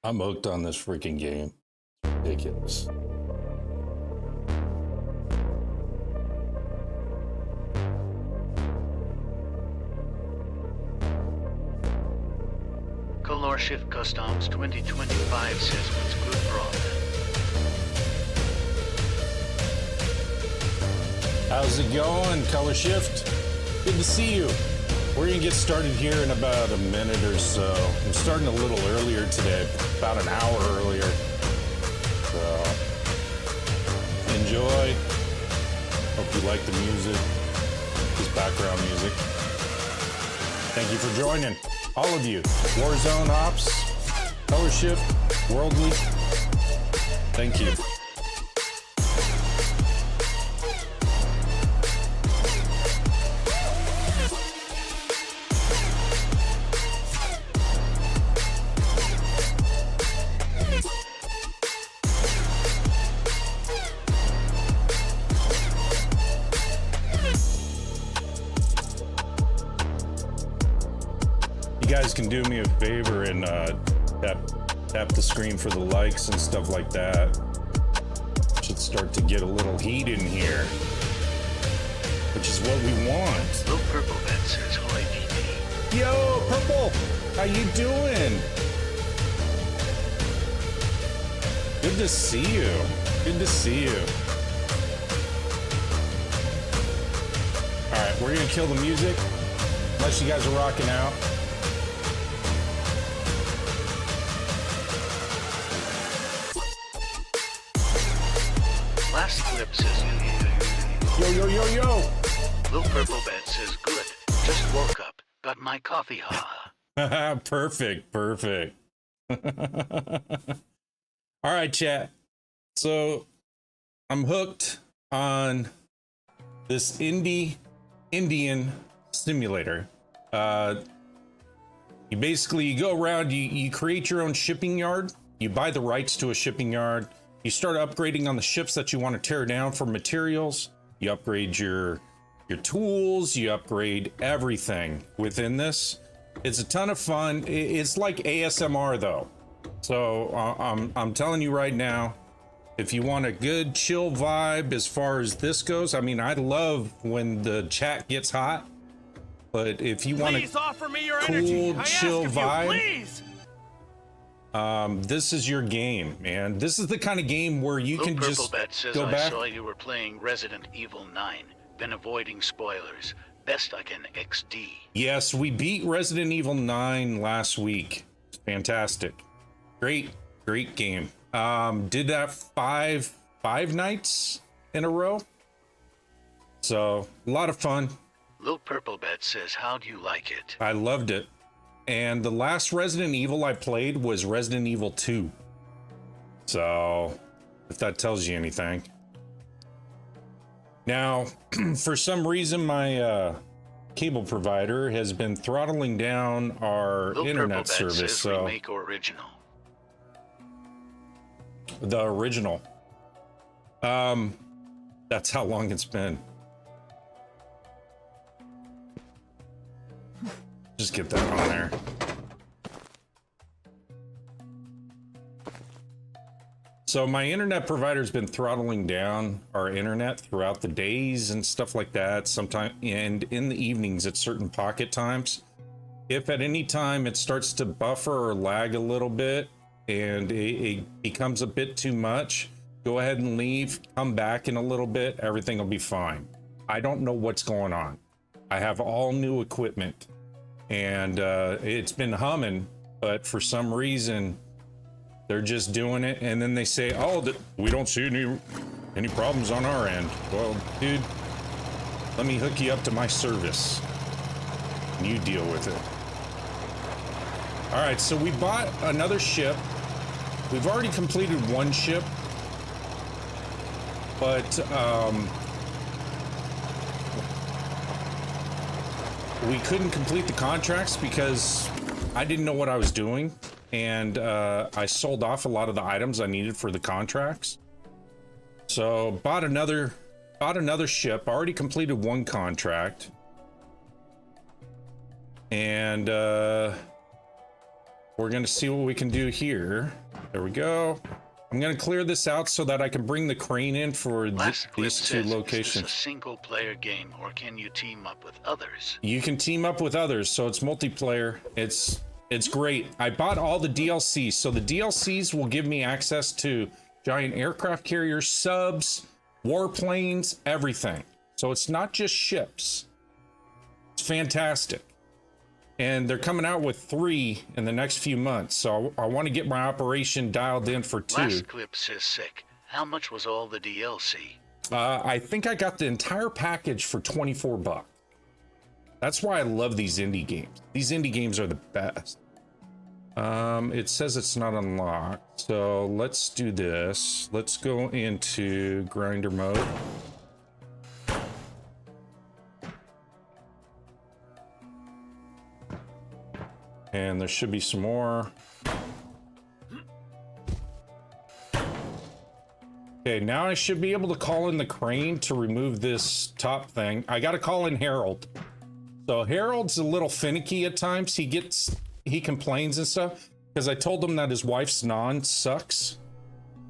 I'm hooked on this freaking game. It's ridiculous. Color Shift Customs 2025 says what's good, bro. How's it going, Color Shift? Good to see you. We're gonna get started here in about a minute or so. I'm starting a little earlier today, about an hour earlier. So, enjoy. Hope you like the music, this background music. Thank you for joining, all of you. Warzone Ops, Color Shift, Worldly. Thank you. You guys can do me a favor and tap the screen for the likes and stuff like that. Should start to get a little heat in here, which is what we want. Little Purple Bet says hi, DD. Yo, Purple, how you doing? Good to see you. Good to see you. All right, we're gonna kill the music, unless you guys are rocking out. Last clip says Yo. Little Purple Bet says good. Just woke up. Got my coffee, ha. Perfect. All right, chat. So I'm hooked on this Indian simulator. You basically go around, you create your own shipping yard. You buy the rights to a shipping yard. You start upgrading on the ships that you want to tear down for materials. You upgrade your tools. You upgrade everything within this. It's a ton of fun. It's like ASMR though. So I'm telling you right now, if you want a good chill vibe as far as this goes, I mean, I love when the chat gets hot, but if you want a cool, chill vibe, this is your game, man. This is the kind of game where you can just go back. I saw you were playing Resident Evil 9, then avoiding spoilers. Best I can XD. Yes, we beat Resident Evil 9 last week. Fantastic. Great game. Did that five nights in a row. So, a lot of fun. Little Purple Bet says, how do you like it? I loved it. And the last Resident Evil I played was Resident Evil 2. So, if that tells you anything. Now, for some reason, my cable provider has been throttling down our Little internet Purple Bet service. says So, remake or original. the original. That's how long it's been. Just get that on there. So my internet provider's been throttling down our internet throughout the days and stuff like that. Sometimes, and in the evenings at certain pocket times. If at any time it starts to buffer or lag a little bit and it becomes a bit too much, go ahead and leave, come back in a little bit, everything will be fine. I don't know what's going on. I have all new equipment. And it's been humming, but for some reason, they're just doing it. And then they say, oh, we don't see any problems on our end. Well, dude, let me hook you up to my service. And you deal with it. All right, so we bought another ship. We've already completed one ship. But, we couldn't complete the contracts because I didn't know what I was doing, and I sold off a lot of the items I needed for the contracts. So bought another ship. Already completed one contract, and we're we're gonna see what we can do here. There we go. I'm gonna clear this out so that I can bring the crane in for these two locations. Is this a single-player game, or can you team up with others? You can team up with others, so it's multiplayer. It's great. I bought all the DLCs, so the DLCs will give me access to giant aircraft carriers, subs, warplanes, everything. So it's not just ships. It's fantastic. And they're coming out with 3 in the next few months. So I want to get my operation dialed in for 2. Last clip says sick. How much was all the DLC? I think I got the entire package for 24 bucks. That's why I love these indie games. These indie games are the best. It says it's not unlocked. So let's do this. Let's go into grinder mode. And there should be some more. Okay, now I should be able to call in the crane to remove this top thing. I got to call in Harold. So Harold's a little finicky at times. He complains and stuff because I told him that his wife's naan sucks.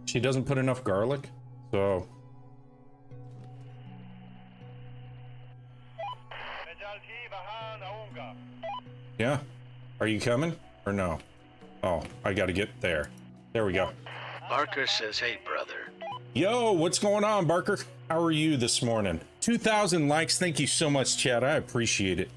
She doesn't put enough garlic. So yeah. Are you coming or no? Oh, I got to get there. There we go. Barker says, hey, brother. Yo, what's going on, Barker? How are you this morning? 2,000 likes. Thank you so much, Chad. I appreciate it.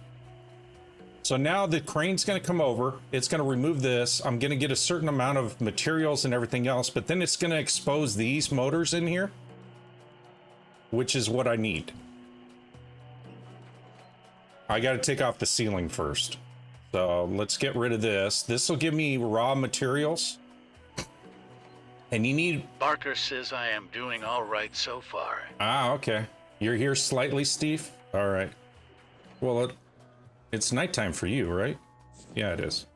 So now the crane's going to come over. It's going to remove this. I'm going to get a certain amount of materials and everything else, but then it's going to expose these motors in here, which is what I need. I got to take off the ceiling first. So let's get rid of this. This will give me raw materials. And you need... Barker says I am doing all right so far. Ah, okay. You're here slightly, Steve? All right. Well, it's nighttime for you, right? Yeah, it is.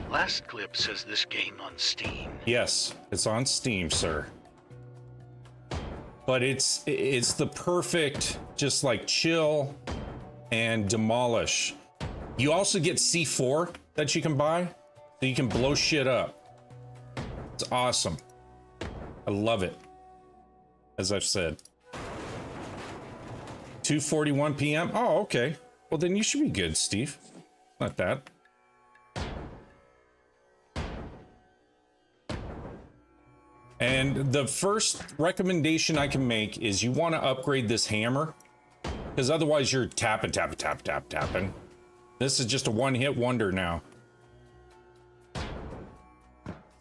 Last clip says this game on Steam. Yes, it's on Steam, sir. But it's the perfect, just like chill and demolish. You also get C4 that you can buy, so you can blow shit up. It's awesome. I love it. As I've said. 2:41 p.m. Oh, okay. Well, then you should be good, Steve. Not that. And the first recommendation I can make is you want to upgrade this hammer, because otherwise you're tapping. This is just a one-hit wonder now.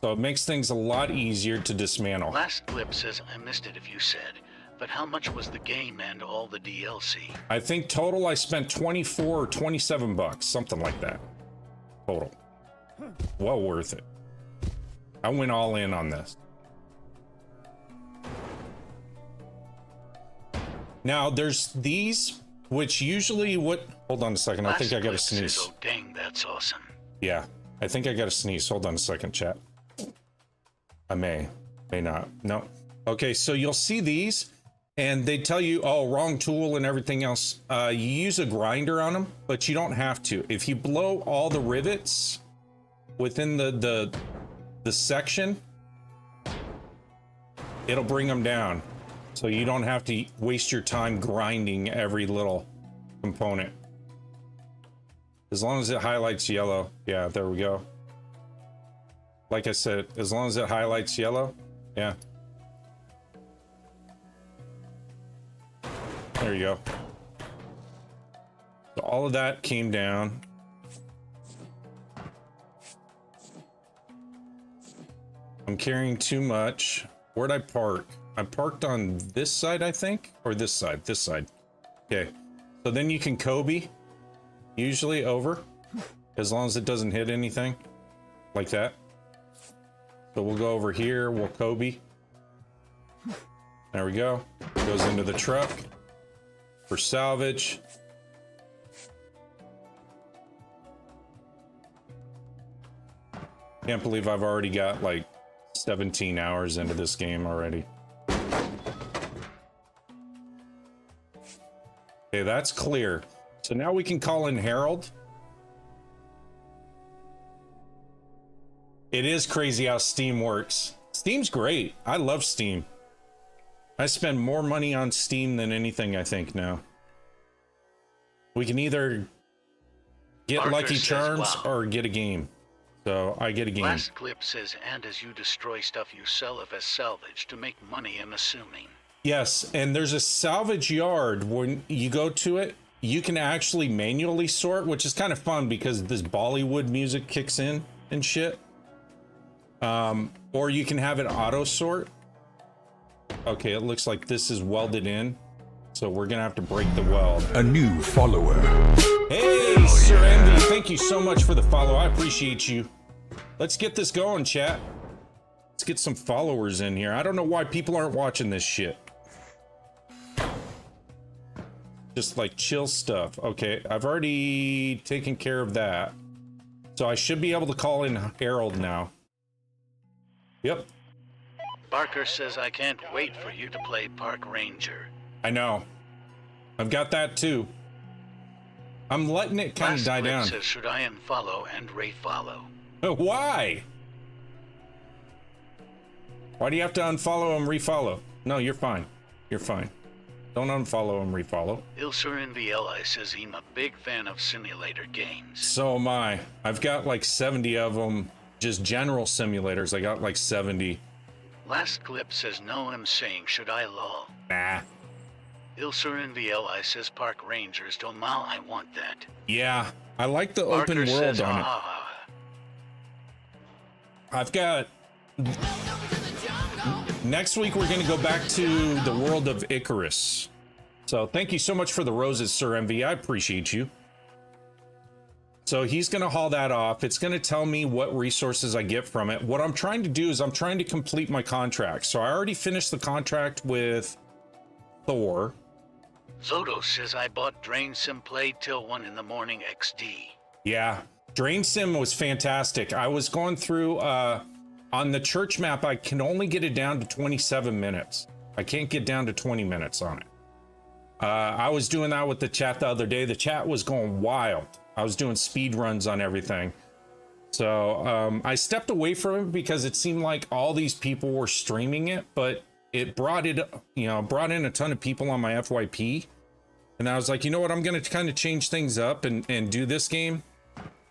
So it makes things a lot easier to dismantle. Last clip says I missed it if you said, but how much was the game and all the DLC? I think total I spent 24 or 27 bucks, something like that. Total. Well worth it. I went all in on this. Now there's these, which usually hold on a second. I think I got to sneeze. Oh, dang, that's awesome. Yeah, I think I got to sneeze. Hold on a second, chat. I may not. No. Okay, so you'll see these and they tell you, oh, wrong tool and everything else. You use a grinder on them, but you don't have to. If you blow all the rivets within the section, it'll bring them down. So you don't have to waste your time grinding every little component. As long as it highlights yellow. Yeah, there we go. Like I said, as long as it highlights yellow. Yeah. There you go. So all of that came down. I'm carrying too much. Where'd I park? I parked on this side, I think, or this side. This side. Okay. So then you can Kobe, usually over, as long as it doesn't hit anything, like that. So we'll go over here. We'll Kobe. There we go. Goes into the truck for salvage. Can't believe I've already got like 17 hours into this game already. Okay, that's clear. So now we can call in Harold. It is crazy how Steam works. Steam's great. I love Steam. I spend more money on Steam than anything, I think, now. We can either get Parker Lucky says, Charms wow. or get a game. So I get a game. Last clip says, and as you destroy stuff, you sell it as salvage to make money, I'm assuming. Yes, and there's a salvage yard. When you go to it, you can actually manually sort, which is kind of fun because this Bollywood music kicks in and shit. Or you can have it auto sort. Okay, it looks like this is welded in, so we're gonna have to break the weld. A new follower. Hey, Sir Envy, thank you so much for the follow. I appreciate you. Let's get this going, chat. Let's get some followers in here. I don't know why people aren't watching this shit. Just like chill stuff. Okay, I've already taken care of that. So I should be able to call in Harold now. Yep, Barker says, I can't wait for you to play Park Ranger. I know. I've got that too. I'm letting it kind of Last die clip down. says, should I unfollow and refollow? Why? Why do you have to unfollow and refollow? No, you're fine. You're fine. Don't unfollow and refollow. Ilser in VLI says he's a big fan of simulator games. So am I. I've got like 70 of them. Just general simulators. I got like 70. Last clip says, no, I'm saying, should I lol? Nah. Ilser in VLI says Park Rangers don't mal, I want that. Yeah, I like the Barker open world says, on it. I've got... Next week, we're going to go back to the world of Icarus. So thank you so much for the roses, Sir MV. I appreciate you. So he's going to haul that off. It's going to tell me what resources I get from it. What I'm trying to do is I'm trying to complete my contract. So I already finished the contract with Thor. Zoto says I bought Drain Sim Play till 1 in the morning XD. Yeah, Drain Sim was fantastic. I was going through on the church map. I can only get it down to 27 minutes. I can't get down to 20 minutes on it. I was doing that with the chat the other day. The chat was going wild. I was doing speed runs on everything. So I stepped away from it because it seemed like all these people were streaming it, but it brought it, brought in a ton of people on my FYP. And I was like, you know what? I'm going to kind of change things up and do this game.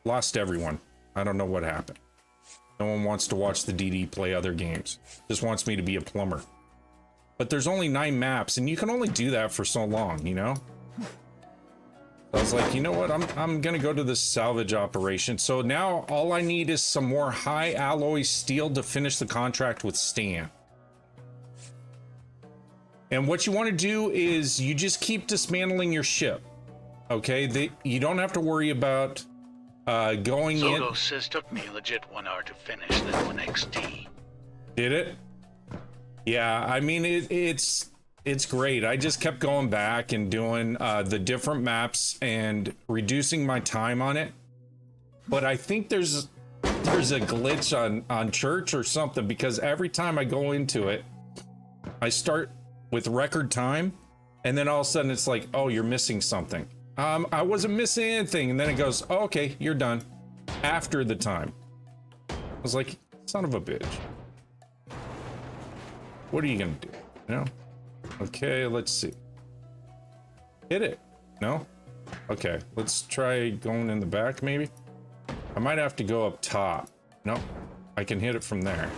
Lost everyone. I don't know what happened. No one wants to watch the DD play other games. Just wants me to be a plumber. But there's only 9 maps and you can only do that for so long, you know? I was like, you know what? I'm gonna go to this salvage operation. So now all I need is some more high alloy steel to finish the contract with Stan. And what you want to do is you just keep dismantling your ship. Okay, you don't have to worry about going in. Zoto says took me legit 1 hour to finish that one XD. Did it? Yeah, I mean it's great. I just kept going back and doing the different maps and reducing my time on it. But I think there's a glitch on church or something, because every time I go into it, I start with record time, and then all of a sudden it's like, oh, you're missing something. I wasn't missing anything, and then it goes, oh, okay, you're done after the time. I was like, son of a bitch. What are you gonna do? You know? Okay, let's see. Hit it. No? Okay, let's try going in the back, maybe. I might have to go up top. No, I can hit it from there.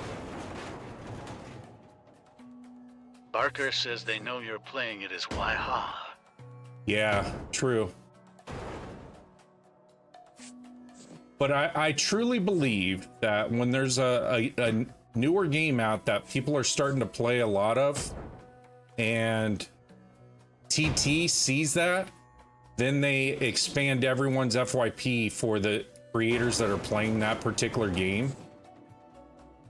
Barker says they know you're playing it as Waiha. Yeah, true. But I truly believe that when there's a newer game out that people are starting to play a lot of, and TT sees that, then they expand everyone's FYP for the creators that are playing that particular game.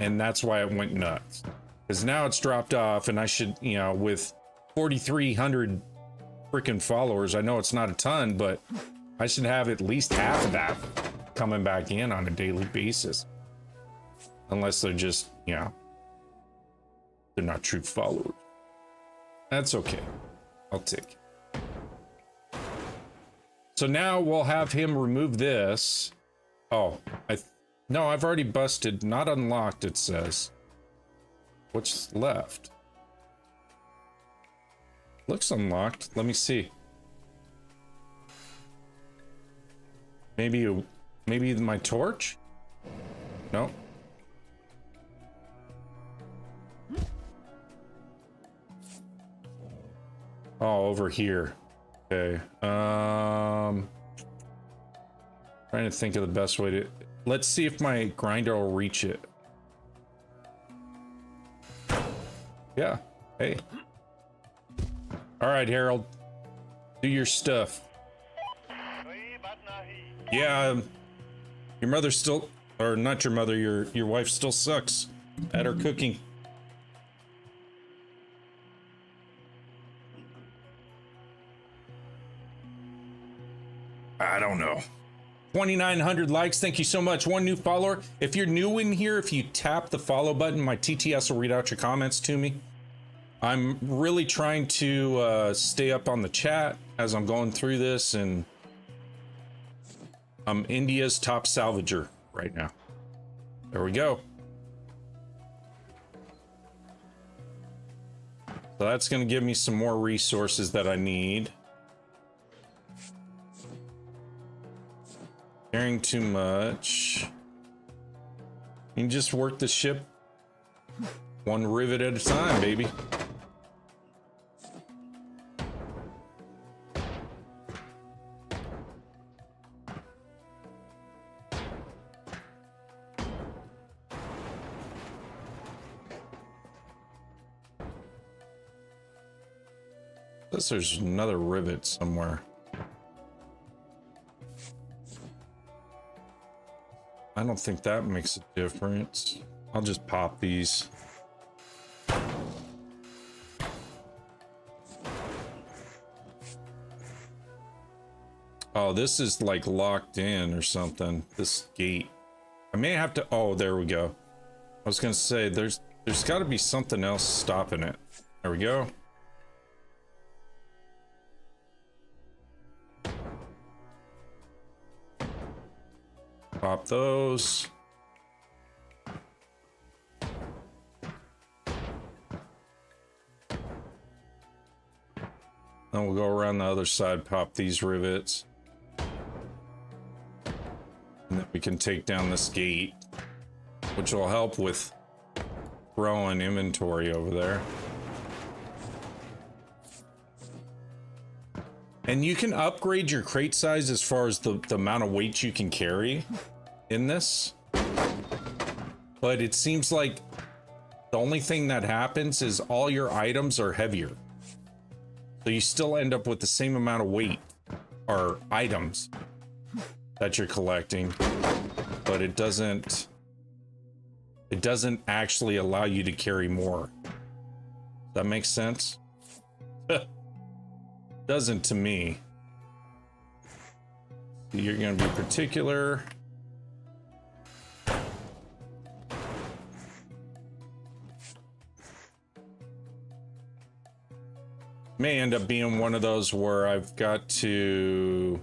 And that's why it went nuts. Because now it's dropped off, and I should, with 4,300 freaking followers, I know it's not a ton, but I should have at least half of that coming back in on a daily basis. Unless they're just, they're not true followers. That's okay. I'll take it. So now we'll have him remove this. Oh, No, I've already busted. Not unlocked, it says. What's left? Looks unlocked. Let me see. Maybe my torch? No. Oh, over here. Okay. Trying to think of the best way to... Let's see if my grinder will reach it. Yeah. Hey. All right, Harold. Do your stuff. Yeah. Your mother still... Or not your mother, your wife still sucks at her cooking. I don't know. 2,900 likes. Thank you so much. One new follower. If you're new in here, if you tap the follow button, my TTS will read out your comments to me. I'm really trying to stay up on the chat as I'm going through this, and I'm India's top salvager right now. There we go. So that's going to give me some more resources that I need. Carrying too much. You can just work the ship one rivet at a time, baby. Guess there's another rivet somewhere. I don't think that makes a difference. I'll just pop these. Oh, this is like locked in or something. This gate. I may have to... Oh, there we go. I was gonna say, there's got to be something else stopping it. There we go. Pop those. Then we'll go around the other side, pop these rivets. And then we can take down this gate, which will help with throwing inventory over there. And you can upgrade your crate size as far as the amount of weight you can carry in this. But it seems like the only thing that happens is all your items are heavier. So you still end up with the same amount of weight or items that you're collecting, but it doesn't actually allow you to carry more. Does that make sense? Doesn't to me. You're going to be particular. May end up being one of those where I've got to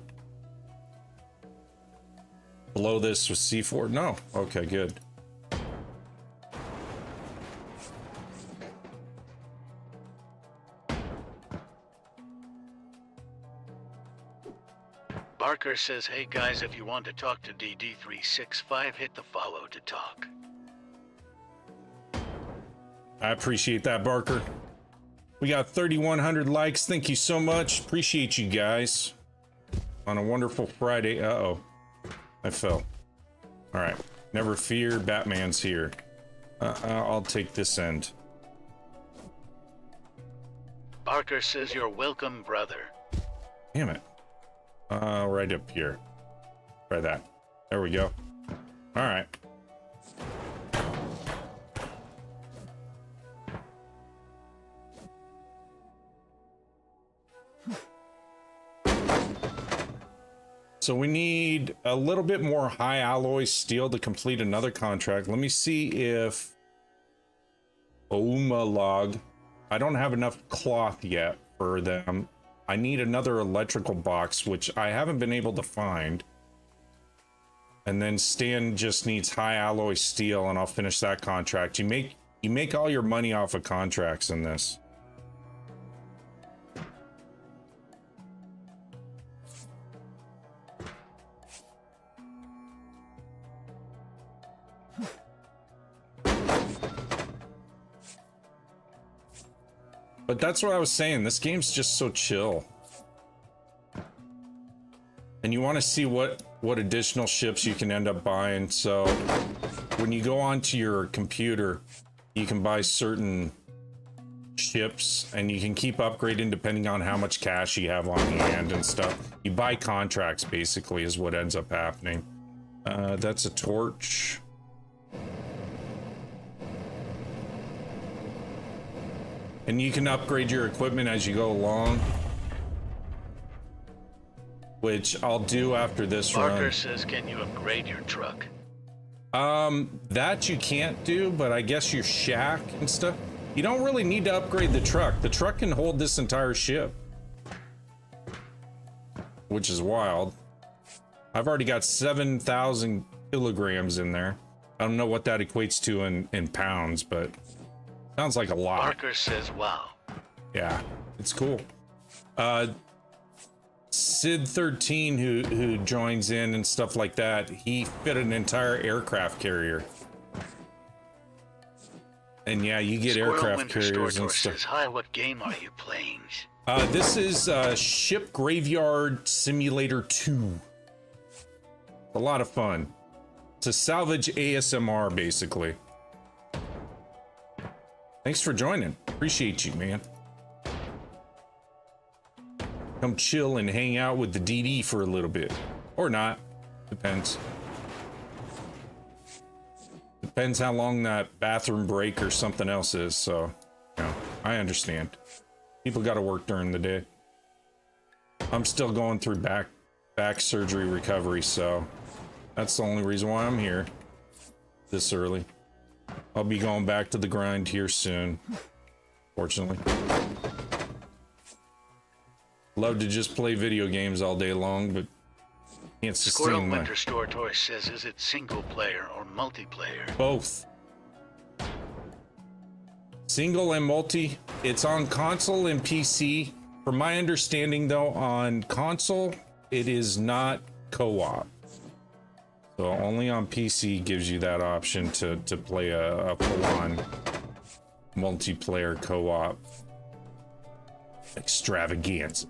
blow this with C4. No. Okay, good. Barker says, hey guys, if you want to talk to DD365, hit the follow to talk. I appreciate that, Barker. We got 3,100 likes. Thank you so much. Appreciate you guys on a wonderful Friday. Uh-oh. I fell. All right. Never fear. Batman's here. I'll take this end. Barker says, you're welcome, brother. Damn it. Right up here. Try that. There we go. All right. So we need a little bit more high alloy steel to complete another contract. Let me see if Log. I don't have enough cloth yet for them. I need another electrical box, which I haven't been able to find. And then Stan just needs high alloy steel, and I'll finish that contract. You make all your money off of contracts in this. But that's what I was saying. This game's just so chill. And you want to see what additional ships you can end up buying. So when you go onto your computer, you can buy certain ships and you can keep upgrading depending on how much cash you have on hand and stuff. You buy contracts basically is what ends up happening. That's a torch. And you can upgrade your equipment as you go along, which I'll do after this run. Parker says, can you upgrade your truck? That you can't do, but I guess your shack and stuff. You don't really need to upgrade the truck. The truck can hold this entire ship, which is wild. I've already got 7,000 kilograms in there. I don't know what that equates to in pounds, but sounds like a lot. Parker says, wow. Yeah, it's cool. Sid 13 who joins in and stuff like that, he fit an entire aircraft carrier. And yeah, you get Squirrel aircraft Winter carriers and Stortor stuff. says, hi, what game are you playing? This is Ship Graveyard Simulator 2. A lot of fun. It's a salvage ASMR basically. Thanks for joining. Appreciate you, man. Come chill and hang out with the DD for a little bit. Or not. Depends. Depends how long that bathroom break or something else is, so, you know, I understand. People gotta work during the day. I'm still going through back surgery recovery, so that's the only reason why I'm here this early. I'll be going back to the grind here soon, fortunately. Love to just play video games all day long, but can't Squirrel sustain my... Winter Stortor says, is it single player or multiplayer? Both. Single and multi. It's on console and PC. From my understanding, though, on console, it is not co-op. So only on PC gives you that option to play a full-on multiplayer co-op extravaganza.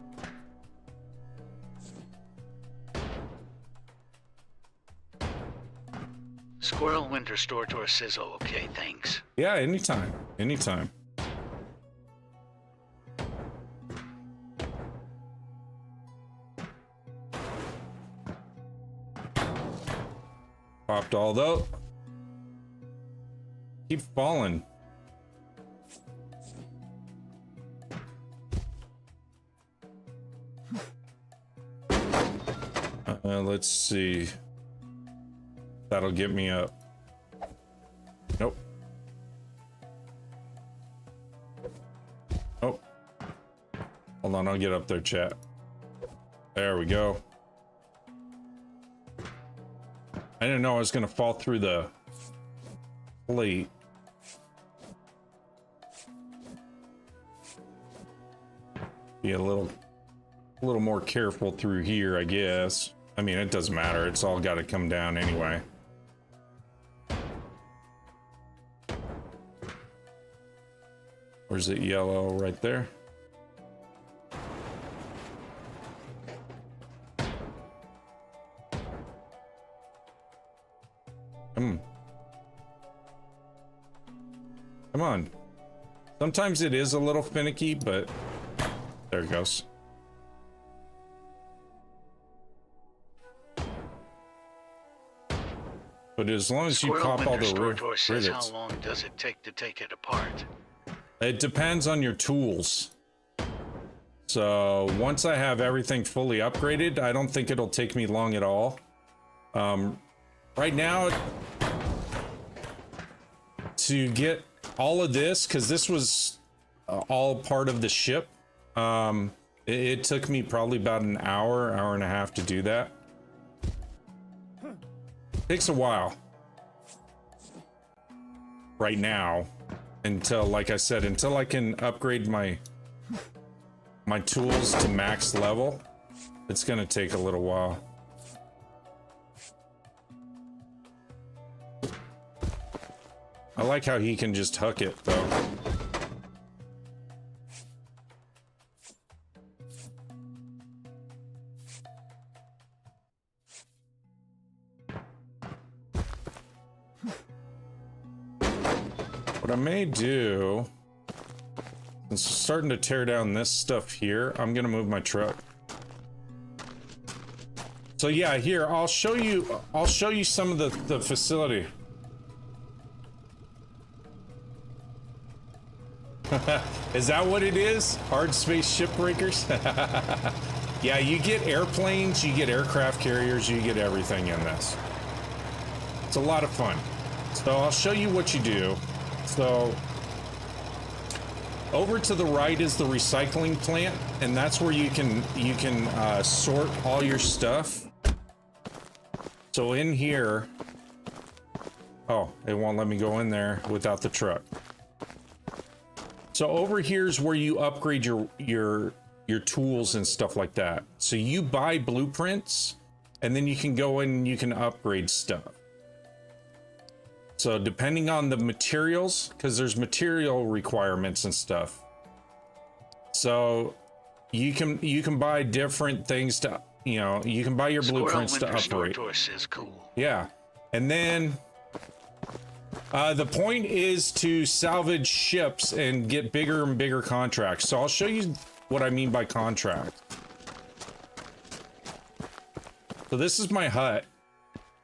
Squirrel Winter Stortor says, oh, okay, thanks. Yeah, anytime. Anytime. Popped all though. Keep falling. Let's see. That'll get me up. Nope. Nope. Hold on, I'll get up there, chat. There we go. I didn't know I was gonna fall through the plate. Be a little more careful through here, I guess. I mean, it doesn't matter. It's all got to come down anyway. Where's it yellow? Right there. Come on. Sometimes it is a little finicky, but there it goes. But as long as you pop all the rivets. How long does it take to take it apart? It depends on your tools. So once I have everything fully upgraded, I don't think it'll take me long at all. Right now, to get all of this, because this was all part of the ship, it took me probably about an hour and a half to do that. Takes a while right now until, like I said, until I can upgrade my tools to max level. It's gonna take a little while. I like how he can just hook it though. What I may do, since it's starting to tear down this stuff here, I'm gonna move my truck. So yeah, here, I'll show you some of the facility. Is that what it is? Hard space shipbreakers? Yeah, you get airplanes, you get aircraft carriers, you get everything in this. It's a lot of fun. So I'll show you what you do. So over to the right is the recycling plant, and that's where you can sort all your stuff. So in here, oh, it won't let me go in there without the truck. So over here's where you upgrade your tools and stuff like that. So you buy blueprints, and then you can go in and you can upgrade stuff. So depending on the materials, because there's material requirements and stuff. So you can buy different things to, you know, you can buy your blueprints to upgrade. Is cool. Yeah, and then the point is to salvage ships and get bigger and bigger contracts. So I'll show you what I mean by contract. So this is my hut,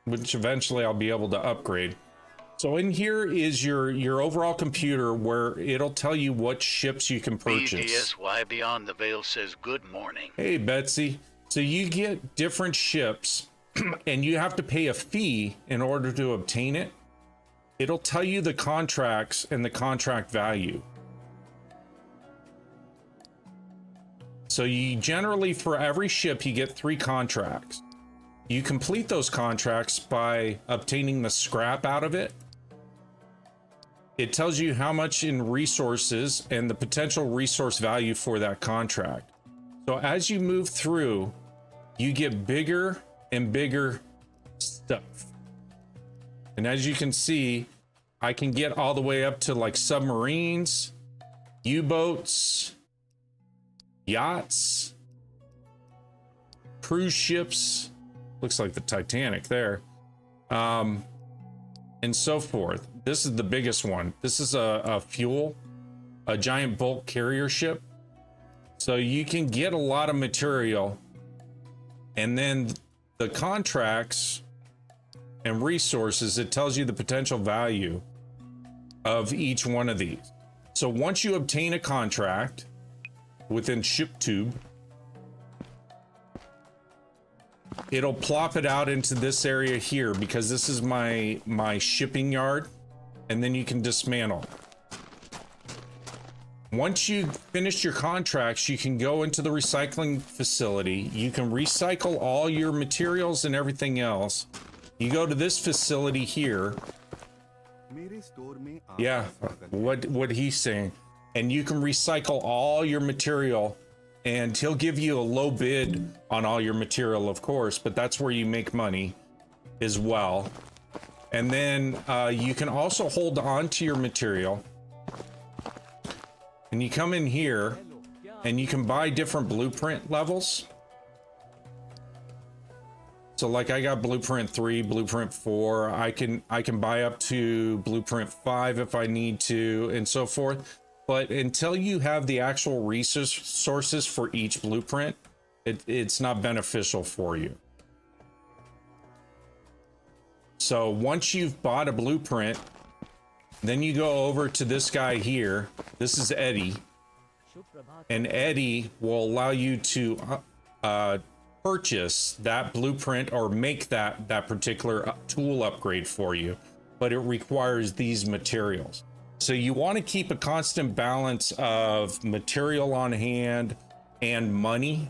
which eventually I'll be able to upgrade. So in here is your overall computer where it'll tell you what ships you can purchase. BDSY Beyond the Veil says good morning. Hey, Betsy. So you get different ships and you have to pay a fee in order to obtain it. It'll tell you the contracts and the contract value. So you generally, for every ship, you get 3 contracts. You complete those contracts by obtaining the scrap out of it. It tells you how much in resources and the potential resource value for that contract. So as you move through, you get bigger and bigger stuff. And as you can see, I can get all the way up to like submarines, U-boats, yachts, cruise ships, looks like the Titanic there, and so forth. This is the biggest one. This is a giant bulk carrier ship. So you can get a lot of material, and then the contracts and resources, it tells you the potential value of each one of these. So once you obtain a contract within ShipTube, it'll plop it out into this area here, because this is my shipping yard, and then you can dismantle. Once you finish your contracts, you can go into the recycling facility. You can recycle all your materials and everything else. You go to this facility here. Yeah, what he's saying. And you can recycle all your material, and he'll give you a low bid on all your material, of course, but that's where you make money as well. And then you can also hold on to your material, and you come in here and you can buy different blueprint levels. So like I got blueprint 3, blueprint 4, I can buy up to blueprint 5 if I need to, and so forth. But until you have the actual resources for each blueprint, it's not beneficial for you. So once you've bought a blueprint, then you go over to this guy here. This is Eddie. And Eddie will allow you to purchase that blueprint or make that particular tool upgrade for you. But it requires these materials. So you want to keep a constant balance of material on hand and money.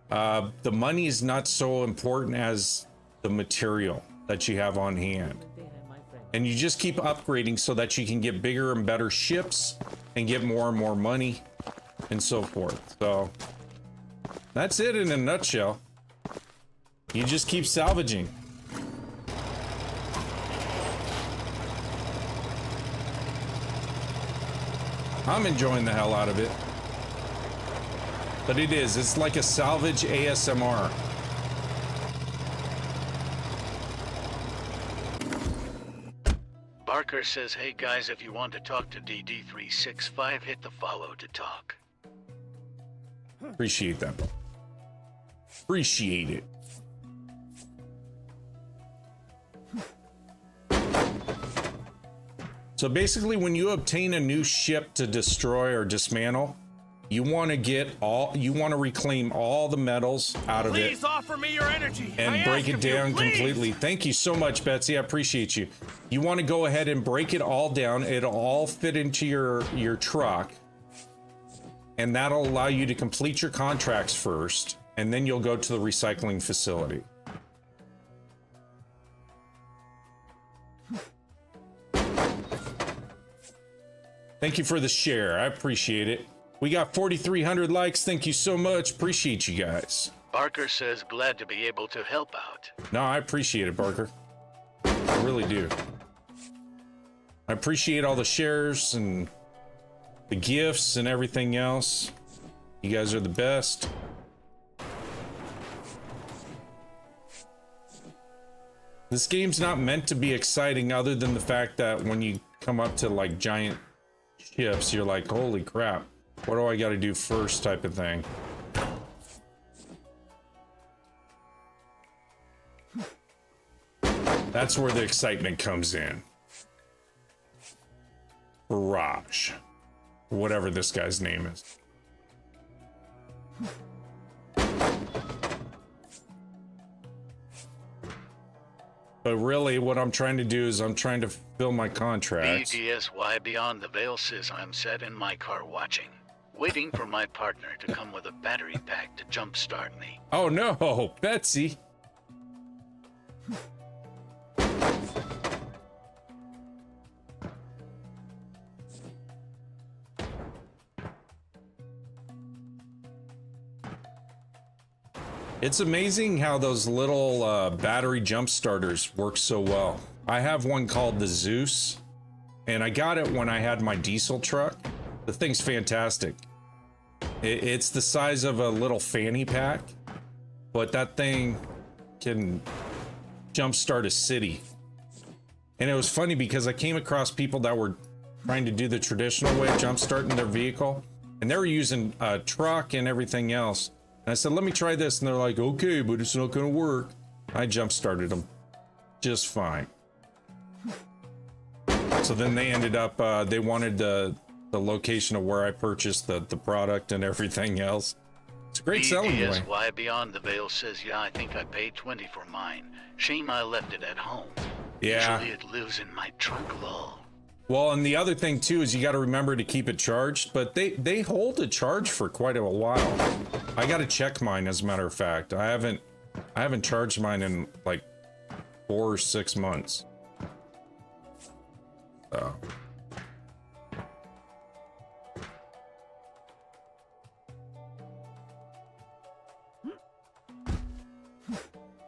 The money is not so important as the material. that you have on hand. And you just keep upgrading so that you can get bigger and better ships and get more and more money and so forth. So that's it in a nutshell. You just keep salvaging. I'm enjoying the hell out of it. But it's like a salvage ASMR. Barker says, hey guys, if you want to talk to DD365, hit the follow to talk. Appreciate that. Appreciate it. So basically, when you obtain a new ship to destroy or dismantle, you want to reclaim all the metals out of it. Please offer me your energy And break it down completely. Thank you so much, Betsy. I appreciate you. You want to go ahead and break it all down. It'll all fit into your truck. And that'll allow you to complete your contracts first. And then you'll go to the recycling facility. Thank you for the share. I appreciate it. We got 4,300 likes. Thank you so much. Appreciate you guys. Barker says, glad to be able to help out. No, I appreciate it, Barker. I really do. I appreciate all the shares and the gifts and everything else. You guys are the best. This game's not meant to be exciting other than the fact that when you come up to like giant ships, you're like, holy crap, what do I got to do first type of thing. That's where the excitement comes in. Barrage. Whatever this guy's name is. But really, what I'm trying to do is I'm trying to fill my contracts. BDSY Beyond the Veil says, I'm sat in my car watching, waiting for my partner to come with a battery pack to jumpstart me. Oh no, Betsy. It's amazing how those little battery jump starters work so well. I have one called the Zeus, and I got it when I had my diesel truck. The thing's fantastic. It's the size of a little fanny pack, but that thing can jumpstart a city. And it was funny because I came across people that were trying to do the traditional way of jumpstarting their vehicle, and they were using a truck and everything else. And I said, let me try this. And they're like, okay, but it's not going to work. I jump started them just fine. So then they ended up, they wanted the location of where I purchased the product and everything else. It's a great selling point. BDSY Beyond the Veil says, yeah, I think I paid 20 for mine. Shame I left it at home. Yeah. Usually it lives in my trunk, lol. Well, and the other thing too is you got to remember to keep it charged, but they hold a charge for quite a while. I got to check mine, as a matter of fact. I haven't charged mine in like 4 or 6 months. So. Here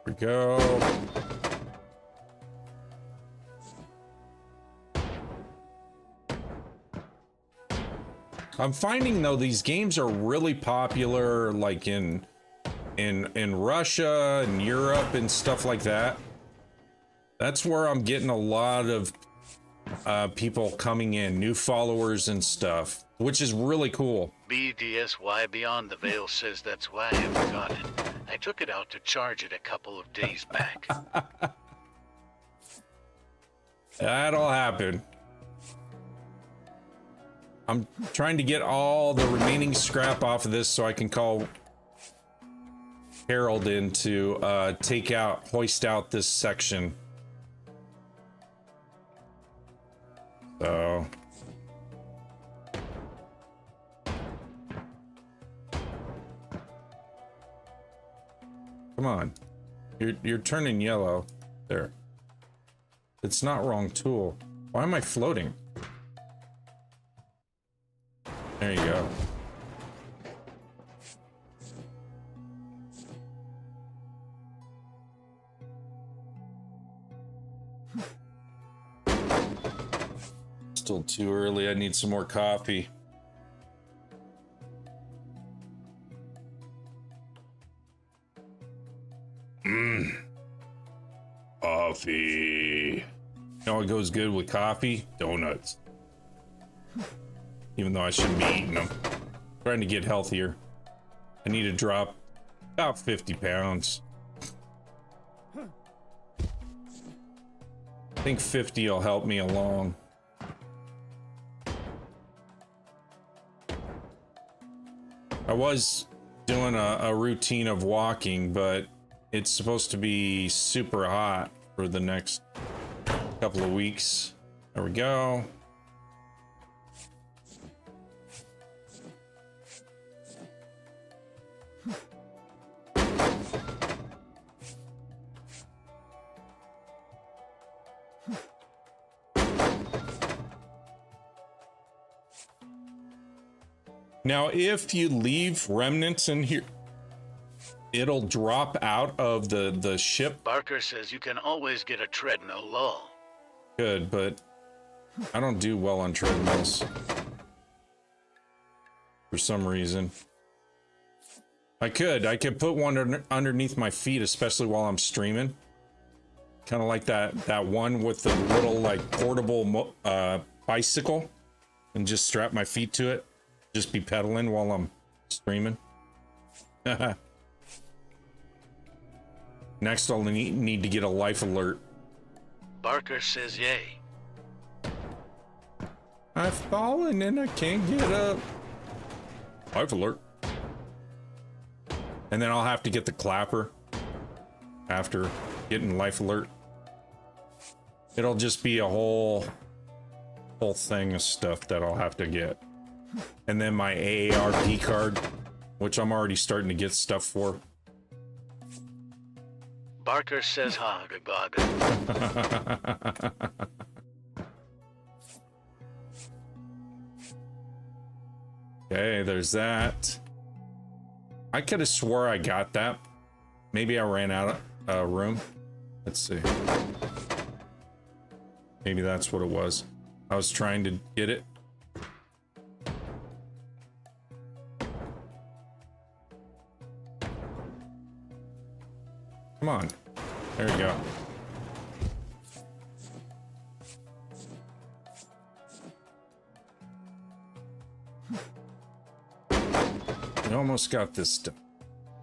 we go. I'm finding though these games are really popular like in Russia and Europe and stuff like that. That's where I'm getting a lot of people coming in, new followers and stuff, which is really cool. BDSY Beyond the Veil says that's why I haven't got it. I took it out to charge it a couple of days back. That'll happen. I'm trying to get all the remaining scrap off of this so I can call Harold in to hoist out this section. So. Come on. You're turning yellow. There. It's not wrong tool. Why am I floating? There you go. Still too early. I need some more coffee. Coffee. You know what goes good with coffee? Donuts. Even though I shouldn't be eating them. Trying to get healthier. I need to drop about 50 pounds. I think 50 will help me along. I was doing a routine of walking, but it's supposed to be super hot for the next couple of weeks. There we go. Now, if you leave remnants in here, it'll drop out of the ship. Barker says you can always get a treadmill lull. Good, but I don't do well on treadmills. For some reason. I could put one underneath my feet, especially while I'm streaming. Kind of like that one with the little like portable bicycle, and just strap my feet to it. Just be pedaling while I'm streaming. Next, I'll need to get a life alert. Barker says yay. I've fallen and I can't get up. Life alert. And then I'll have to get the clapper after getting life alert. It'll just be a whole thing of stuff that I'll have to get. And then my AARP card, which I'm already starting to get stuff for. Barker says hogga bogga. Okay, there's that. I could have swore I got that. Maybe I ran out of room. Let's see. Maybe that's what it was. I was trying to get it. Come on. There we go. We almost got this stuff.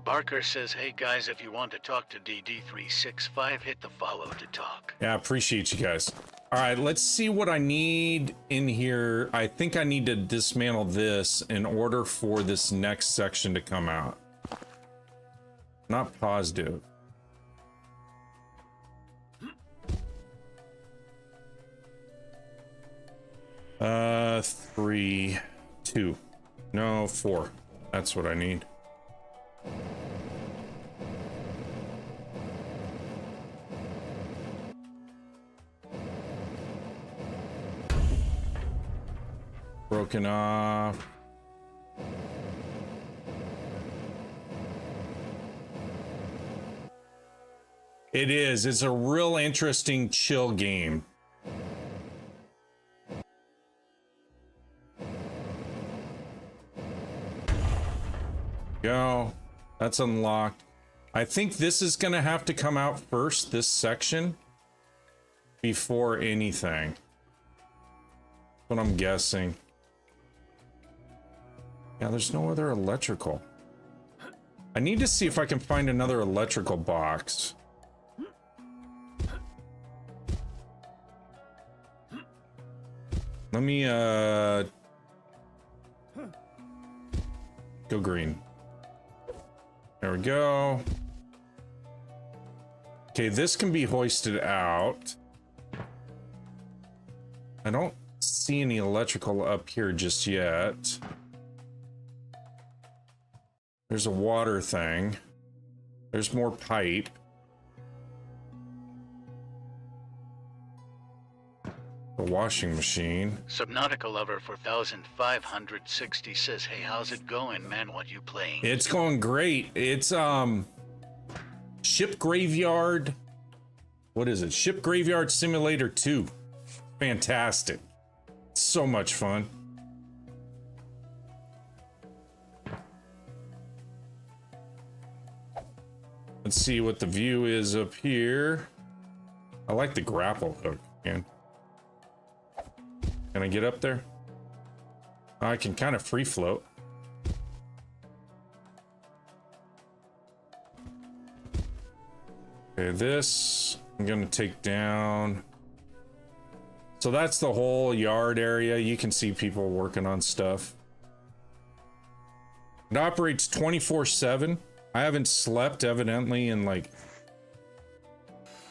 Barker says, hey guys, if you want to talk to DD365, hit the follow to talk. Yeah, I appreciate you guys. All right, let's see what I need in here. I think I need to dismantle this in order for this next section to come out. Not positive. Three, two, no, 4. That's what I need. Broken off. It is. It's a real interesting chill game. Go. That's unlocked. I think this is gonna have to come out first, this section, before anything. That's what I'm guessing. Yeah, there's no other electrical. I need to see if I can find another electrical box. Let me go green. There we go. Okay, this can be hoisted out. I don't see any electrical up here just yet. There's a water thing. There's more pipe. The washing machine. Subnautica Lover 4560 says, hey, how's it going, man? What you playing? It's going great. It's Ship Graveyard. What is it? Ship Graveyard Simulator 2. Fantastic. So much fun. Let's see what the view is up here. I like the grapple hook, man. Can I get up there? I can kind of free float. Okay, this I'm gonna take down. So that's the whole yard area. You can see people working on stuff. It operates 24/7. I haven't slept evidently in like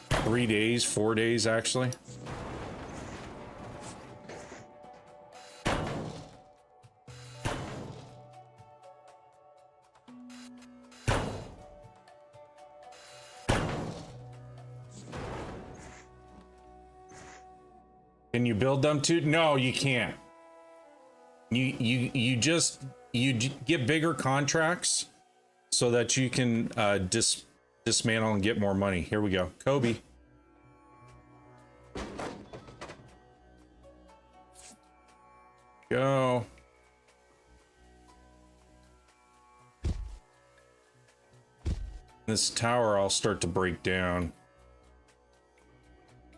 3 days, 4 days actually. Can you build them too? No, you can't. You get bigger contracts so that you can dismantle and get more money. Here we go. Kobe. Go. This tower I'll start to break down.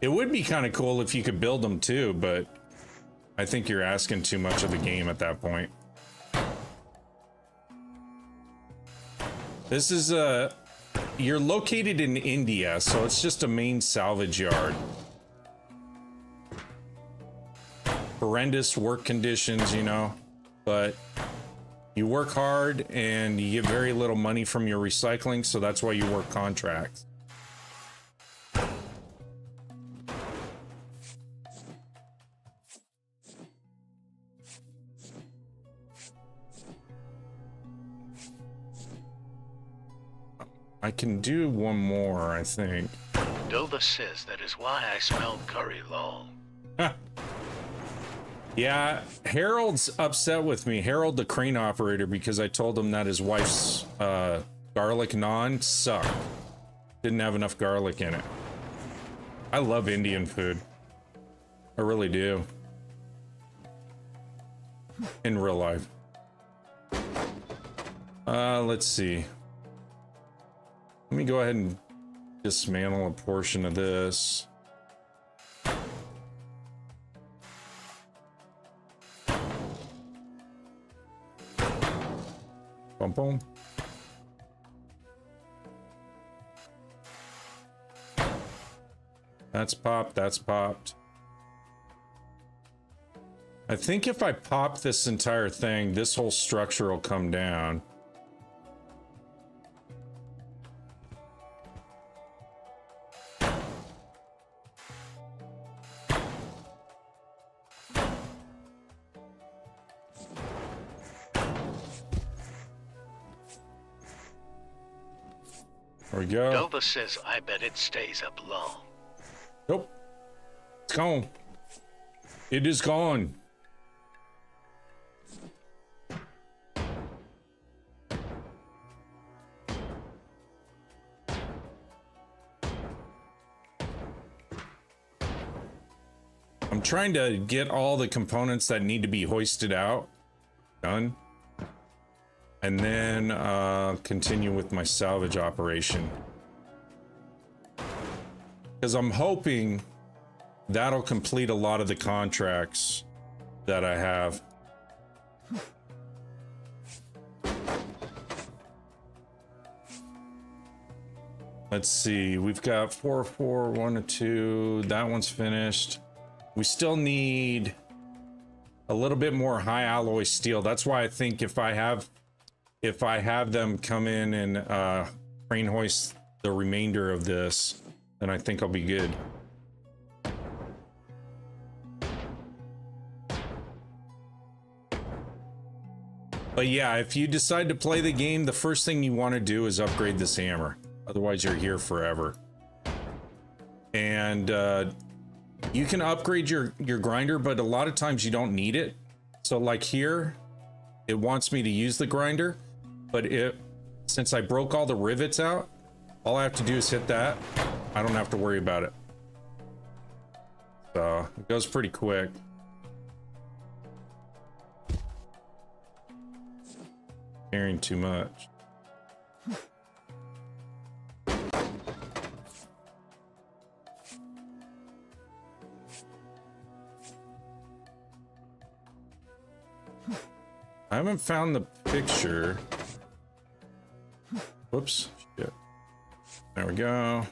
It would be kind of cool if you could build them too, but I think you're asking too much of the game at that point. This is you're located in India, so it's just a main salvage yard. Horrendous work conditions, you know, but you work hard and you get very little money from your recycling, so that's why you work contracts. I can do one more, I think. Dova says that is why I smelled curry, lol. Yeah, Harold's upset with me. Harold, the crane operator, because I told him that his wife's garlic naan sucked. Didn't have enough garlic in it. I love Indian food. I really do. In real life. Let's see. Let me go ahead and dismantle a portion of this. Boom, boom. That's popped, that's popped. I think if I pop this entire thing, this whole structure will come down. There we go. Dova says, I bet it stays up low. Nope. It's gone. It is gone. I'm trying to get all the components that need to be hoisted out done. And then continue with my salvage operation. Because I'm hoping that'll complete a lot of the contracts that I have. Let's see, we've got 4, 4, 1, 2. That one's finished. We still need a little bit more high alloy steel. That's why I think if I have them come in and crane hoist the remainder of this, then I think I'll be good. But yeah, if you decide to play the game, the first thing you want to do is upgrade this hammer. Otherwise, you're here forever. And you can upgrade your grinder, but a lot of times you don't need it. So like here, it wants me to use the grinder, but since I broke all the rivets out, all I have to do is hit that. I don't have to worry about it. So it goes pretty quick. Carrying too much. I haven't found the picture. Whoops. Shit. There we go.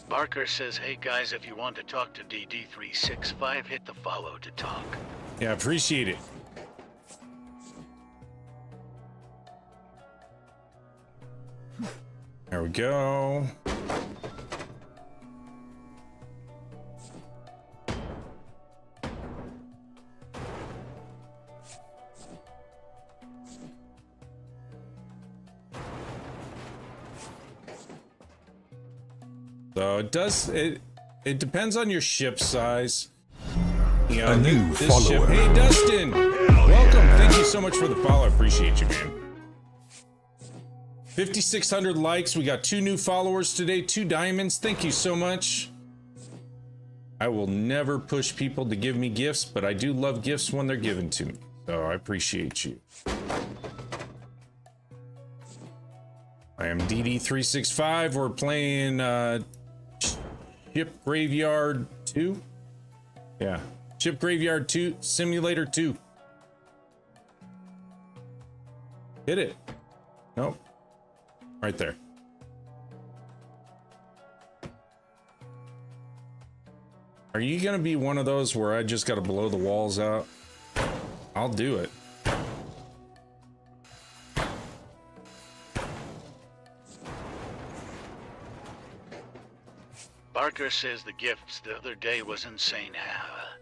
Barker says, hey guys, if you want to talk to DD365, hit the follow to talk. Yeah, appreciate it. There we go. So it depends on your ship size. You know, A new this follower. Ship, hey Dustin, welcome. Thank you so much for the follow. I appreciate you, man. 5,600 likes. We got 2 new followers today, 2 diamonds. Thank you so much. I will never push people to give me gifts, but I do love gifts when they're given to me. So I appreciate you. I am DD365. We're playing Ship Graveyard 2. Yeah. Ship Graveyard 2, Simulator 2. Hit it. Nope. Right there. Are you gonna be one of those where I just gotta blow the walls out? I'll do it. Barker says the gifts the other day was insane.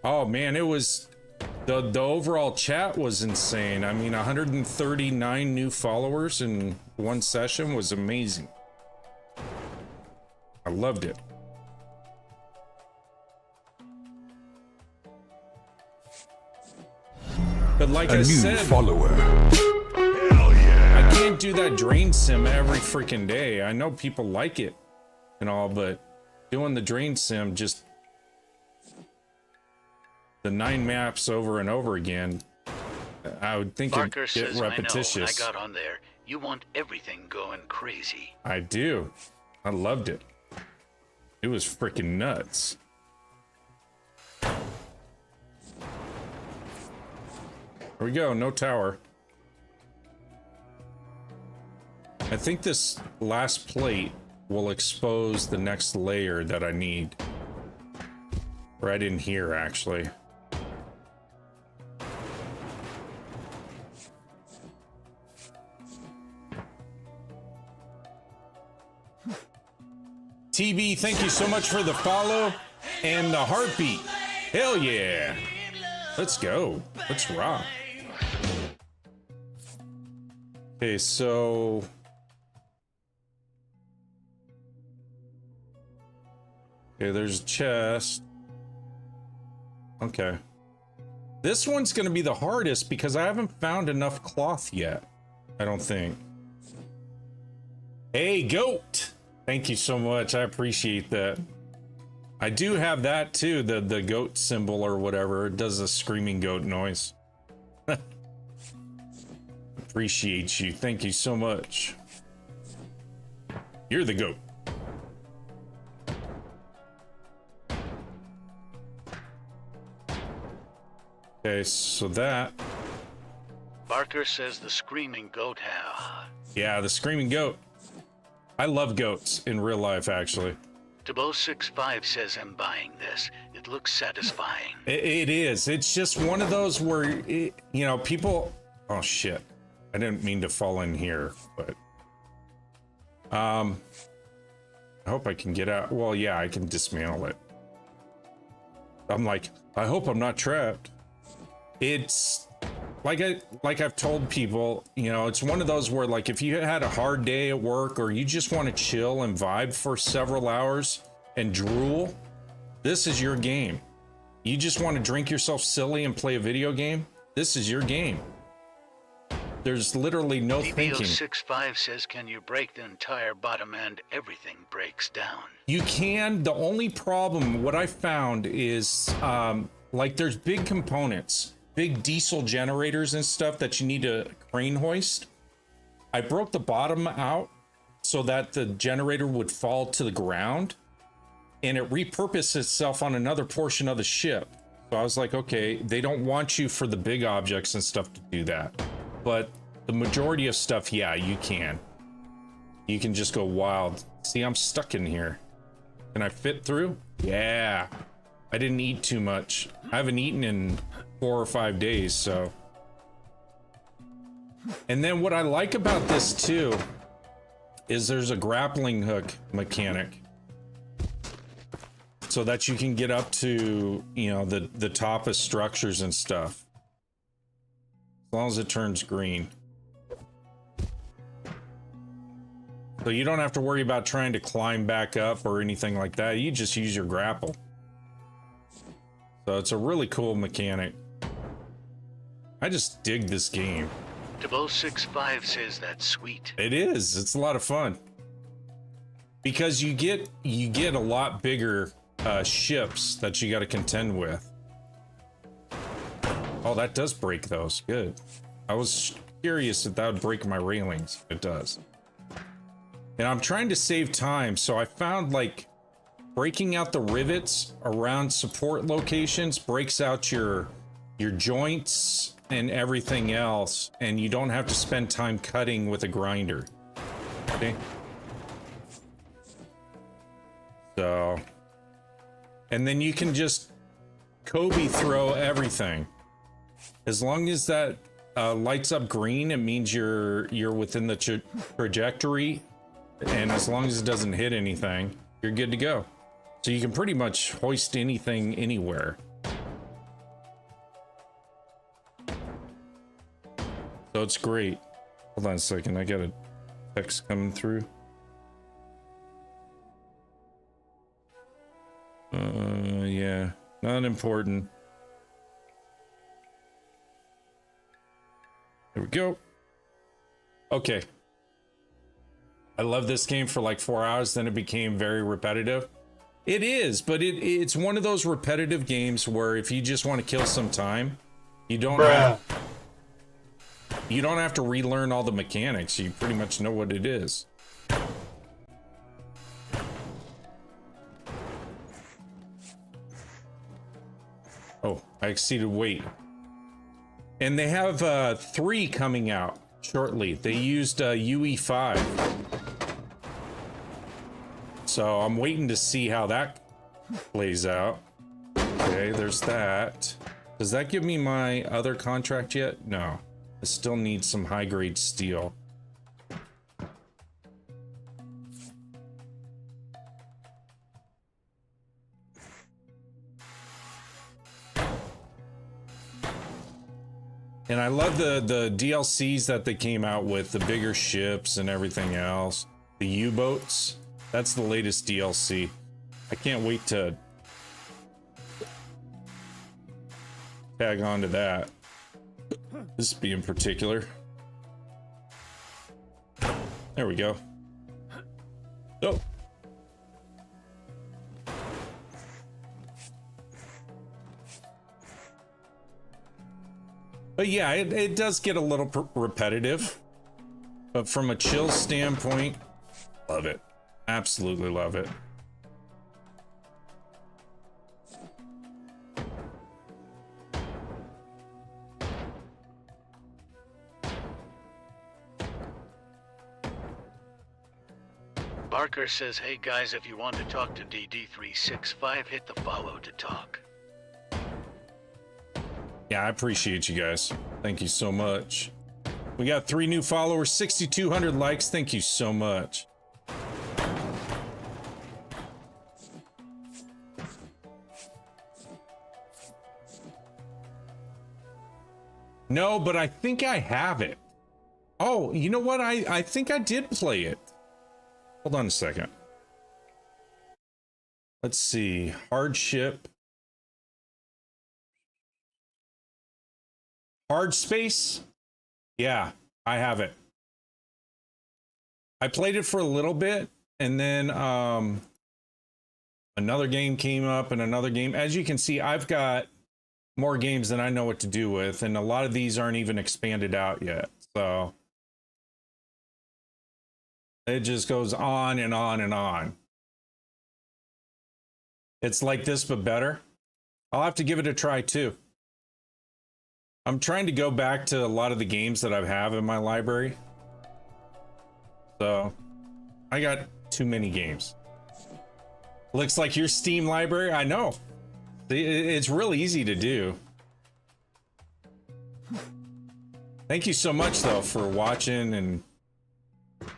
Oh man, it was the overall chat was insane. I mean, 139 new followers in one session was amazing. I loved it. But like I said, follower. I can't do that drain sim every freaking day. I know people like it and all, but doing the drain sim, just the 9 maps over and over again, I would think Barker it'd get says, repetitious. I know, I got on there. You want everything going crazy. I do. I loved it. It was freaking nuts. Here we go, no tower. I think this last plate will expose the next layer that I need. Right in here, actually. TB, thank you so much for the follow and the heartbeat. Hell yeah. Let's go. Let's rock. Okay, so okay, there's a chest. Okay. This one's gonna be the hardest because I haven't found enough cloth yet. I don't think. Hey, goat! Thank you so much. I appreciate that. I do have that too, the goat symbol or whatever. It does a screaming goat noise. Appreciate you. Thank you so much. You're the goat. Okay, so that. Barker says the screaming goat Yeah, the screaming goat. I love goats in real life, actually. Tabo65 says I'm buying this. It looks satisfying. It is. It's just one of those where, people... Oh, shit. I didn't mean to fall in here, but... I hope I can get out. Well, yeah, I can dismantle it. I'm like, I hope I'm not trapped. It's... Like I've told people, it's one of those where, like, if you had a hard day at work or you just want to chill and vibe for several hours and drool, this is your game. You just want to drink yourself silly and play a video game, this is your game. There's literally no thinking. DBO65 says, can you break the entire bottom end? Everything breaks down. You can. The only problem, what I found is, like, there's big components. Big diesel generators and stuff that you need to crane hoist. I broke the bottom out so that the generator would fall to the ground, and it repurposed itself on another portion of the ship. So I was like, okay, they don't want you for the big objects and stuff to do that. But the majority of stuff, yeah, you can. You can just go wild. See, I'm stuck in here. Can I fit through? Yeah. I didn't eat too much. I haven't eaten in 4 or 5 days, so. And then what I like about this too is there's a grappling hook mechanic so that you can get up to, the top of structures and stuff. As long as it turns green. So you don't have to worry about trying to climb back up or anything like that. You just use your grapple. So it's a really cool mechanic. I just dig this game. Tabo65 says that's sweet. It is. It's a lot of fun. Because you get a lot bigger ships that you got to contend with. Oh, that does break those. Good. I was curious if that would break my railings. It does. And I'm trying to save time, so I found, like, breaking out the rivets around support locations breaks out your joints and everything else, and you don't have to spend time cutting with a grinder. Okay. So, and then you can just Kobe throw everything. As long as that lights up green, it means you're within the trajectory, and as long as it doesn't hit anything, you're good to go. So you can pretty much hoist anything anywhere. So it's great. Hold on a second, I got a text coming through. Yeah, not important. There we go. Okay. I love this game for like 4 hours, then it became very repetitive. It is, but it's one of those repetitive games where if you just want to kill some time, you don't have to relearn all the mechanics. You pretty much know what it is. Oh, I exceeded weight. And they have 3 coming out shortly. They used UE5. So I'm waiting to see how that plays out. Okay, there's that. Does that give me my other contract yet? No. I still need some high-grade steel. And I love the DLCs that they came out with, the bigger ships and everything else. The U-boats, that's the latest DLC. I can't wait to tag on to that. This being particular. There we go. Oh. But yeah, it does get a little repetitive, but from a chill standpoint, love it. Absolutely love it. Barker says, hey guys, if you want to talk to DD365, hit the follow to talk. Yeah, I appreciate you guys. Thank you so much. We got 3 new followers, 6,200 likes. Thank you so much. No, but I think I have it. Oh, you know what? I think I did play it. Hold on a second. Let's see. Hardship. Hard Space? Yeah, I have it. I played it for a little bit, and then another game came up and another game. As you can see, I've got more games than I know what to do with, and a lot of these aren't even expanded out yet. So it just goes on and on and on. It's like this, but better. I'll have to give it a try too. I'm trying to go back to a lot of the games that I have in my library. So I got too many games. Looks like your Steam library. I know. It's really easy to do. Thank you so much though for watching and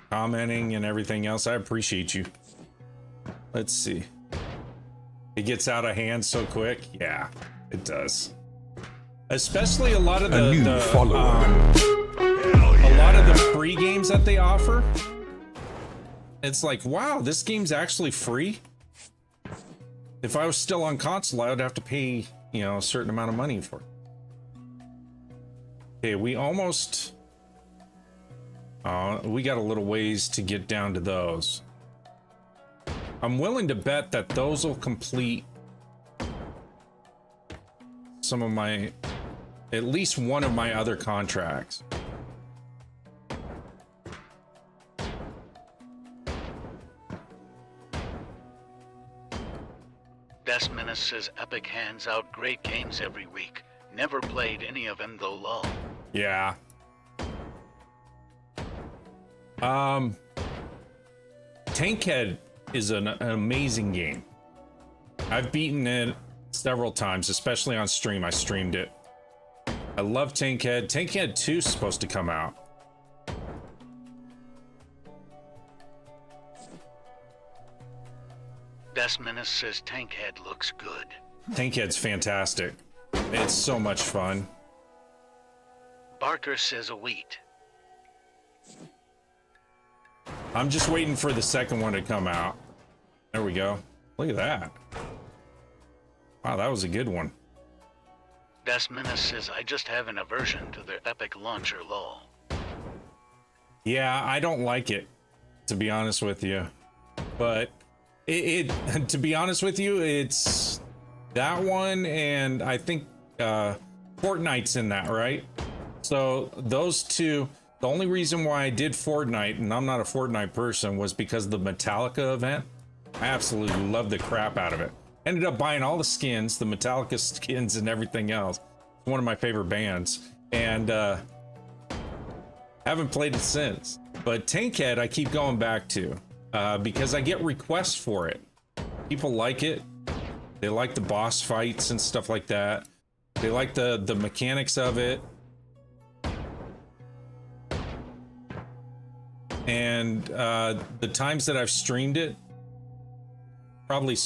commenting and everything else. I appreciate you. Let's see. It gets out of hand so quick. Yeah, it does. Especially a lot of the free games that they offer. It's like, wow, this game's actually free. If I was still on console, I would have to pay, you know, a certain amount of money for it. Okay, we almost we got a little ways to get down to those. I'm willing to bet that those will complete some of my, at least one of my other contracts. Desminus says Epic hands out great games every week. Never played any of them though, lol. Yeah. Tankhead is an amazing game. I've beaten it several times, especially on stream. I streamed it. I love Tankhead. Tankhead 2 is supposed to come out. Desminus says Tankhead looks good. Tankhead's fantastic. It's so much fun. Barker says a wheat. I'm just waiting for the second one to come out. There we go. Look at that. Wow, that was a good one. Desminus says I just have an aversion to their Epic launcher, lol. Yeah, I don't like it, to be honest with you. But to be honest with you, it's that one, and I think Fortnite's in that, right? So those two. The only reason why I did Fortnite, and I'm not a Fortnite person, was because of the Metallica event. I absolutely loved the crap out of it. Ended up buying all the skins, the Metallica skins and everything else. It's one of my favorite bands. And haven't played it since. But Tankhead I keep going back to because I get requests for it. People like it. They like the boss fights and stuff like that. They like the mechanics of it. And the times that I've streamed it probably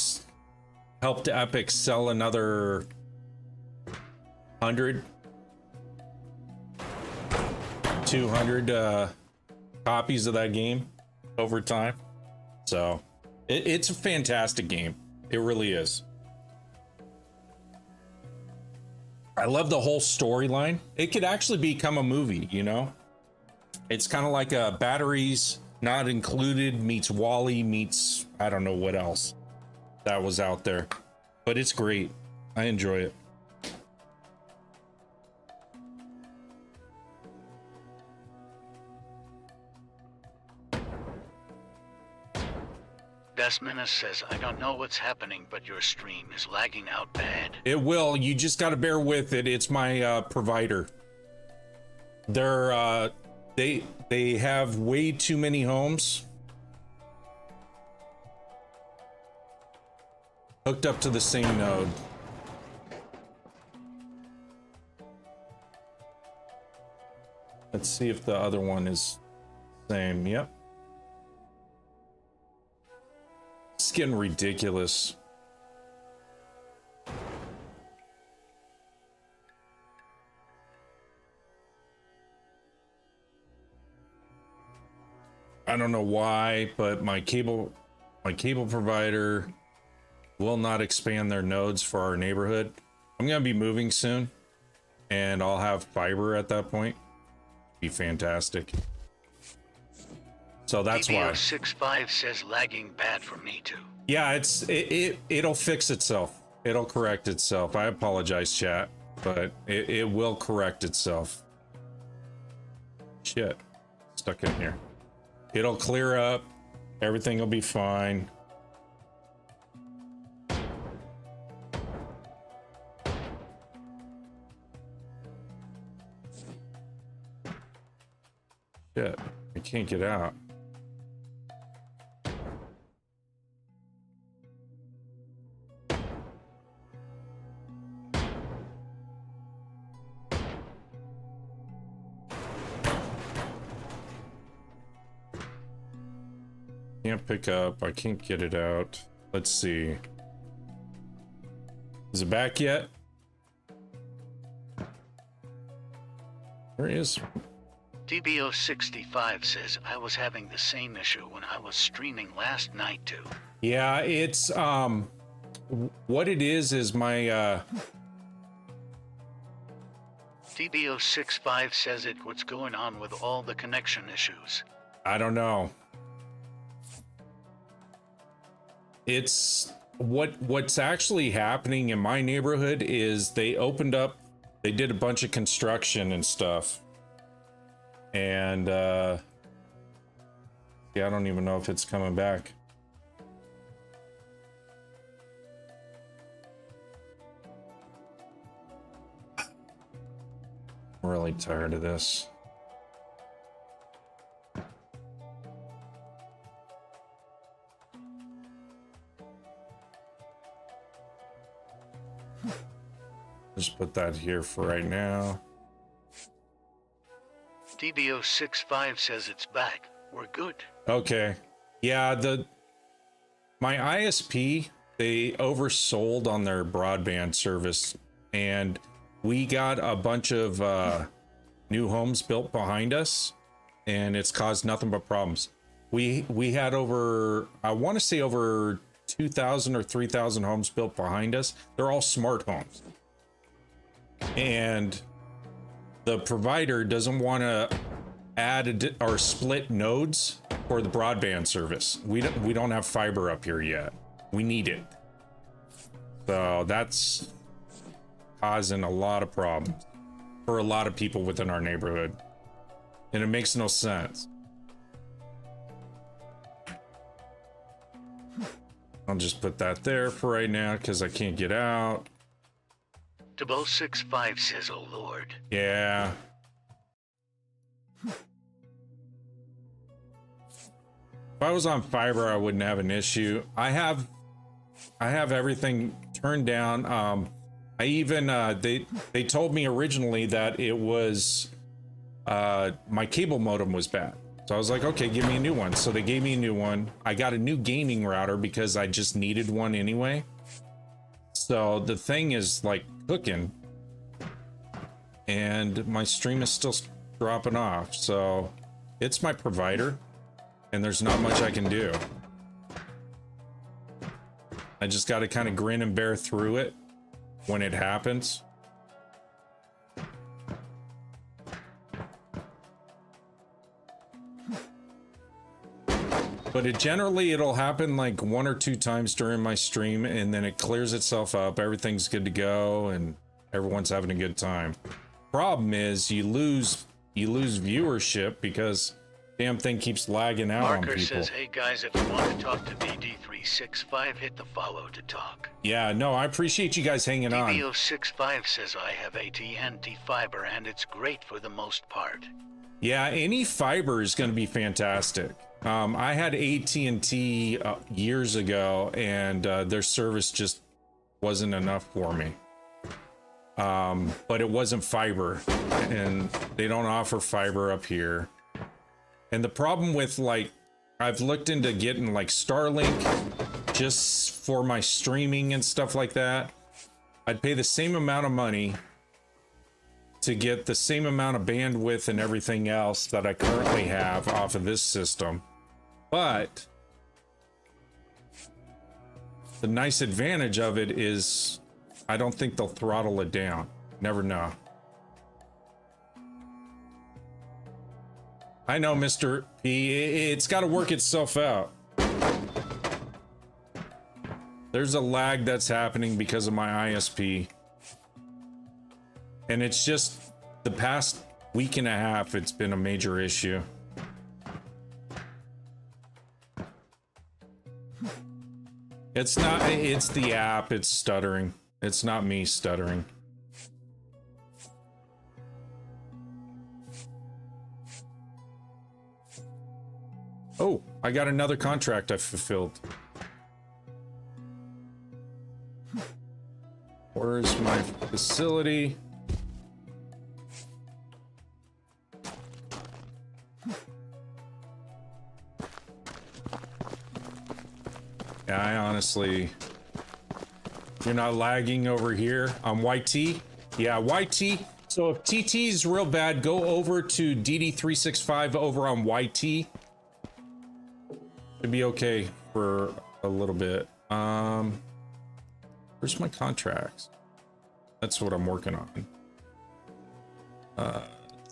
helped Epic sell another 100, 200 copies of that game over time. So it's a fantastic game. It really is. I love the whole storyline. It could actually become a movie, you know? It's kind of like a Batteries Not Included meets Wall-E meets I don't know what else that was out there, but it's great. I enjoy it. Best Menace says, I don't know what's happening, but your stream is lagging out bad. It will. You just got to bear with it. It's my provider. They're they have way too many homes hooked up to the same node. Let's see if the other one is same. Yep. It's getting ridiculous. I don't know why, but my cable provider will not expand their nodes for our neighborhood. I'm gonna be moving soon, and I'll have fiber at that point. Be fantastic. So that's why. 65 says lagging bad for me too. Yeah, it'll fix itself. It'll correct itself. I apologize, chat, but it will correct itself. Shit, stuck in here. It'll clear up. Everything will be fine. Shit, I can't get out. Can't pick up. I can't get it out. Let's see. Is it back yet? There it is. DBO65 says I was having the same issue when I was streaming last night too. Yeah, it's what it is my DBO65 says it what's going on with all the connection issues. I don't know. It's what's actually happening in my neighborhood is they did a bunch of construction and stuff. And yeah, I don't even know if it's coming back. I'm really tired of this. Just put that here for right now. DBO65 says it's back. We're good. Okay. Yeah, my ISP, they oversold on their broadband service, and we got a bunch of new homes built behind us, and it's caused nothing but problems. We had over, I want to say over 2,000 or 3,000 homes built behind us. They're all smart homes. And the provider doesn't want to add or split nodes for the broadband service. We don't have fiber up here yet. We need it. So that's causing a lot of problems for a lot of people within our neighborhood. And it makes no sense. I'll just put that there for right now because I can't get out. DBO65 says, oh Lord. Yeah. If I was on fiber, I wouldn't have an issue. I have everything turned down. I even they told me originally that it was my cable modem was bad. So I was like, okay, give me a new one. So they gave me a new one. I got a new gaming router because I just needed one anyway. So the thing is like cooking, and my stream is still dropping off. So it's my provider, and there's not much I can do. I just got to kind of grin and bear through it when it happens. But it'll happen like 1 or 2 times during my stream, and then it clears itself up. Everything's good to go, and everyone's having a good time. Problem is, you lose viewership because Damn thing keeps lagging out on Marker people. says, hey guys, if you want to talk to DD365, hit the follow to talk. Yeah, no, I appreciate you guys hanging on. DB065 says I have AT&T fiber and it's great for the most part. Yeah, any fiber is going to be fantastic. I had AT&T years ago, and their service just wasn't enough for me. But it wasn't fiber, and they don't offer fiber up here. And the problem with, like, I've looked into getting like Starlink just for my streaming and stuff like that. I'd pay the same amount of money to get the same amount of bandwidth and everything else that I currently have off of this system. But the nice advantage of it is I don't think they'll throttle it down. Never know. I know, Mr. P. It's got to work itself out. There's a lag that's happening because of my ISP. And it's just the past week and a half, it's been a major issue. It's not, it's the app, it's stuttering. It's not me stuttering. Oh, I got another contract I fulfilled. Where's my facility? Yeah, I honestly... You're not lagging over here on YT? Yeah, YT. So if TT is real bad, go over to DD365 over on YT. It'd be okay for a little bit. Where's my contracts? That's what I'm working on.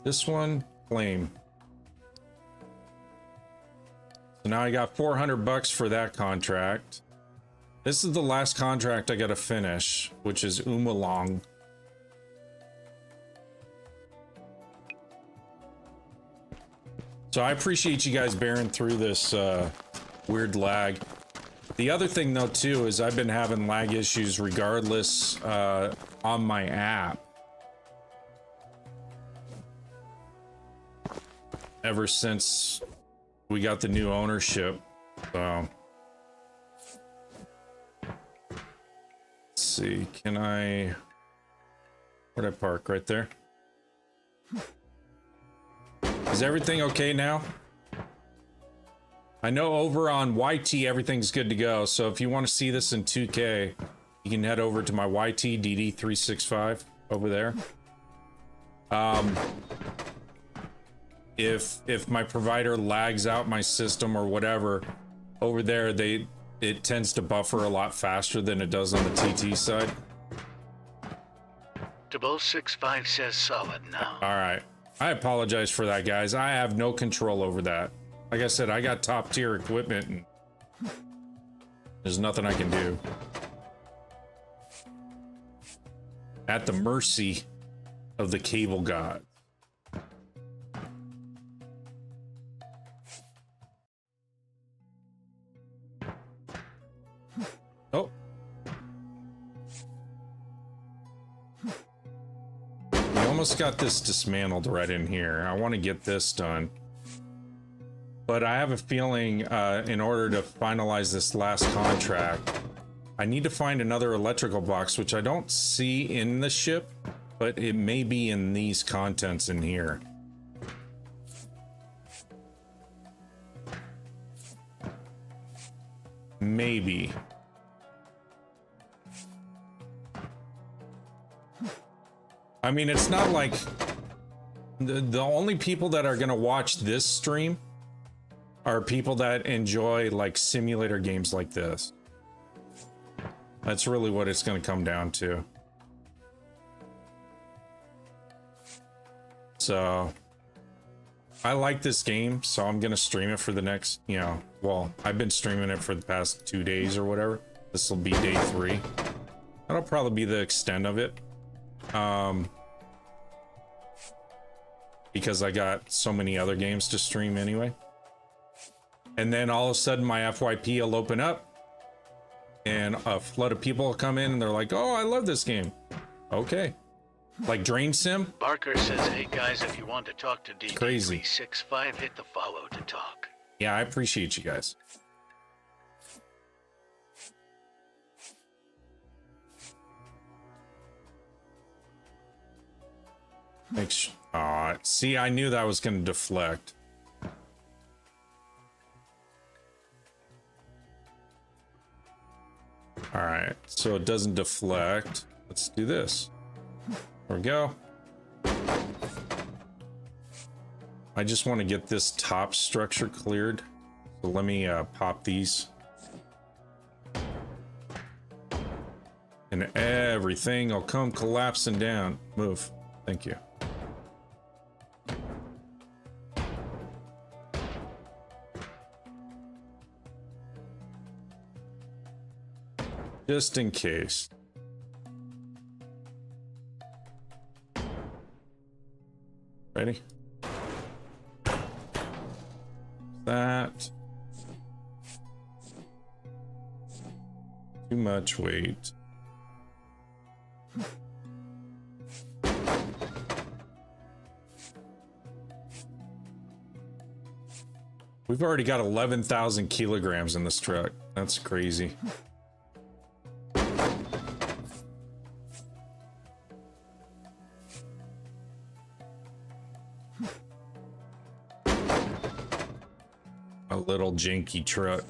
This one, claim. So now I got 400 bucks for that contract. This is the last contract I gotta finish, which is Umalong. So I appreciate you guys bearing through this weird lag. The other thing though too is I've been having lag issues regardless on my app. Ever since we got the new ownership. So let's see, can I, where'd I park? Right there. Is everything okay now? I know over on YT everything's good to go, so if you want to see this in 2K, you can head over to my YT DD365 over there. If my provider lags out my system or whatever, over there it tends to buffer a lot faster than it does on the TT side. DB065 says solid now. All right. I apologize for that, guys. I have no control over that. Like I said, I got top tier equipment and there's nothing I can do. At the mercy of the cable god. Oh. We almost got this dismantled right in here. I want to get this done. But I have a feeling in order to finalize this last contract, I need to find another electrical box, which I don't see in the ship, but it may be in these contents in here. Maybe. I mean, it's not like the only people that are going to watch this stream are people that enjoy like simulator games like this. That's really what it's going to come down to. So I like this game, so I'm going to stream it for the next, you know, well, I've been streaming it for the past 2 days or whatever. This will be day 3. That'll probably be the extent of it. because I got so many other games to stream anyway. And then all of a sudden my FYP will open up and a flood of people will come in and they're like, oh, I love this game. Okay. Like Drain Sim? Barker says, hey guys, if you want to talk to Crazy. DD365, hit the follow to talk. Yeah, I appreciate you guys. See, I knew that was going to deflect. All right, so it doesn't deflect. Let's do this. There we go. I just want to get this top structure cleared. So let me pop these. And everything will come collapsing down. Move. Thank you. Just in case. Ready? That. Too much weight. We've already got 11,000 kilograms in this truck. That's crazy. A little janky truck.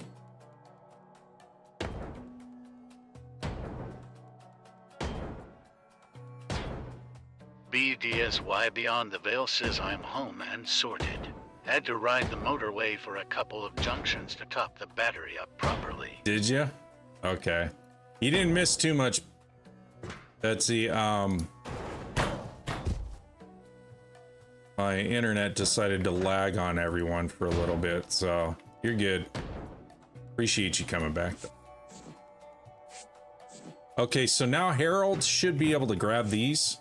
BDSY Beyond the Veil says I'm home and sorted. Had to ride the motorway for a couple of junctions to top the battery up properly. Did you? Okay. You didn't miss too much, Betsy. My internet decided to lag on everyone for a little bit, so you're good. Appreciate you coming back, though. Okay, so now Harold should be able to grab these.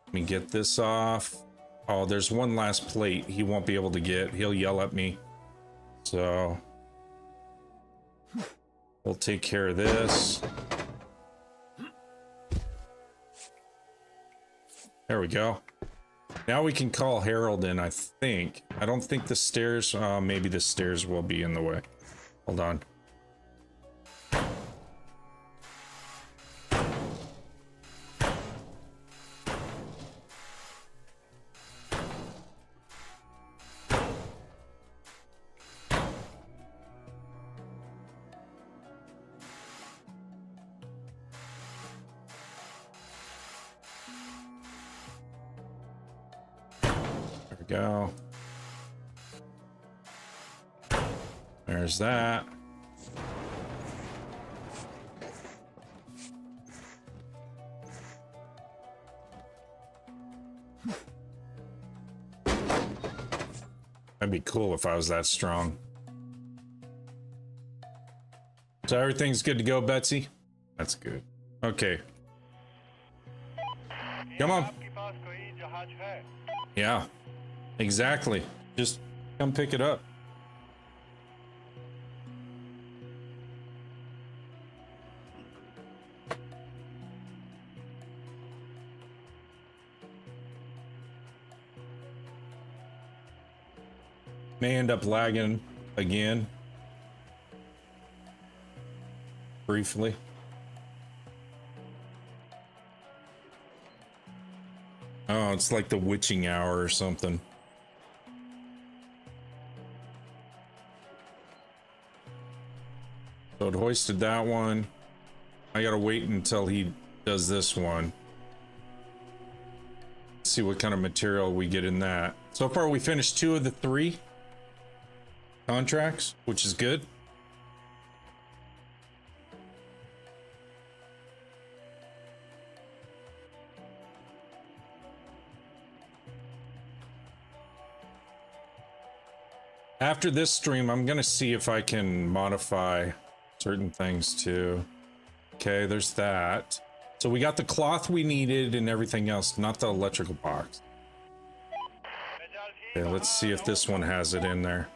Let me get this off. Oh, there's one last plate he won't be able to get. He'll yell at me. So we'll take care of this. There we go. Now we can call Harold in, I think. I don't think the stairs, maybe the stairs will be in the way. Hold on. Go. There's that. That'd be cool if I was that strong. So everything's good to go, Betsy? That's good. Okay. Come on. Yeah. Exactly. Just come pick it up. May end up lagging again. Briefly. Oh, it's like the witching hour or something. So it hoisted that one. I gotta wait until he does this one. See what kind of material we get in that. So far we finished 2 of the 3 contracts, which is good. After this stream, I'm gonna see if I can modify certain things too. Okay, there's that. So we got the cloth we needed and everything else, not the electrical box. Okay, let's see if this one has it in there.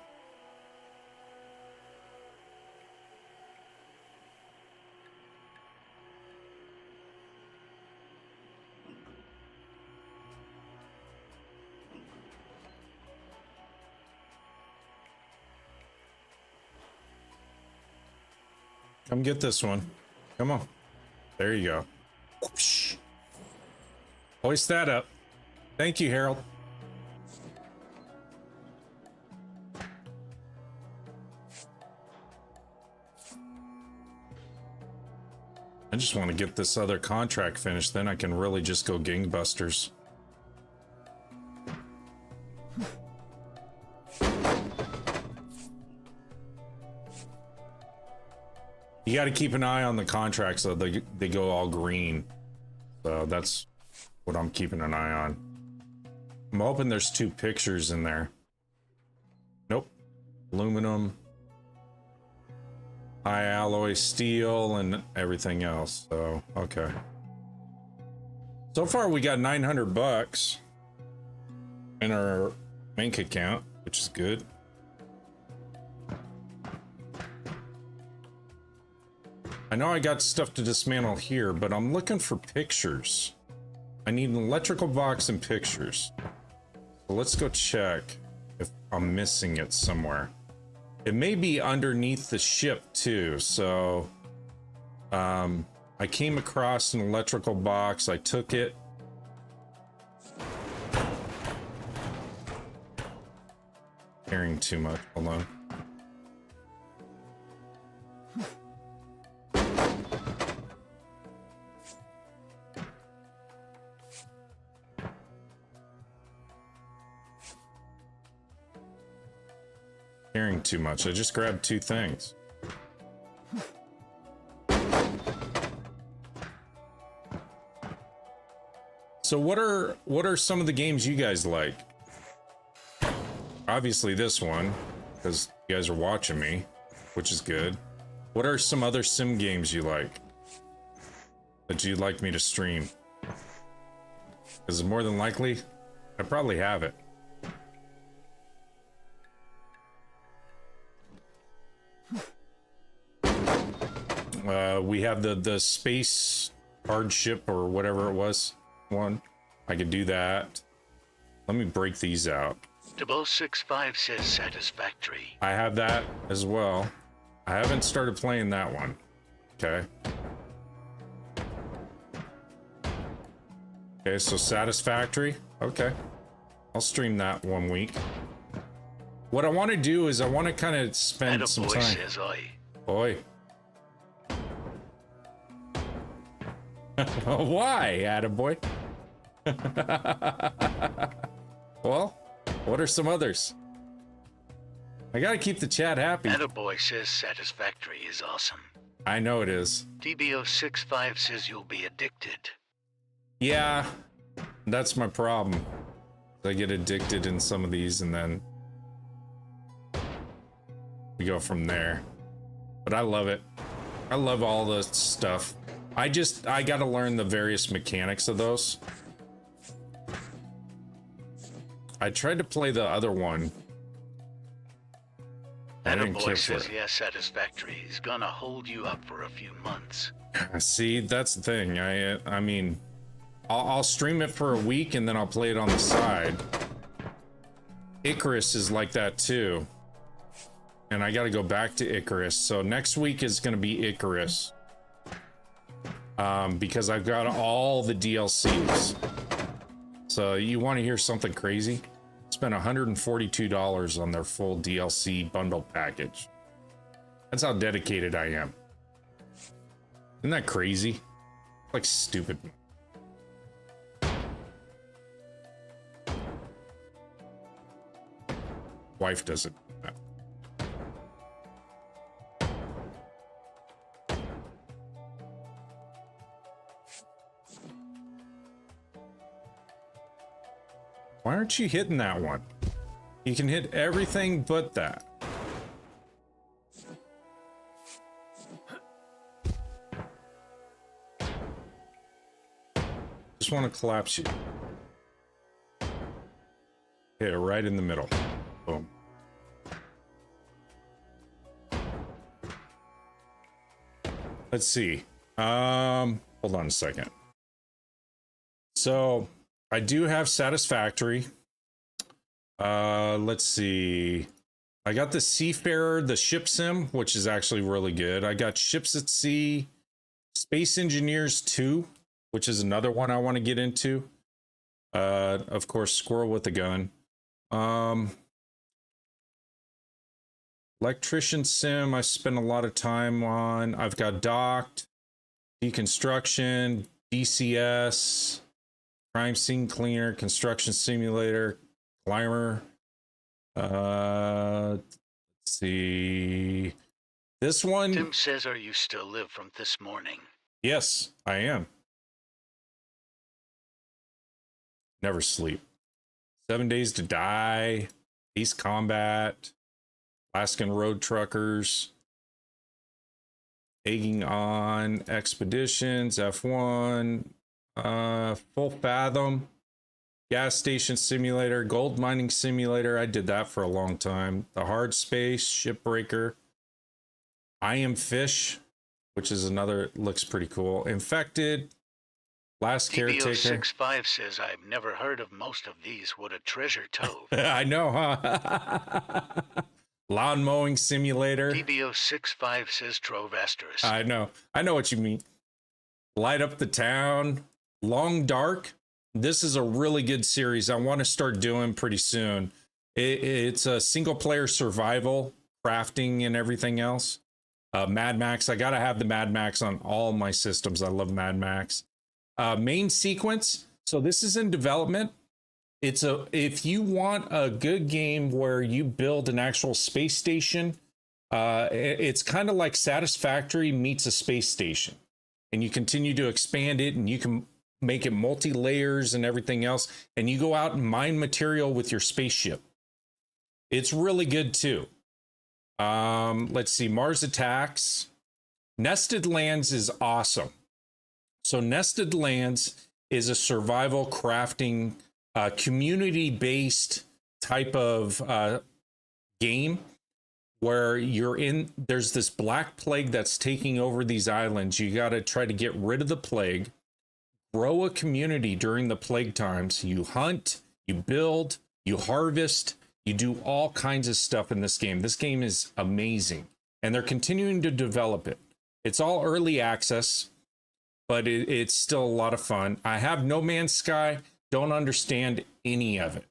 Come get this one. Come on. There you go. Whoosh. Hoist that up. Thank you, Harold. I just want to get this other contract finished, then I can really just go gangbusters. You got to keep an eye on the contracts so they go all green. So that's what I'm keeping an eye on. I'm hoping there's 2 pictures in there. Nope. Aluminum, high alloy steel, and everything else. So, okay. So far we got 900 bucks in our bank account, which is good. I know I got stuff to dismantle here, but I'm looking for pictures. I need an electrical box and pictures. So let's go check if I'm missing it somewhere. It may be underneath the ship too, so I came across an electrical box. I took it. Carrying too much. Hold on. Carrying too much. I just grabbed 2 things. So what are some of the games you guys like? Obviously this one, because you guys are watching me, which is good. What are some other sim games you like that you'd like me to stream? Because more than likely, I probably have it. We have the space hardship or whatever it was one. I could do that. Let me break these out. 0065 says satisfactory. I have that as well. I haven't started playing that one. Okay. Okay, so satisfactory. Okay. I'll stream that one week. What I want to do is I want to kind of spend some time. Says I. Boy. Why, attaboy? Well, what are some others? I gotta keep the chat happy. Attaboy says satisfactory is awesome. I know it is. DBO65 says you'll be addicted. Yeah, that's my problem. I get addicted in some of these and then we go from there. But I love it. I love all the stuff. I gotta learn the various mechanics of those. I tried to play the other one. Attaboy says yes, satisfactory. He's gonna hold you up for a few months. See, that's the thing. I mean, I'll stream it for a week and then I'll play it on the side. Icarus is like that too. And I gotta go back to Icarus. So next week is gonna be Icarus. Because I've got all the DLCs. So you want to hear something crazy? Spent $142 on their full DLC bundle package. That's how dedicated I am. Isn't that crazy? Like stupid. Wife doesn't. Why aren't you hitting that one? You can hit everything but that. Just want to collapse you. Okay, hit it right in the middle. Boom. Let's see. Hold on a second. So I do have Satisfactory. Let's see. I got the Seafarer, the ship sim, which is actually really good. I got Ships at Sea, Space Engineers 2, which is another one I want to get into. Of course, Squirrel with a Gun. Electrician sim, I spent a lot of time on. I've got Docked, Deconstruction, DCS, Crime Scene Cleaner, Construction Simulator, Climber. Let's see. This one. Tim says, are you still live from this morning? Yes, I am. Never sleep. 7 Days to Die, Ace Combat, Alaskan Road Truckers, Egging On, Expeditions, F1, Full Fathom, Gas Station Simulator, Gold Mining Simulator. I did that for a long time. The Hard Space, Shipbreaker, I Am Fish, which is another, looks pretty cool. Infected, Last Caretaker. DBO65 says, I've never heard of most of these. What a treasure trove. I know, huh? Lawn Mowing Simulator. DBO65 says Trove Asterisk. I know what you mean. Light Up the Town, Long Dark. This is a really good series I want to start doing pretty soon. It's a single player survival, crafting and everything else. Mad Max, I gotta have the Mad Max on all my systems. I love Mad Max. Main Sequence, so this is in development. If you want a good game where you build an actual space station, it's kind of like Satisfactory meets a space station, and you continue to expand it, and you can make it multi-layers and everything else, and you go out and mine material with your spaceship. It's really good too. Let's see, Mars Attacks. Nested Lands is awesome. So Nested Lands is a survival crafting, community-based type of game where there's this black plague that's taking over these islands. You got to try to get rid of the plague, grow a community during the plague times. You hunt, you build, you harvest, you do all kinds of stuff in this game. This game is amazing, and they're continuing to develop it. It's all early access, but it's still a lot of fun. I have No Man's Sky, don't understand any of it.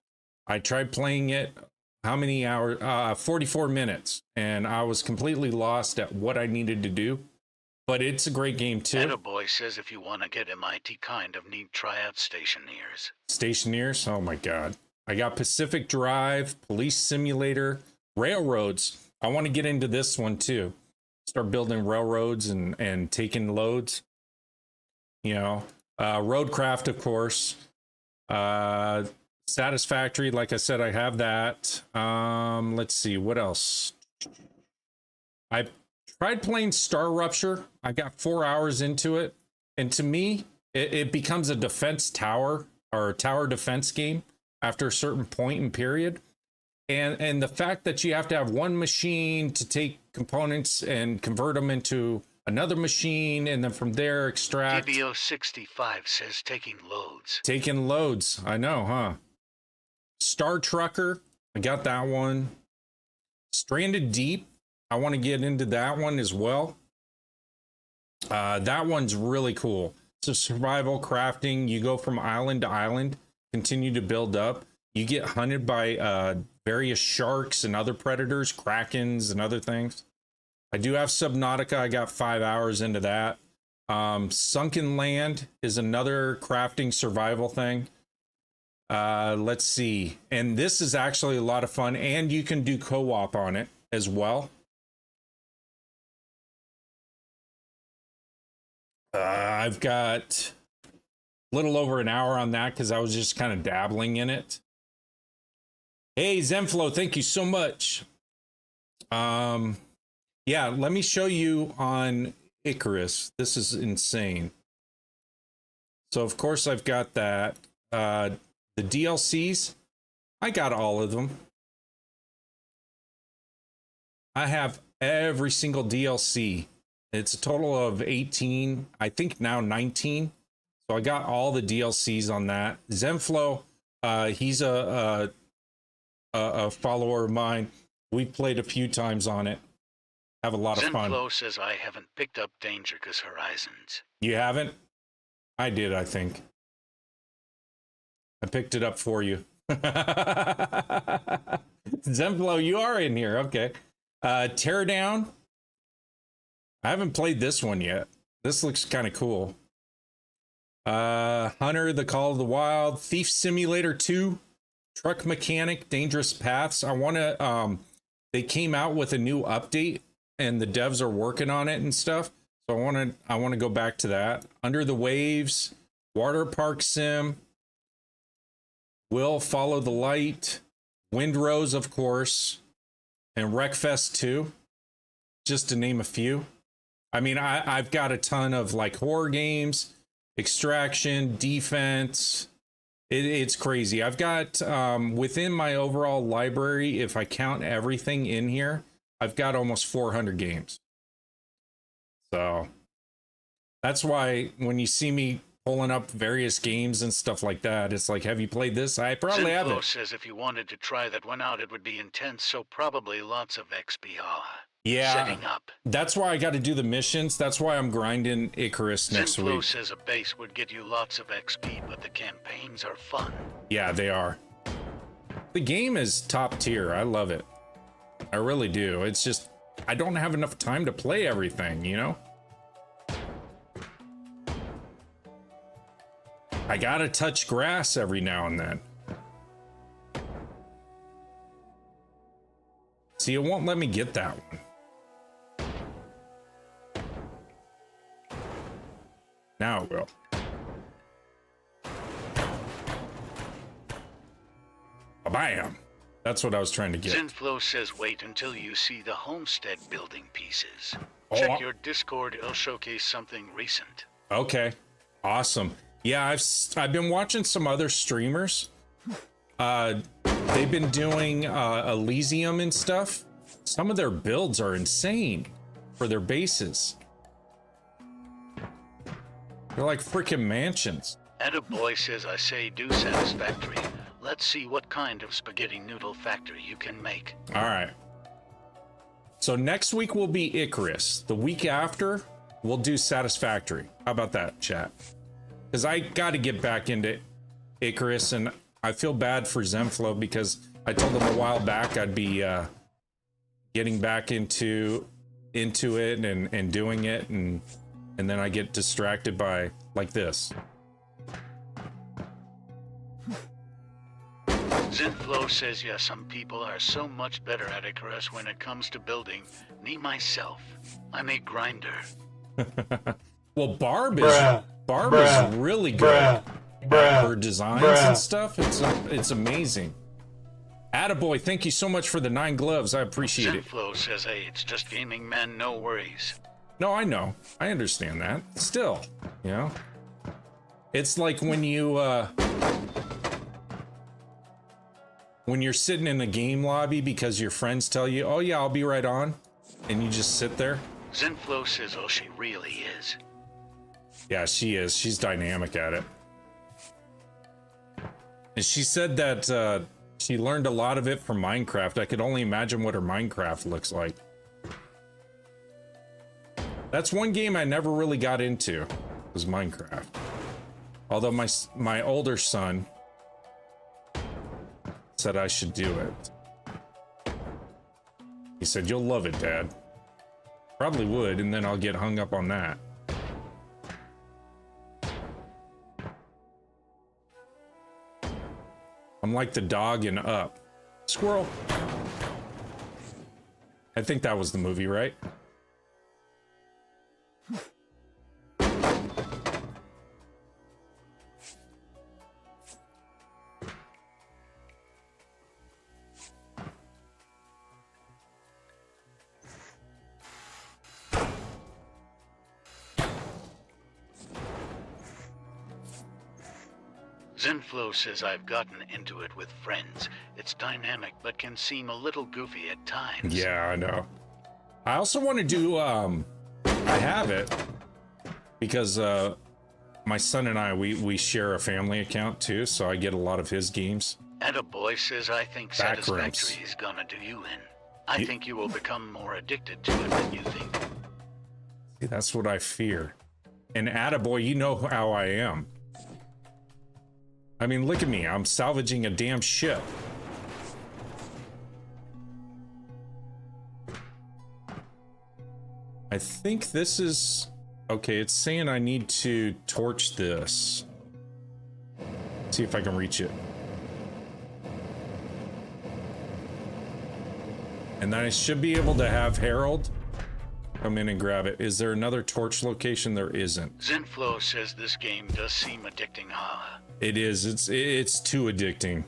I tried playing it, how many hours? 44 minutes, and I was completely lost at what I needed to do. But it's a great game too. Attaboy says if you want to get MIT kind of need try out Stationeers. Stationeers? Oh my God. I got Pacific Drive, Police Simulator, Railroads. I want to get into this one too. Start building railroads and taking loads. You know, Roadcraft, of course. Satisfactory, like I said, I have that. Let's see, what else? I tried playing Star Rupture. I got 4 hours into it, and to me, it becomes a defense tower or tower defense game after a certain point and period. And the fact that you have to have one machine to take components and convert them into another machine, and then from there extract. DBO65 says taking loads. Taking loads, I know, huh? Star Trucker, I got that one. Stranded Deep, I want to get into that one as well. That one's really cool. So survival crafting, you go from island to island, continue to build up. You get hunted by various sharks and other predators, krakens and other things. I do have Subnautica. I got 5 hours into that. Sunken Land is another crafting survival thing. Let's see. And this is actually a lot of fun, and you can do co-op on it as well. I've got a little over an hour on that because I was just kind of dabbling in it. Hey, Zenflow, thank you so much. Yeah, let me show you on Icarus. This is insane. So, of course, I've got that. The DLCs, I got all of them. I have every single DLC. It's a total of 18, I think now 19. So I got all the DLCs on that. Zenflo, he's a follower of mine. We've played a few times on it. Have a lot of fun. Zenflo says I haven't picked up Dangerous Horizons. You haven't? I did, I think. I picked it up for you. Zenflo, you are in here. Okay. Teardown. I haven't played this one yet. This looks kind of cool. Hunter, The Call of the Wild, Thief Simulator 2, Truck Mechanic, Dangerous Paths. I want to, they came out with a new update and the devs are working on it and stuff. So I want to go back to that. Under the Waves, Water Park Sim, Will Follow the Light, Windrose, of course, and Wreckfest 2, just to name a few. I mean, I've got a ton of like horror games, Extraction, Defense. It's crazy. I've got within my overall library, if I count everything in here, I've got almost 400 games. So that's why when you see me pulling up various games and stuff like that, it's like, have you played this? I probably Zenflo haven't. says if you wanted to try that one out, it would be intense, so probably lots of XPR. Yeah, Setting up. that's why I got to do the missions. That's why I'm grinding Icarus next Zenflo week. says a base would get you lots of XP, but the campaigns are fun. Yeah, they are. The game is top tier. I love it. I really do. It's just, I don't have enough time to play everything, you know? I gotta touch grass every now and then. See, it won't let me get that one. Now it will. Bam! That's what I was trying to get. Zenflo says wait until you see the homestead building pieces. Oh, Check your Discord, it'll showcase something recent. Okay, awesome. Yeah, I've been watching some other streamers. They've been doing Elysium and stuff. Some of their builds are insane for their bases. They're like freaking mansions. Attaboy says I say do satisfactory. Let's see what kind of spaghetti noodle factory you can make. All right. So next week will be Icarus. The week after, we'll do Satisfactory. How about that, chat? Because I got to get back into Icarus, and I feel bad for Zenflo because I told him a while back I'd be getting back into it and doing it, and then I get distracted by like this. Zenflo says yes, some people are so much better at Icarus when it comes to building. Me myself, I'm a grinder. Well, Barb is really good at her designs and stuff. It's amazing. Attaboy, thank you so much for the 9 gloves. I appreciate it. Zenflo says, hey, it's just gaming, man, no worries. No, I know. I understand that. Still, you know, it's like when you're sitting in a game lobby because your friends tell you, oh yeah, I'll be right on, and you just sit there. Zenflo says, oh, she really is. Yeah, she is. She's dynamic at it. And she said that she learned a lot of it from Minecraft. I could only imagine what her Minecraft looks like. That's one game I never really got into, was Minecraft. Although my older son said I should do it. He said, you'll love it, Dad. Probably would, and then I'll get hung up on that. I'm like the dog in Up. Squirrel. I think that was the movie, right? Zenflo says I've gotten into it with friends. It's dynamic, but can seem a little goofy at times. Yeah, I know. I also want to do, I have it because my son and I, we share a family account too, so I get a lot of his games. And a boy says I think Satisfactory is gonna do you in. I think you will become more addicted to it than you think. See, that's what I fear. And attaboy, you know how I am. I mean, look at me. I'm salvaging a damn ship. I think this is... Okay, it's saying I need to torch this. See if I can reach it. And then I should be able to have Harold come in and grab it. Is there another torch location? There isn't. Zenflo says this game does seem addicting, huh? It is. It's too addicting.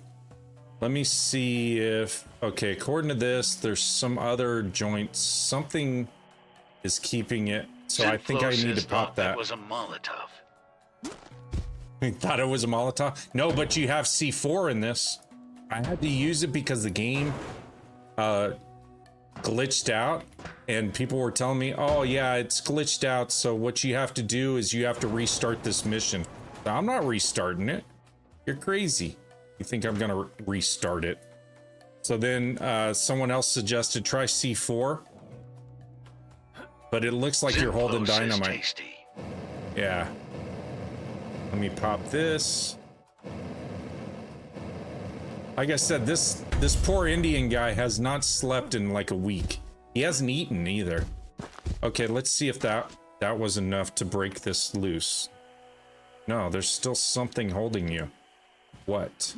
Let me see if... Okay, according to this, there's some other joints. Something is keeping it. So I think I need to pop that. That was a Molotov. You thought it was a Molotov? No, but you have C4 in this. I had to use it because the game glitched out, and people were telling me, oh yeah, it's glitched out, so what you have to do is you have to restart this mission. So I'm not restarting it. You're crazy. You think I'm gonna restart it? So then someone else suggested try C4, but it looks like you're holding dynamite. Tasty. Yeah. Let me pop this. Like I said, this poor Indian guy has not slept in like a week. He hasn't eaten either. Okay, let's see if that was enough to break this loose. No, there's still something holding you. What?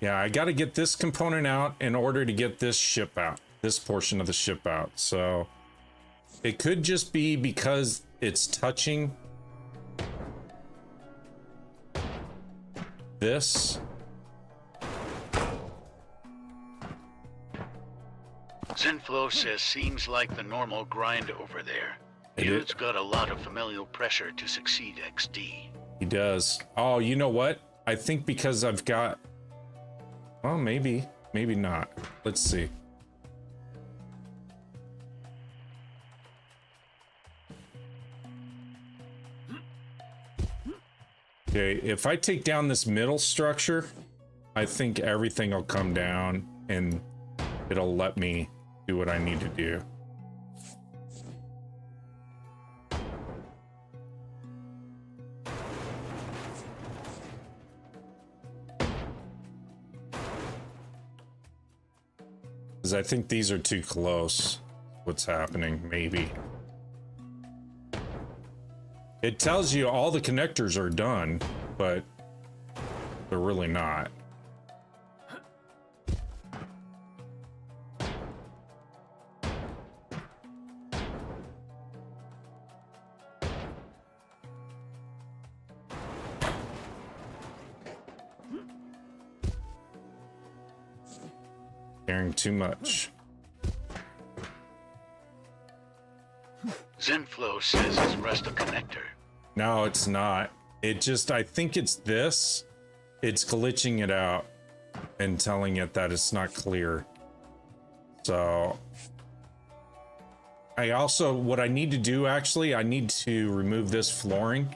Yeah, I got to get this component out in order to get this ship out. This portion of the ship out. So it could just be because it's touching this. Zenflo says seems like the normal grind over there. Dude's got a lot of familial pressure to succeed XD. He does. Oh, you know what? I think because I've got... Well, maybe not. Let's see. Okay, if I take down this middle structure, I think everything will come down and it'll let me do what I need to do. Because I think these are too close. What's happening, maybe. It tells you all the connectors are done, but they're really not. Caring too much. Zenflo says it's rest a connector. No, it's not. It just, I think it's this. It's glitching it out and telling it that it's not clear. So I also, what I need to do actually, I need to remove this flooring.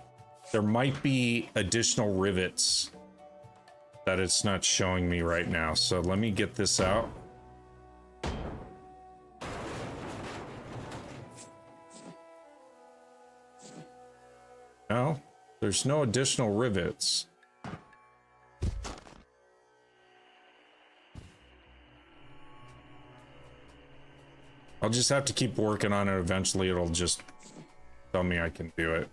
There might be additional rivets that it's not showing me right now. So let me get this out. No, there's no additional rivets. I'll just have to keep working on it. Eventually it'll just tell me I can do it.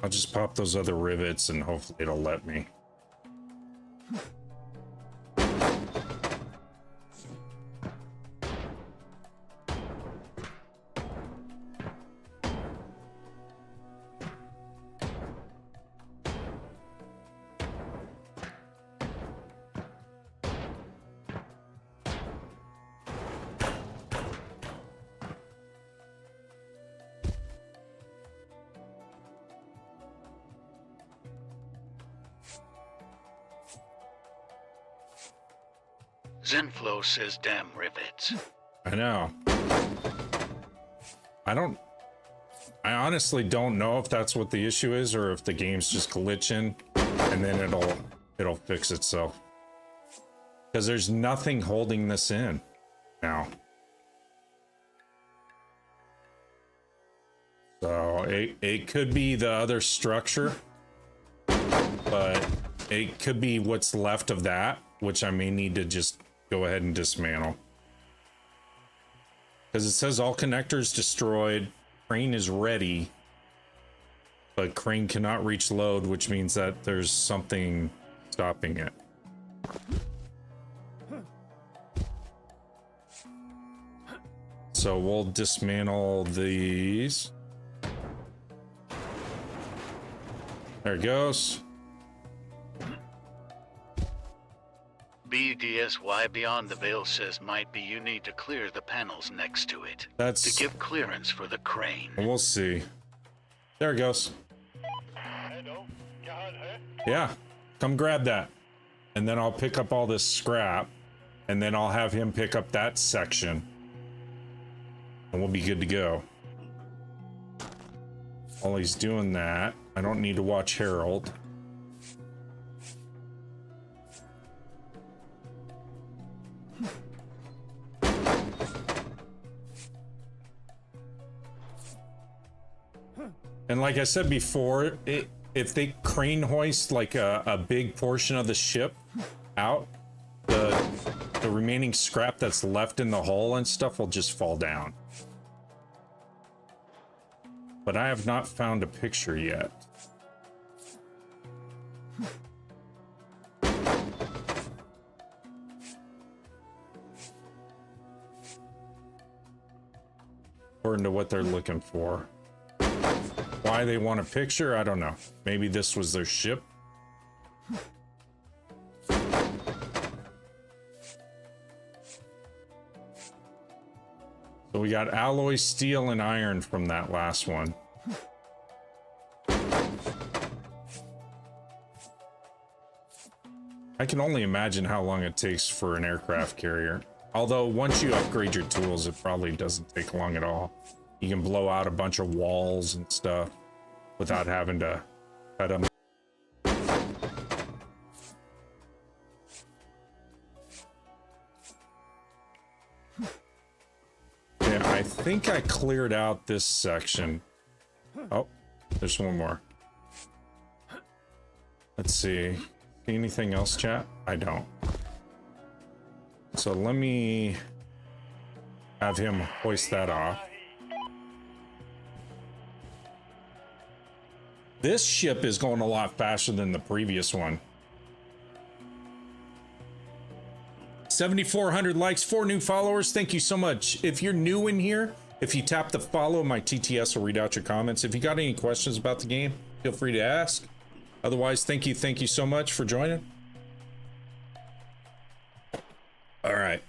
I'll just pop those other rivets and hopefully it'll let me. Zenflow says damn rivets. I know. I honestly don't know if that's what the issue is or if the game's just glitching and then it'll fix itself. Because there's nothing holding this in now. So it could be the other structure, but it could be what's left of that, which I may need to just go ahead and dismantle. Because it says all connectors destroyed, crane is ready, but crane cannot reach load, which means that there's something stopping it. So we'll dismantle these. There it goes. BDSY Beyond the Veil says might be you need to clear the panels next to it. That's... to give clearance for the crane. We'll see. There it goes. Yeah, come grab that. And then I'll pick up all this scrap. And then I'll have him pick up that section. And we'll be good to go. While he's doing that, I don't need to watch Harold. And like I said before, if they crane hoist like a big portion of the ship out, the remaining scrap that's left in the hull and stuff will just fall down. But I have not found a picture yet. According to what they're looking for. Why they want a picture, I don't know. Maybe this was their ship. So we got alloy steel and iron from that last one. I can only imagine how long it takes for an aircraft carrier. Although once you upgrade your tools, it probably doesn't take long at all. You can blow out a bunch of walls and stuff without having to cut them. Yeah, I think I cleared out this section. Oh, there's one more. Let's see. See anything else, chat? I don't. So let me have him hoist that off. This ship is going a lot faster than the previous one. 7,400 likes, 4 new followers. Thank you so much. If you're new in here, if you tap the follow, my TTS will read out your comments. If you got any questions about the game, feel free to ask. Otherwise, thank you so much for joining. All right,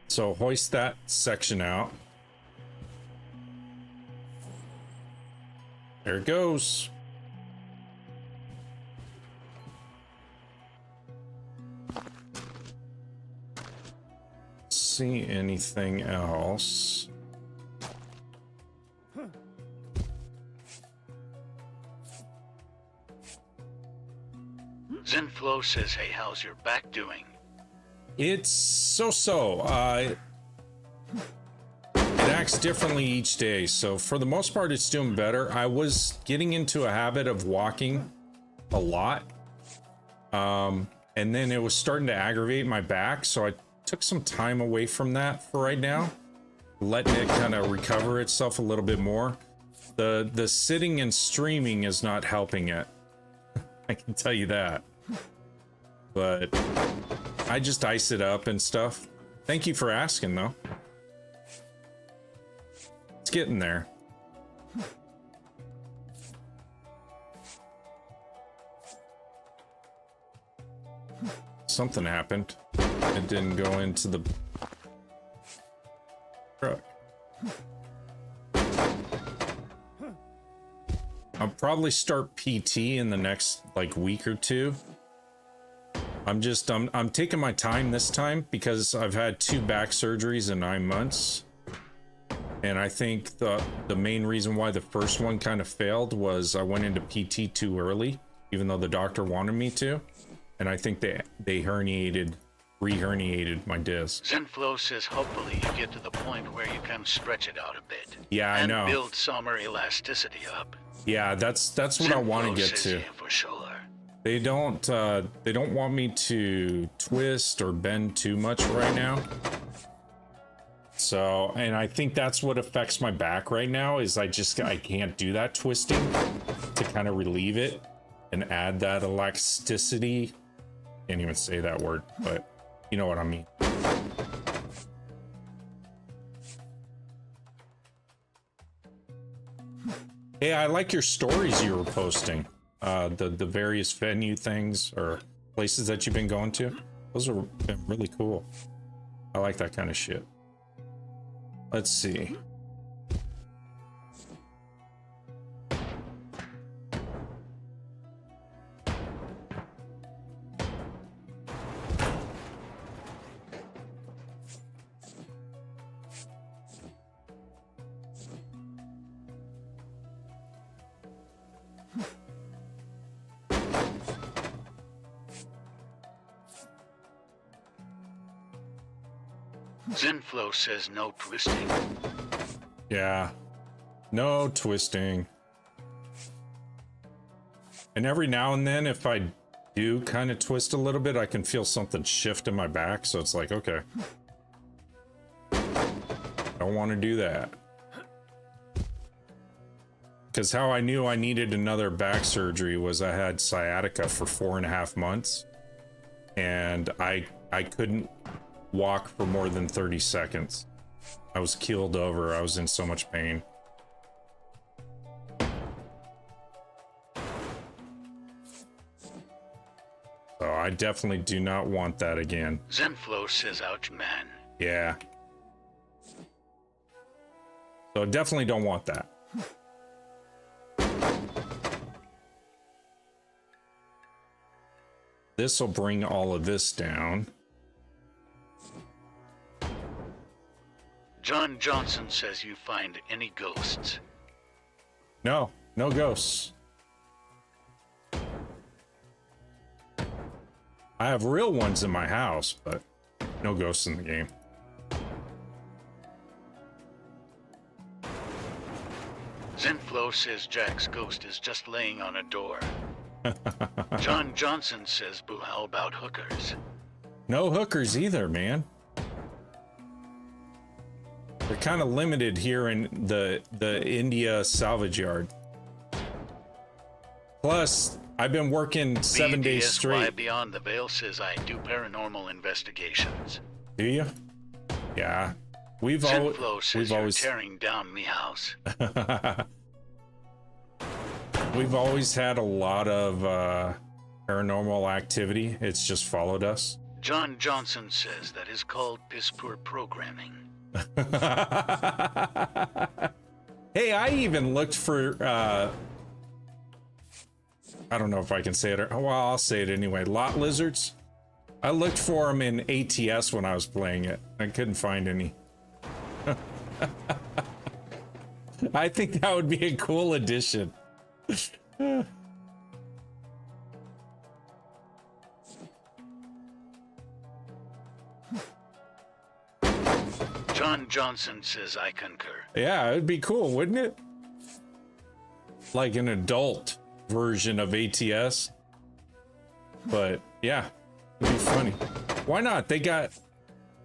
so hoist that section out. There it goes. See anything else? Zenflow says, hey, how's your back doing? It's so-so. It acts differently each day, so for the most part it's doing better. I was getting into a habit of walking a lot, and then it was starting to aggravate my back, so I took some time away from that for right now, letting it kind of recover itself a little bit more. The sitting and streaming is not helping it. I can tell you that. But I just ice it up and stuff. Thank you for asking, though. It's getting there. Something happened. It didn't go into the truck. I'll probably start PT in the next like week or two. I'm taking my time this time because I've had 2 back surgeries in 9 months. And I think the main reason why the first one kind of failed was I went into PT too early, even though the doctor wanted me to. And I think they re-herniated my disc. Zenflow says hopefully you get to the point where you can stretch it out a bit. Yeah, I know. And build summer elasticity up. Yeah, that's what I want to get to. Yeah, for sure. They don't want me to twist or bend too much right now. So, and I think that's what affects my back right now is I can't do that twisting to kind of relieve it and add that elasticity. Can't even say that word, but you know what I mean. Hey, I like your stories you were posting. The various venue things or places that you've been going to. Those are been really cool. I like that kind of shit. Let's see. Zenflow says no twisting. Yeah, no twisting. And every now and then, if I do kind of twist a little bit, I can feel something shift in my back. So it's like, okay, don't want to do that. Because how I knew I needed another back surgery was I had sciatica for 4.5 months. And I couldn't walk for more than 30 seconds. I was keeled over. I was in so much pain. So I definitely do not want that again. Zenflow says ouch, man. Yeah. So definitely don't want that. This will bring all of this down. John Johnson says you find any ghosts. No ghosts. I have real ones in my house, but no ghosts in the game. Zenflow says Jack's ghost is just laying on a door. John Johnson says boo, how about hookers? No hookers either, man. They're kind of limited here in the India salvage yard. Plus, I've been working 7 days straight. Beyond the Veil says I do paranormal investigations. Do you? Yeah. We've always tearing down me house. We've always had a lot of paranormal activity. It's just followed us. John Johnson says that is called piss poor programming. Hey, I even looked for I don't know if I can say it or, well, I'll say it anyway. Lot lizards. I looked for them in ATS when I was playing it. I couldn't find any. I think that would be a cool addition. John Johnson says I concur. Yeah, it'd be cool, wouldn't it? Like an adult version of ATS. But yeah, it'd be funny. Why not? They got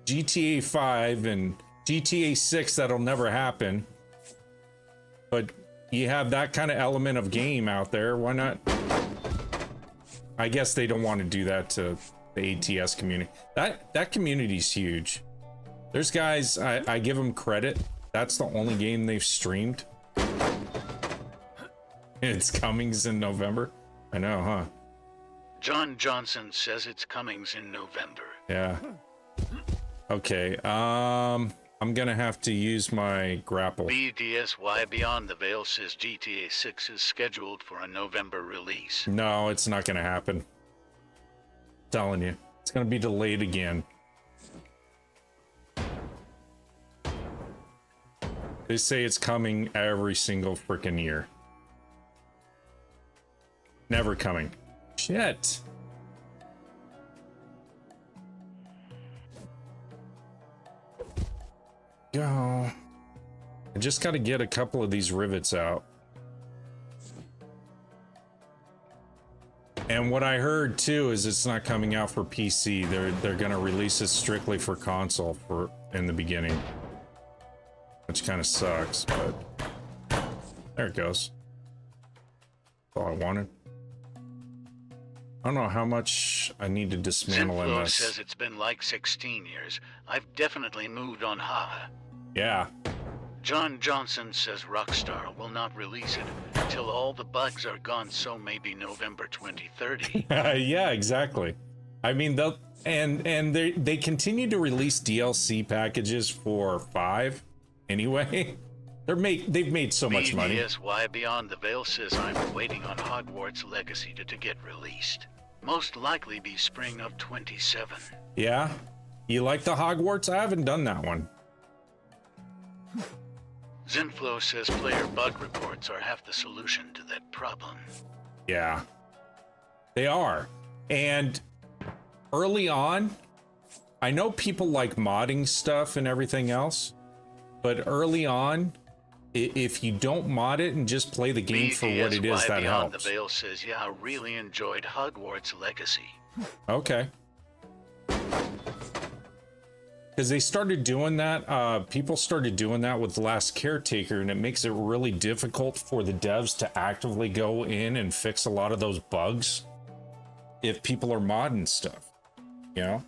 GTA 5 and GTA 6 that'll never happen. But you have that kind of element of game out there. Why not? I guess they don't want to do that to the ATS community. That community's huge. There's guys, I give them credit. That's the only game they've streamed. It's comings in November. I know, huh? John Johnson says it's comings in November. Yeah. Okay, I'm gonna have to use my grapple. BDSY Beyond the Veil says GTA 6 is scheduled for a November release. No, it's not gonna happen. Telling you, it's gonna be delayed again. They say it's coming every single freaking year. Never coming. Shit. Go. I just got to get a couple of these rivets out. And what I heard too is it's not coming out for PC. They're gonna release it strictly for console for in the beginning, which kind of sucks. But there it goes. That's all I wanted. I don't know how much I need to dismantle in this. Says it's been like 16 years. I've definitely moved on high. Yeah. John Johnson says Rockstar will not release it until all the bugs are gone, so maybe November 2030. Yeah, exactly. I mean, they'll and they continue to release DLC packages for 5 anyway. They've made so much money. BDSY Beyond the Veil says I'm waiting on Hogwarts Legacy to get released. Most likely be spring of 27. Yeah? You like the Hogwarts? I haven't done that one. Zenflow says player bug reports are half the solution to that problem. Yeah. They are. And early on, I know people like modding stuff and everything else, but early on, if you don't mod it and just play the game for what it is, that Beyond helps. The Veil says, yeah, I really enjoyed Hogwarts Legacy. Okay. Because they started doing that, people started doing that with Last Caretaker, and it makes it really difficult for the devs to actively go in and fix a lot of those bugs if people are modding stuff, you know?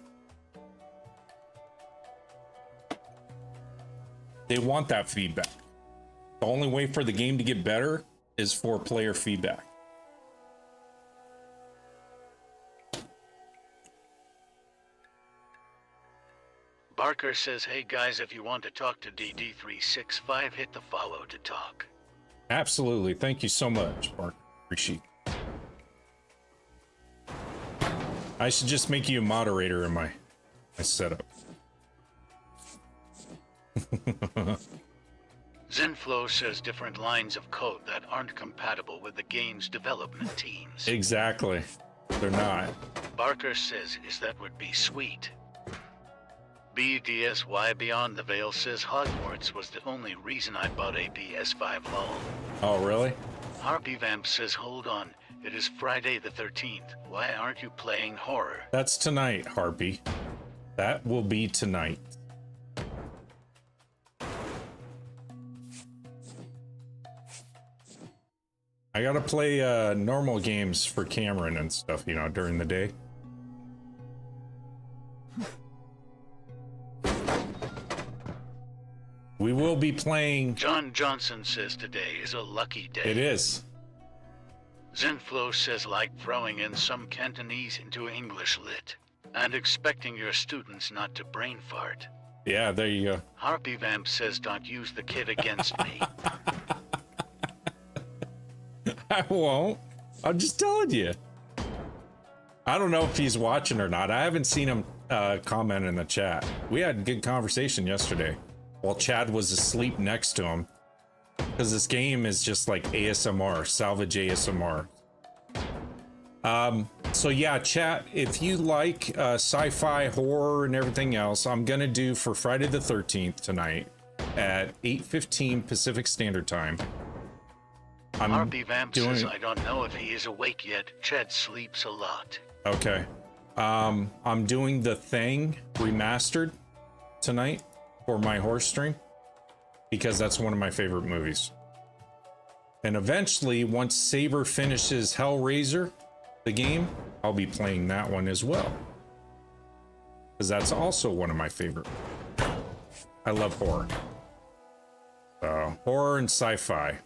They want that feedback. The only way for the game to get better is for player feedback. Barker says, hey guys, if you want to talk to DD365, hit the follow to talk. Absolutely. Thank you so much, Mark. Appreciate it. I should just make you a moderator in my setup. Zenflow says different lines of code that aren't compatible with the game's development teams. Exactly. They're not. Barker says, that would be sweet. BDSY Beyond the Veil says Hogwarts was the only reason I bought a PS5 lol. Oh, really? Harpy Vamp says, hold on, it is Friday the 13th. Why aren't you playing horror? That's tonight, Harpy. That will be tonight. I gotta play normal games for Cameron and stuff, you know, during the day. We will be playing. John Johnson says today is a lucky day. It is. Zenflow says like throwing in some Cantonese into English lit and expecting your students not to brain fart. Yeah, there you go. Harpy Vamp says don't use the kid against me. I won't. I'm just telling you. I don't know if he's watching or not. I haven't seen him comment in the chat. We had a good conversation yesterday while Chad was asleep next to him, because this game is just like ASMR, Salvage ASMR. So yeah, chat, if you like sci-fi, horror, and everything else, I'm gonna do for Friday the 13th tonight at 8:15 Pacific Standard Time. Harpy Vamp says I don't know if he is awake yet. Chad sleeps a lot. Okay. I'm doing The Thing remastered tonight for my horror stream, because that's one of my favorite movies. And eventually, once Saber finishes Hellraiser, the game, I'll be playing that one as well. Because that's also one of my favorite. I love horror. Horror and sci-fi.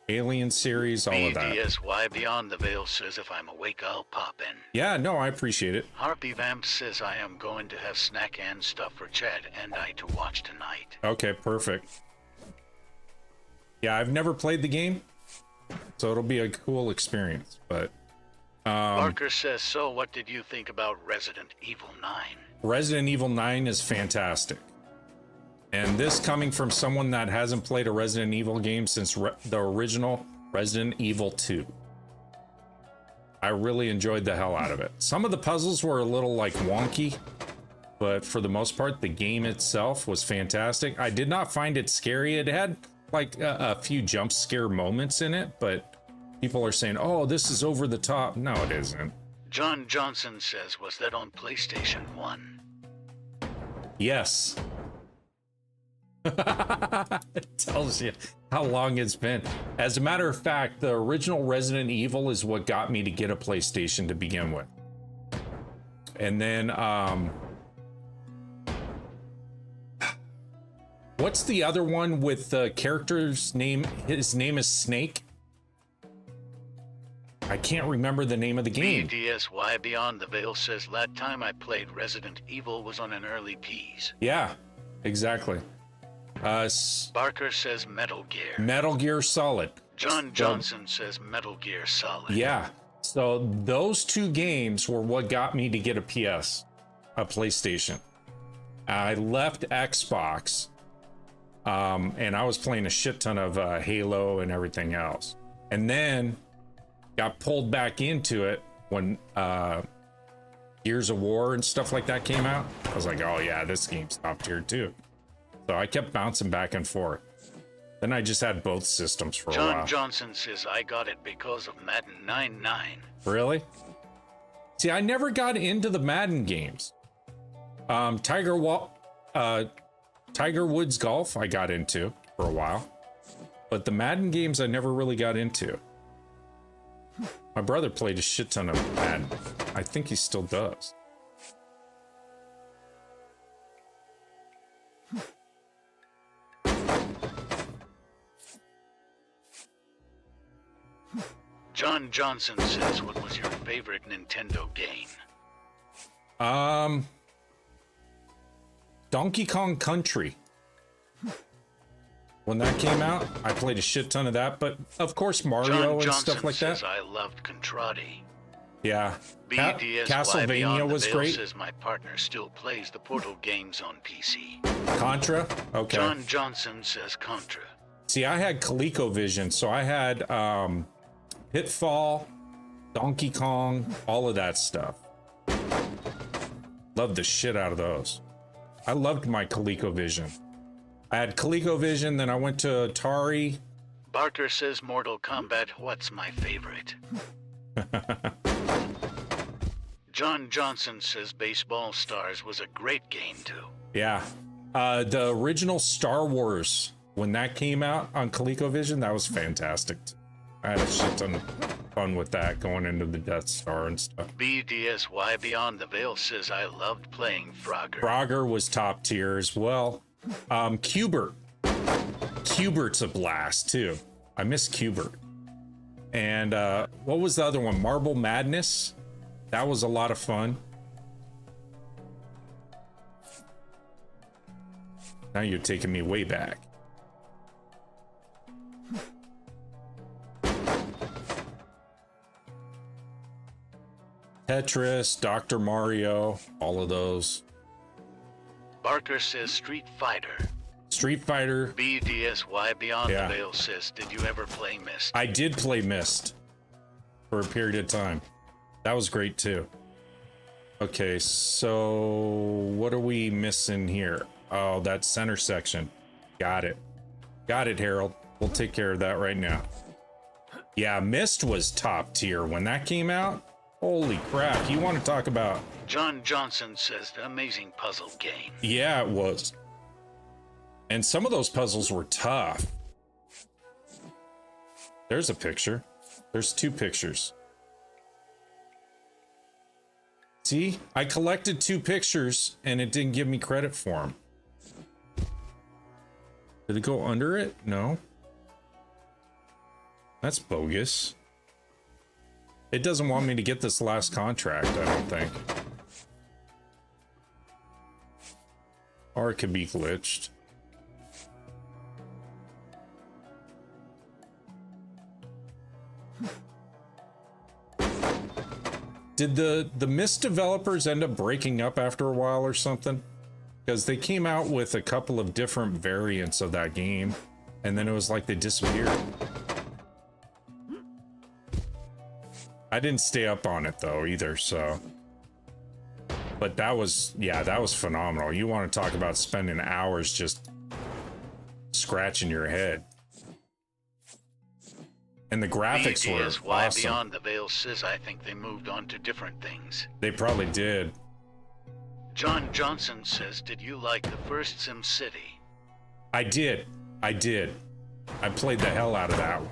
Alien series, all of that. BDSY Beyond the Veil says if I'm awake, I'll pop in. Yeah, no, I appreciate it. Harpy Vamp says I am going to have snack and stuff for Chad and I to watch tonight. Okay, perfect. Yeah, I've never played the game, so it'll be a cool experience. But Barker says, so what did you think about Resident Evil 9? Resident Evil 9 is fantastic. And this coming from someone that hasn't played a Resident Evil game since the original Resident Evil 2. I really enjoyed the hell out of it. Some of the puzzles were a little like wonky, but for the most part, the game itself was fantastic. I did not find it scary. It had like a few jump scare moments in it, but people are saying, oh, this is over the top. No, it isn't. John Johnson says, was that on PlayStation 1? Yes. It tells you how long it's been. As a matter of fact, the original Resident Evil is what got me to get a PlayStation to begin with. And then, what's the other one with the character's name? His name is Snake. I can't remember the name of the game. BDSY Beyond the Veil says, that time I played Resident Evil was on an early Ps. Yeah, exactly. Barker says Metal Gear. Metal Gear Solid. John Johnson says Metal Gear Solid. Yeah. So those two games were what got me to get a PlayStation. I left Xbox, and I was playing a shit ton of Halo and everything else. And then got pulled back into it when Gears of War and stuff like that came out. I was like, oh yeah, this game's top tier too. So I kept bouncing back and forth. Then I just had both systems for a while. John Johnson says I got it because of Madden 99. Really? See, I never got into the Madden games. Tiger Woods Golf I got into for a while. But the Madden games I never really got into. My brother played a shit ton of Madden. I think he still does. John Johnson says, what was your favorite Nintendo game? Donkey Kong Country. When that came out, I played a shit ton of that, but of course Mario and stuff like that. I loved Contradi. Yeah. BDSY Castlevania was great. Says my partner still plays the Portal games on PC. Contra? Okay. John Johnson says Contra. See, I had ColecoVision, so I had Pitfall, Donkey Kong, all of that stuff. Loved the shit out of those. I loved my ColecoVision. I had ColecoVision, then I went to Atari. Barker says Mortal Kombat, what's my favorite? John Johnson says Baseball Stars was a great game too. Yeah. The original Star Wars, when that came out on ColecoVision, that was fantastic. I had a shit ton of fun with that, going into the Death Star and stuff. BDSY Beyond the Veil says I loved playing Frogger. Frogger was top tier as well. Cubert. Cubert's a blast too. I miss Cubert. And what was the other one? Marble Madness. That was a lot of fun. Now you're taking me way back. Tetris, Dr. Mario, all of those. Barker says Street Fighter. Street Fighter. BDSY Beyond the Veil says, did you ever play Myst? I did play Myst for a period of time. That was great too. Okay, so what are we missing here? Oh, that center section. Got it. Got it, Harold. We'll take care of that right now. Yeah, Myst was top tier when that came out. Holy crap, you want to talk about... John Johnson says the amazing puzzle game. Yeah, it was. And some of those puzzles were tough. There's a picture. There's 2 pictures. See, I collected 2 pictures and it didn't give me credit for them. Did it go under it? No. That's bogus. It doesn't want me to get this last contract, I don't think. Or it could be glitched. Did the Myst developers end up breaking up after a while or something? Because they came out with a couple of different variants of that game, and then it was like they disappeared. I didn't stay up on it though either, so. But that was, yeah, that was phenomenal. You want to talk about spending hours just scratching your head. And the graphics were awesome. Beyond the Veil says I think they moved on to different things. They probably did. John Johnson says, did you like the first SimCity? I did. I did. I played the hell out of that one.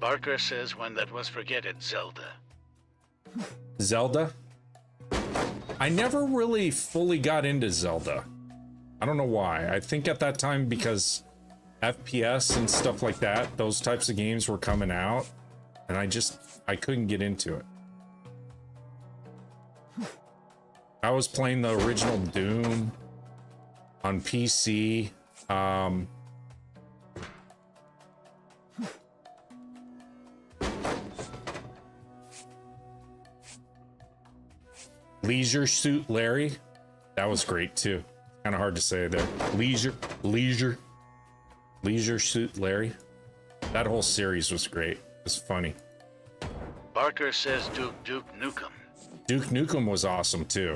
Barker says when that was forget it, Zelda. Zelda? I never really fully got into Zelda. I don't know why. I think at that time because FPS and stuff like that, those types of games were coming out, and I couldn't get into it. I was playing the original Doom on PC. Leisure Suit Larry, that was great too. Kind of hard to say there. Leisure Suit Larry. That whole series was great. It was funny. Barker says Duke Nukem. Duke Nukem was awesome too.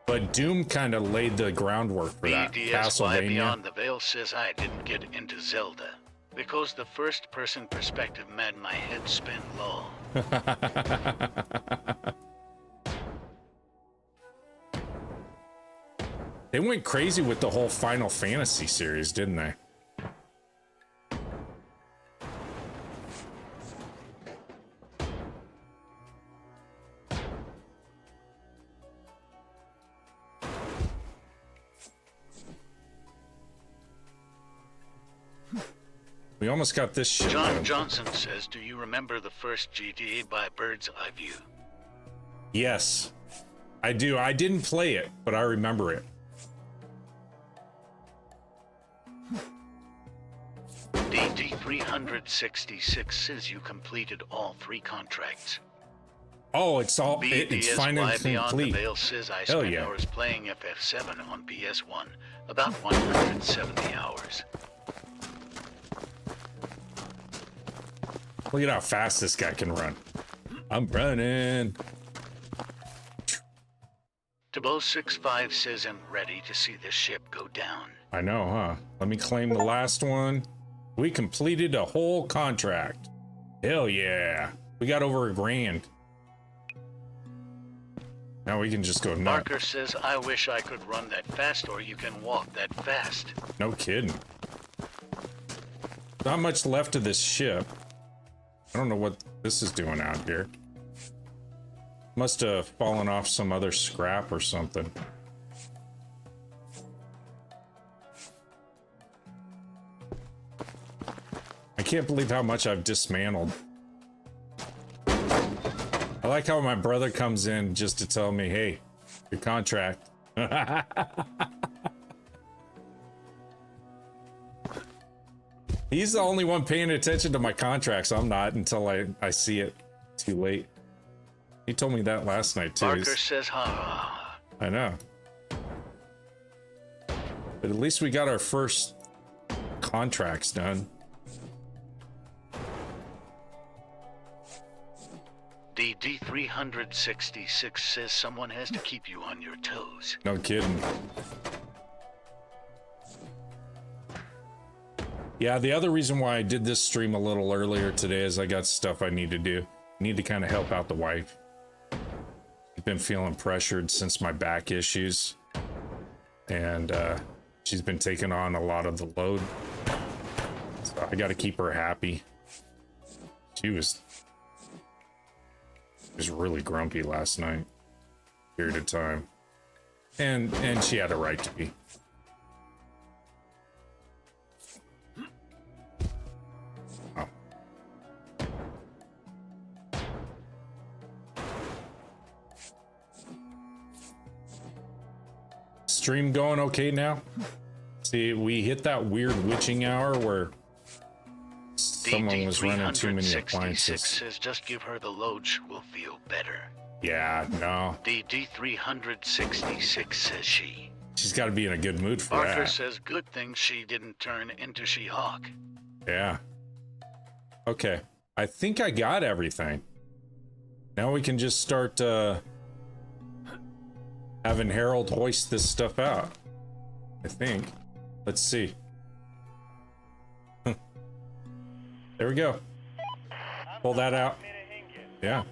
But Doom kind of laid the groundwork for that. BDSY Beyond the Veil says I didn't get into Zelda because the first person perspective made my head spin low. They went crazy with the whole Final Fantasy series, didn't they? We almost got this shit. John Johnson says, do you remember the first GTA by Bird's Eye View? Yes, I do. I didn't play it, but I remember it. DD366 says you completed all 3 contracts. Oh, it's all it's finally Beyond complete. The Veil says I spent hours playing FF7 on PS1, about 170 hours. Look at how fast this guy can run. I'm running. Tabo65 says I'm ready to see this ship go down. I know, huh? Let me claim the last one. We completed a whole contract. Hell yeah. We got over $1,000. Now we can just go nuts. Barker says, I wish I could run that fast or you can walk that fast. No kidding. Not much left of this ship. I don't know what this is doing out here. Must have fallen off some other scrap or something. I can't believe how much I've dismantled. I like how my brother comes in just to tell me, hey, your contract. He's the only one paying attention to my contracts. I'm not until I see it too late. He told me that last night too. Barker says, ha. I know. But at least we got our first contracts done. DD366 says someone has to keep you on your toes. No kidding. Yeah, the other reason why I did this stream a little earlier today is I got stuff I need to do. I need to kind of help out the wife. I've been feeling pressured since my back issues. And she's been taking on a lot of the load. I got to keep her happy. She was really grumpy last night. Period of time. And she had a right to be. Oh. Stream going okay now? See, we hit that weird witching hour where someone was running too many appliances. Says just give her the load, she will feel better. Yeah, no. DD366 says she. She's got to be in a good mood for Barker that. says good thing she didn't turn into She-Hulk. Yeah. Okay. I think I got everything. Now we can just start having Harold hoist this stuff out. I think. Let's see. There we go. Pull that out. Yeah.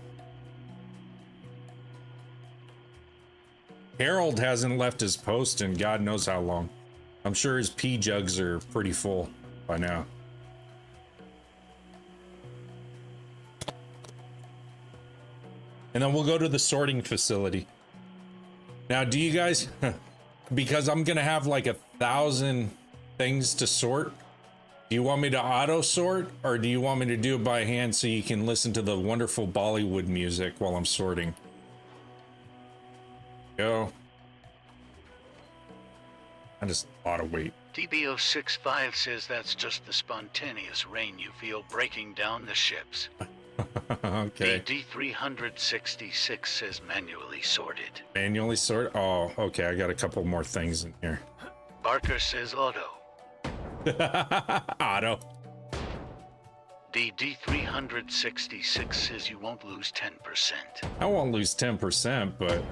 Harold hasn't left his post in God knows how long. I'm sure his pee jugs are pretty full by now. And then we'll go to the sorting facility. Now, do you guys, because I'm gonna have like 1,000 things to sort, do you want me to auto sort, or do you want me to do it by hand so you can listen to the wonderful Bollywood music while I'm sorting? Go. I just auto wait. DBO65 says that's just the spontaneous rain you feel breaking down the ships. Okay. DD366 says manually sorted. Manually sort? Oh, okay. I got a couple more things in here. Barker says auto. Auto. DD366 says you won't lose 10%. I won't lose 10%, but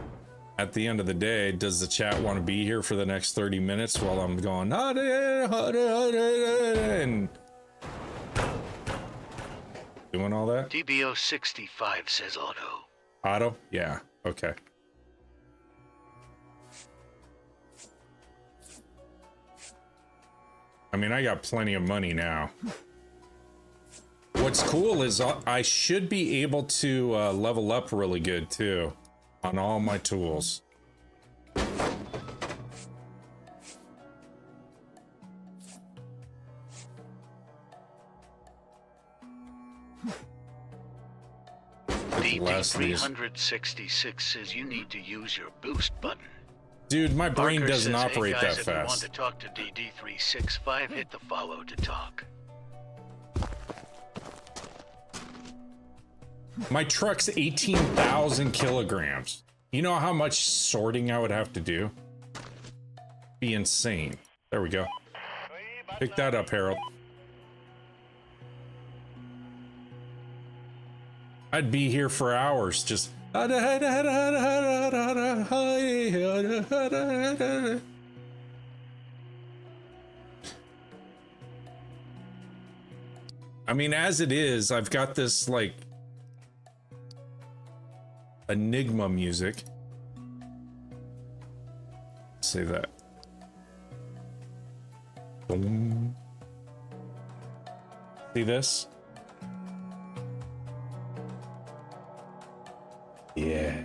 at the end of the day, does the chat want to be here for the next 30 minutes while I'm going and doing all that? DBO65 says auto. Auto? Yeah. Okay. I mean, I got plenty of money now. What's cool is I should be able to level up really good too on all my tools. DD366 says you need to use your boost button. Dude, my brain Barker doesn't says, operate hey guys, that if you want fast. to talk to DD365, hit the follow to talk. My truck's 18,000 kilograms. You know how much sorting I would have to do? Be insane. There we go. Pick that up, Harold. I'd be here for hours just. I mean, as it is, I've got this like Enigma music. Say that. Boom. See this? Yeah.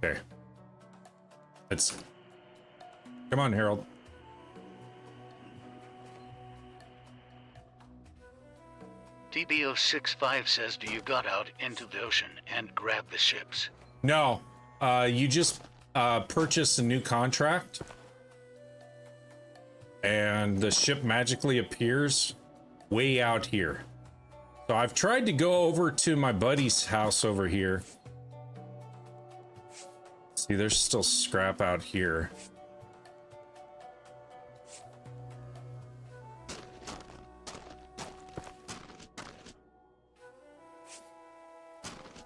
Okay. Let's. Come on, Harold. DBO65 says, do you got out into the ocean and grab the ships? No. You just purchase a new contract. And the ship magically appears way out here. So I've tried to go over to my buddy's house over here. See, there's still scrap out here.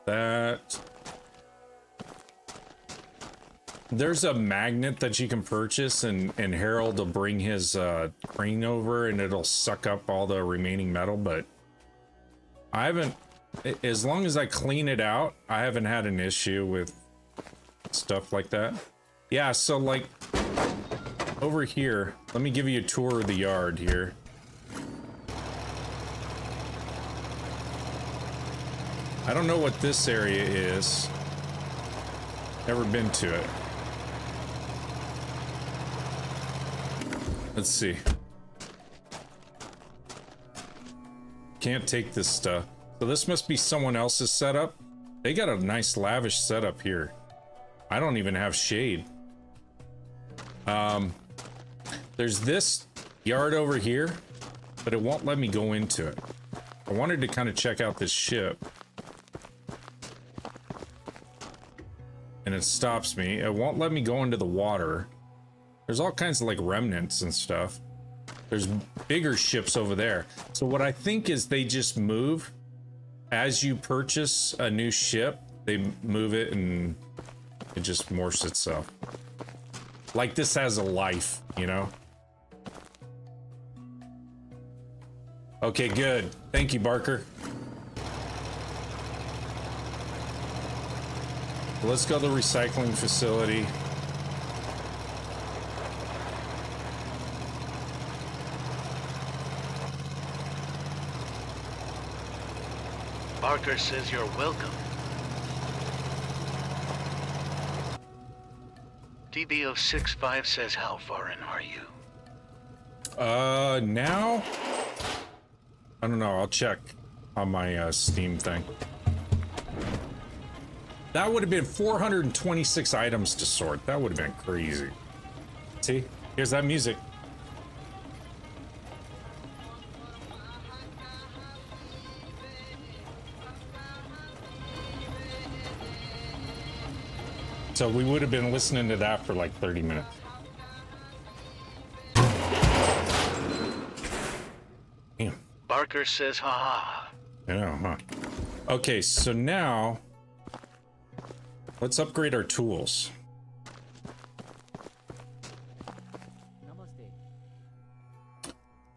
That. There's a magnet that you can purchase, and Harold will bring his crane over and it'll suck up all the remaining metal, but I haven't, as long as I clean it out, I haven't had an issue with stuff like that. Yeah, so like over here, let me give you a tour of the yard here. I don't know what this area is. Never been to it. Let's see. Can't take this stuff. So this must be someone else's setup. They got a nice lavish setup here. I don't even have shade. There's this yard over here, but it won't let me go into it. I wanted to kind of check out this ship. And it stops me. It won't let me go into the water. There's all kinds of like remnants and stuff. There's bigger ships over there. So what I think is they just move as you purchase a new ship. They move it and it just morphs itself. Like this has a life, you know? Okay, good. Thank you, Barker. Let's go to the recycling facility. Barker says you're welcome. DB065 says how far in are you? Now? I don't know, I'll check on my Steam thing. That would have been 426 items to sort. That would have been crazy. See? Here's that music. So we would have been listening to that for like 30 minutes. Damn. Barker says haha. Yeah, huh. Okay, so now let's upgrade our tools.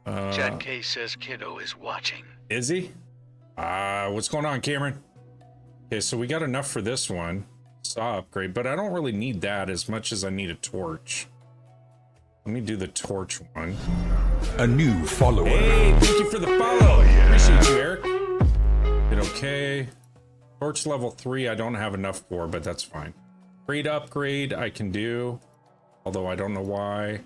Chad K says Kiddo is watching. Is he? What's going on, Cameron? Okay, so we got enough for this one. Saw upgrade, but I don't really need that as much as I need a torch. Let me do the torch one. A new follower. Hey, thank you for the follow. Yeah. Appreciate you, Eric. Did okay. Torch level 3 I don't have enough for, but that's fine. Great upgrade I can do, although I don't know why.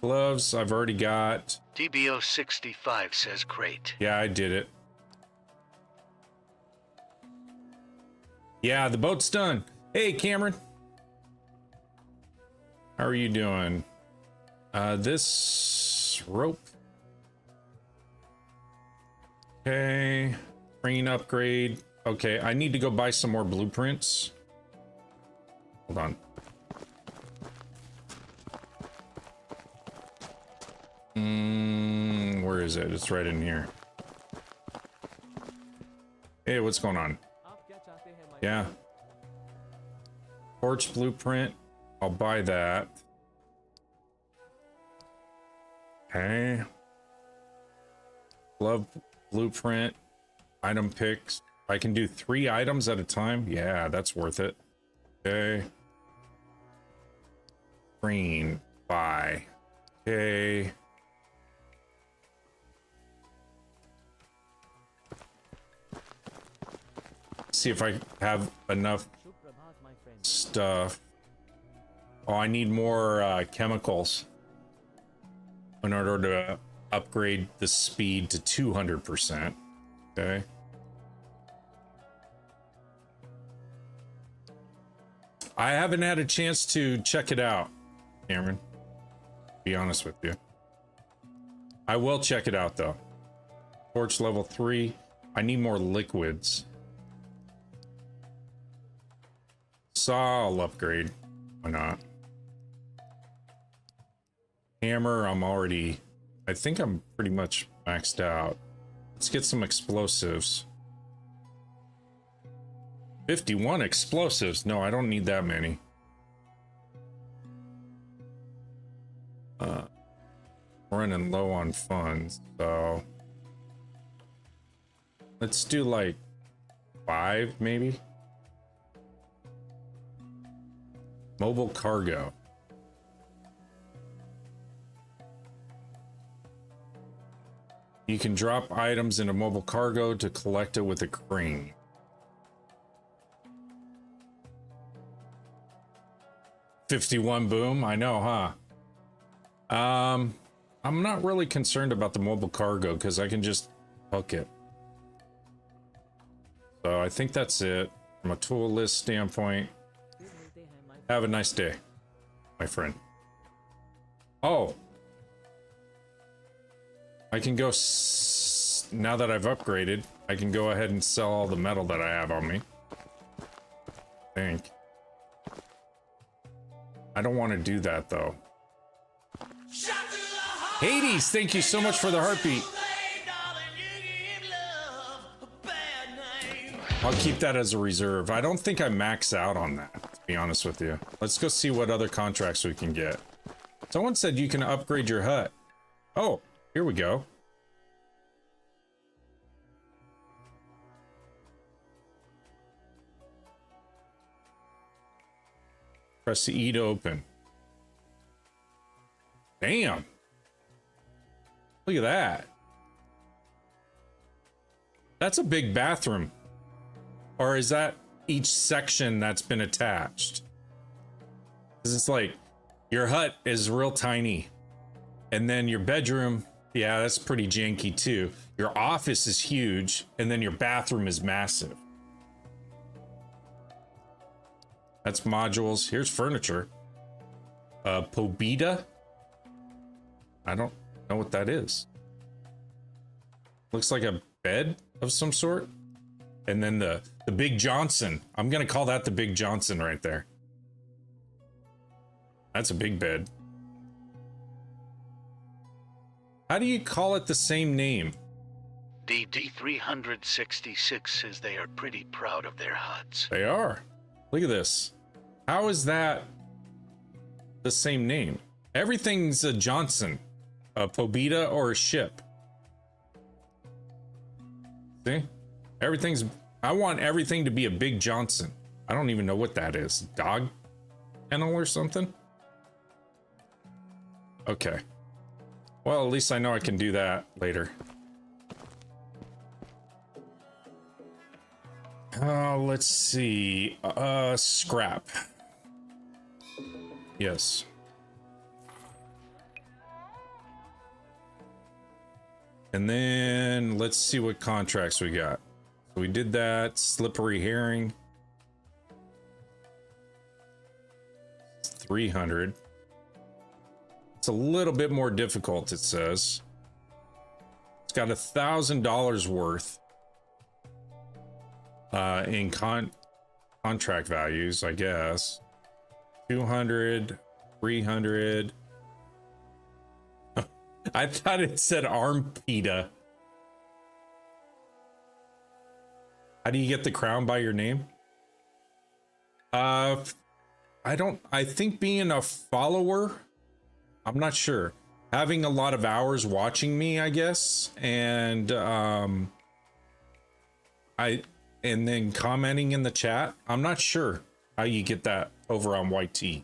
Gloves I've already got. DB065 says crate. Yeah, I did it. Yeah, the boat's done. Hey, Cameron. How are you doing? This rope. Okay. Crane upgrade. Okay, I need to go buy some more blueprints. Hold on. Where is it? It's right in here. Hey, what's going on? Yeah. Torch blueprint. I'll buy that. Okay. Glove blueprint. Item picks. I can do 3 items at a time. Yeah, that's worth it. Okay. Green. Buy. Okay. See if I have enough stuff. Oh, I need more chemicals in order to upgrade the speed to 200%. Okay. I haven't had a chance to check it out, Cameron. To be honest with you. I will check it out though. Torch level 3. I need more liquids. Saw I'll upgrade. Why not? Hammer, I think I'm pretty much maxed out. Let's get some explosives. 51 explosives. No, I don't need that many. Running low on funds, so let's do like 5 maybe. Mobile cargo. You can drop items into mobile cargo to collect it with a crane. $51 boom. I know, huh? I'm not really concerned about the mobile cargo because I can just hook it. So I think that's it from a tool list standpoint. Have a nice day, my friend. Oh, I can go, now that I've upgraded, I can go ahead and sell all the metal that I have on me. I think. I don't want to do that though. Hades, thank you so much for the heartbeat. I'll keep that as a reserve. I don't think I max out on that, to be honest with you. Let's go see what other contracts we can get. Someone said you can upgrade your hut. Oh, here we go. Press the E to open. Damn. Look at that. That's a big bathroom. Or is that each section that's been attached? Because it's like your hut is real tiny. And then your bedroom, yeah, that's pretty janky too. Your office is huge. And then your bathroom is massive. That's modules. Here's furniture. Pobita. I don't know what that is. Looks like a bed of some sort. And then the Big Johnson. I'm gonna call that the Big Johnson right there. That's a big bed. How do you call it the same name? DD366 says they are pretty proud of their huts. They are. Look at this. How is that the same name? Everything's a Johnson, a Pobita, or a ship. See? Everything's... I want everything to be a Big Johnson. I don't even know what that is. Dog kennel or something? Okay. Well, at least I know I can do that later. Let's see. Scrap. Yes. And then let's see what contracts we got. We did that. Slippery herring. 300. It's a little bit more difficult, it says. It's got $1,000 worth in contract values, I guess. 200, 300. I thought it said armpita. How do you get the crown by your name? I think being a follower, I'm not sure. Having a lot of hours watching me, I guess, and then commenting in the chat. I'm not sure how you get that over on YT.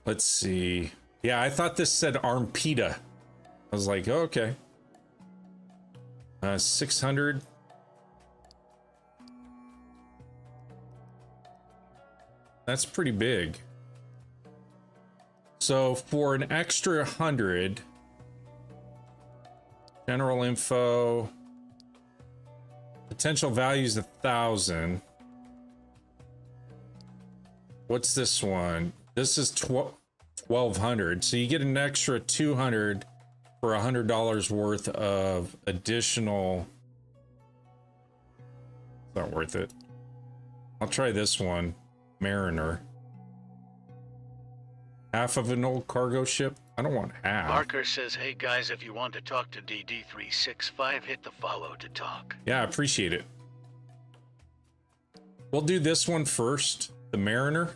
Let's see. Yeah, I thought this said armpita. I was like, oh, okay. 600. That's pretty big. So for an extra 100, general info, potential value is 1,000. What's this one? This is 1,200. So you get an extra 200 for $100 worth of additional. It's not worth it. I'll try this one. Mariner. Half of an old cargo ship? I don't want half. Parker says, hey guys, if you want to talk to DD365, hit the follow to talk. Yeah, I appreciate it. We'll do this one first, the Mariner.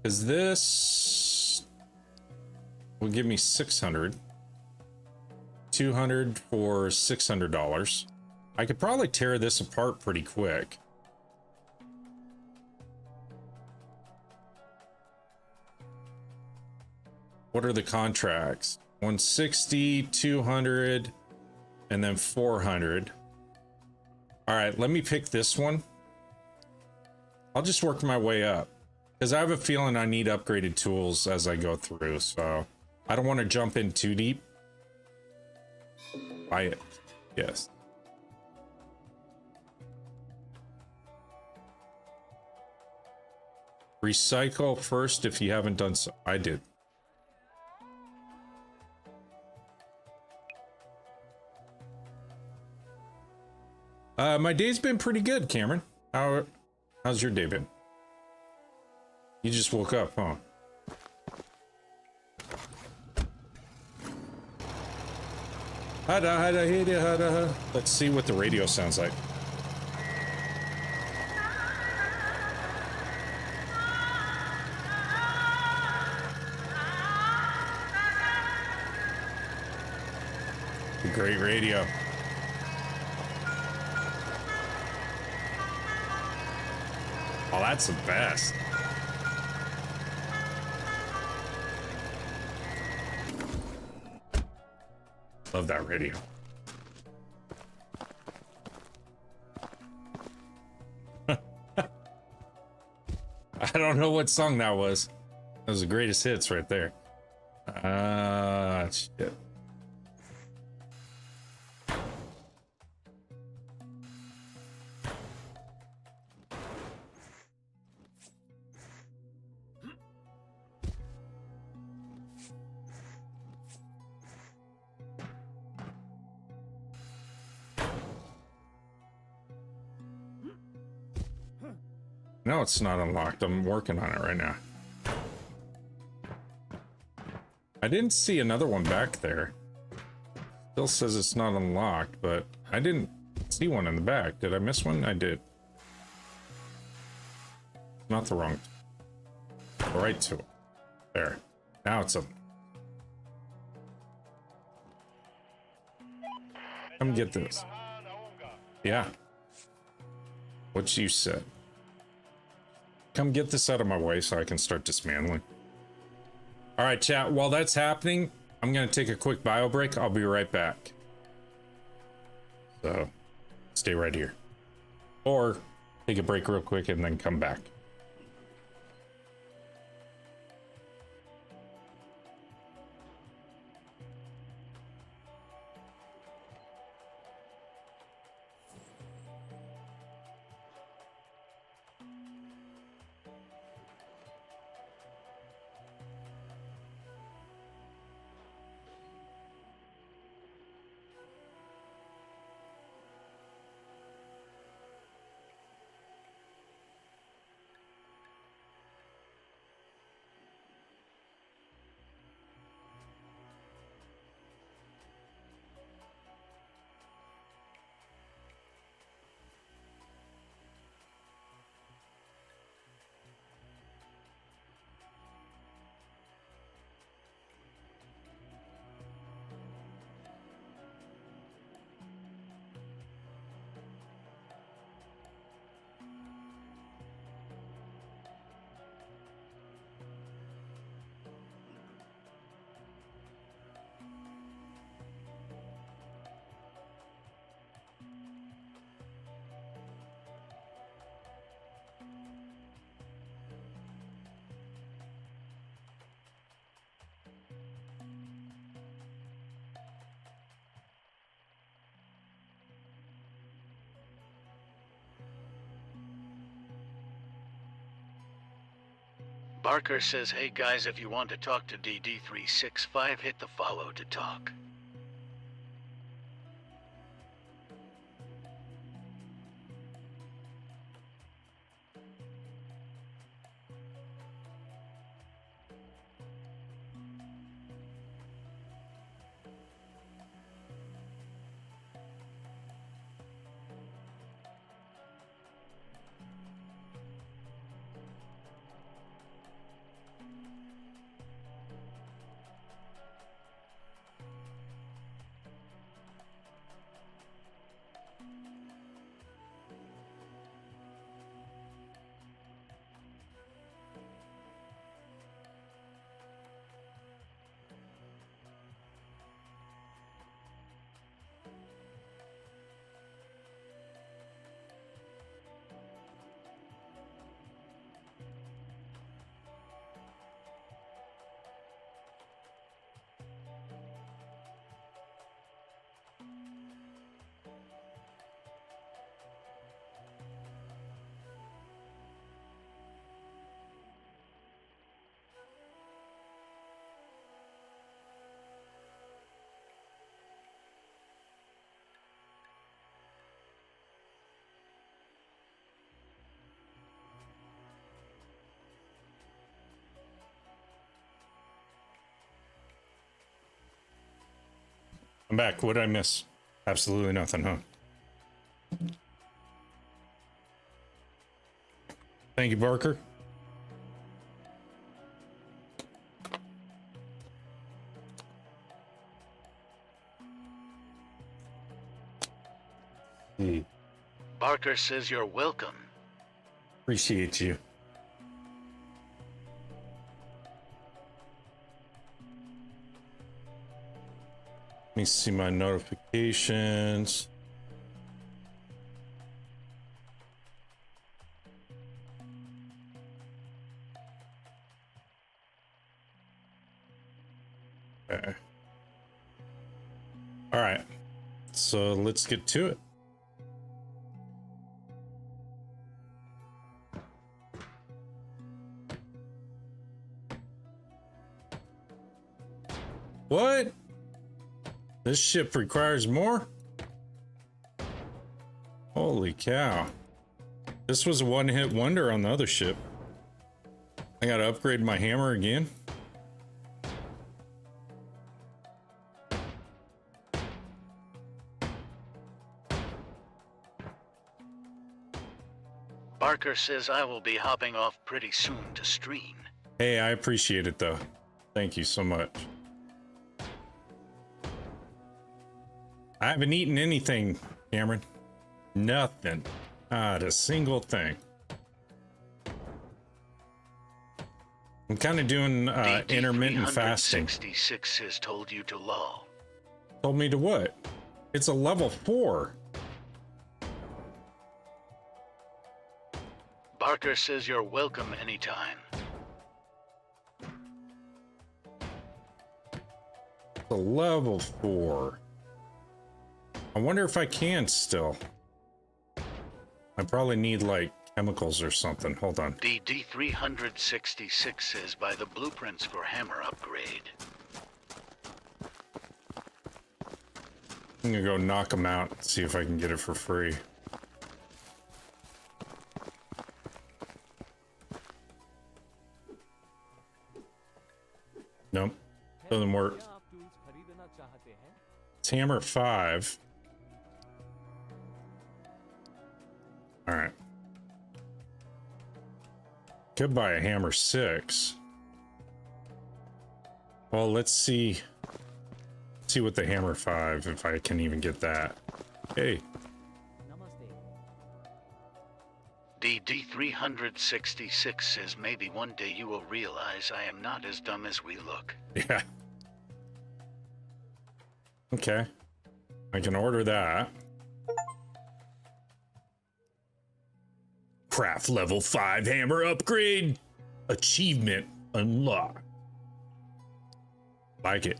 Because this will give me 600. 200 for $600. I could probably tear this apart pretty quick. What are the contracts? 160, 200, and then 400. All right, let me pick this one. I'll just work my way up because I have a feeling I need upgraded tools as I go through. So I don't want to jump in too deep. Buy it. Yes. Recycle first if you haven't done so. I did. My day's been pretty good, Cameron. How's your day been? You just woke up, huh? Let's see what the radio sounds like. Great radio. Oh, that's the best. Love that radio. I don't know what song that was. That was the greatest hits right there. Shit. No, it's not unlocked. I'm working on it right now. I didn't see another one back there. Still says it's not unlocked, but I didn't see one in the back. Did I miss one? I did. Not the wrong. The right to it. There. Now it's up. Come get this. Yeah. What you said. Come get this out of my way so I can start dismantling. All right, chat. While that's happening, I'm going to take a quick bio break. I'll be right back. So stay right here. Or take a break real quick and then come back. Barker says, hey guys, if you want to talk to DD365, hit the follow to talk. I'm back. What did I miss? Absolutely nothing, huh? Thank you, Barker. Barker says you're welcome. Appreciate you. Let me see my notifications. Okay. All right. So let's get to it. What? This ship requires more? Holy cow. This was a one-hit wonder on the other ship. I gotta upgrade my hammer again. Barker says I will be hopping off pretty soon to stream. Hey, I appreciate it though. Thank you so much. I haven't eaten anything, Cameron. Nothing. Not a single thing. I'm kind of doing intermittent fasting. 66 has told you to lull. Told me to what? It's a level 4. Barker says you're welcome anytime. It's a level 4. I wonder if I can still. I probably need like chemicals or something. Hold on. DD366 says buy the blueprints for hammer upgrade. I'm gonna go knock them out and see if I can get it for free. Nope, doesn't work. It's hammer 5. All right. Could buy a hammer 6. Well, let's see what the hammer 5, if I can even get that. Hey. DD366 says maybe one day you will realize I am not as dumb as we look. Yeah. Okay. I can order that. Craft level 5 hammer upgrade. Achievement unlocked. Like it.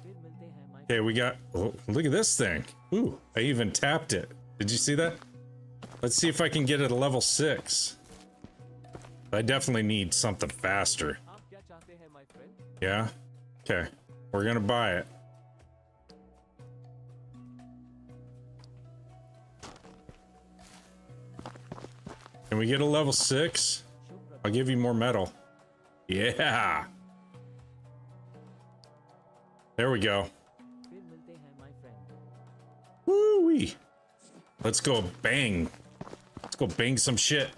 Okay, we got... Oh, look at this thing. Ooh, I even tapped it. Did you see that? Let's see if I can get it a level 6. I definitely need something faster. Yeah? Okay. We're gonna buy it. Can we get a level 6? I'll give you more metal. Yeah. There we go. Woo-wee. Let's go bang. Let's go bang some shit.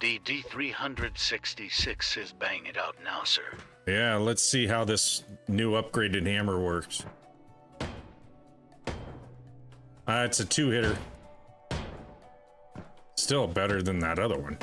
DD366 is bang it out now, sir. Yeah, let's see how this new upgraded hammer works. It's a 2-hitter. Still better than that other one.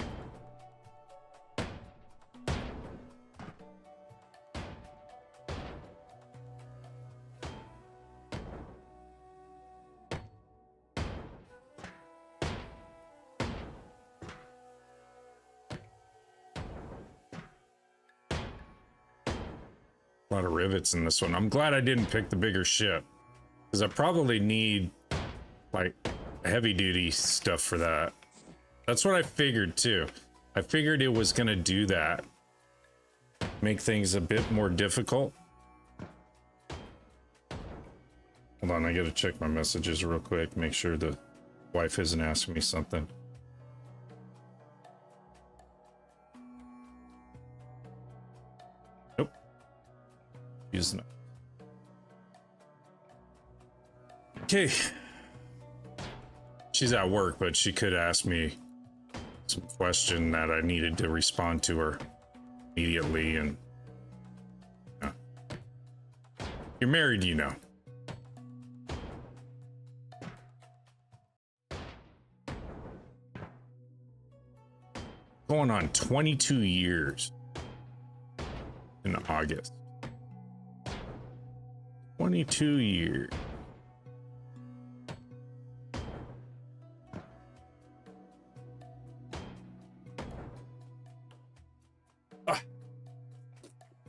A lot of rivets in this one. I'm glad I didn't pick the bigger ship, because I probably need like heavy duty stuff for that. That's what I figured too. I figured it was gonna do that, make things a bit more difficult. Hold on, I gotta check my messages real quick, make sure the Wife isn't asking me something. Nope. She's not. Okay. She's at work, but she could ask me some question that I needed to respond to her immediately. And you're married, you know. Going on 22 years in August. 22 years.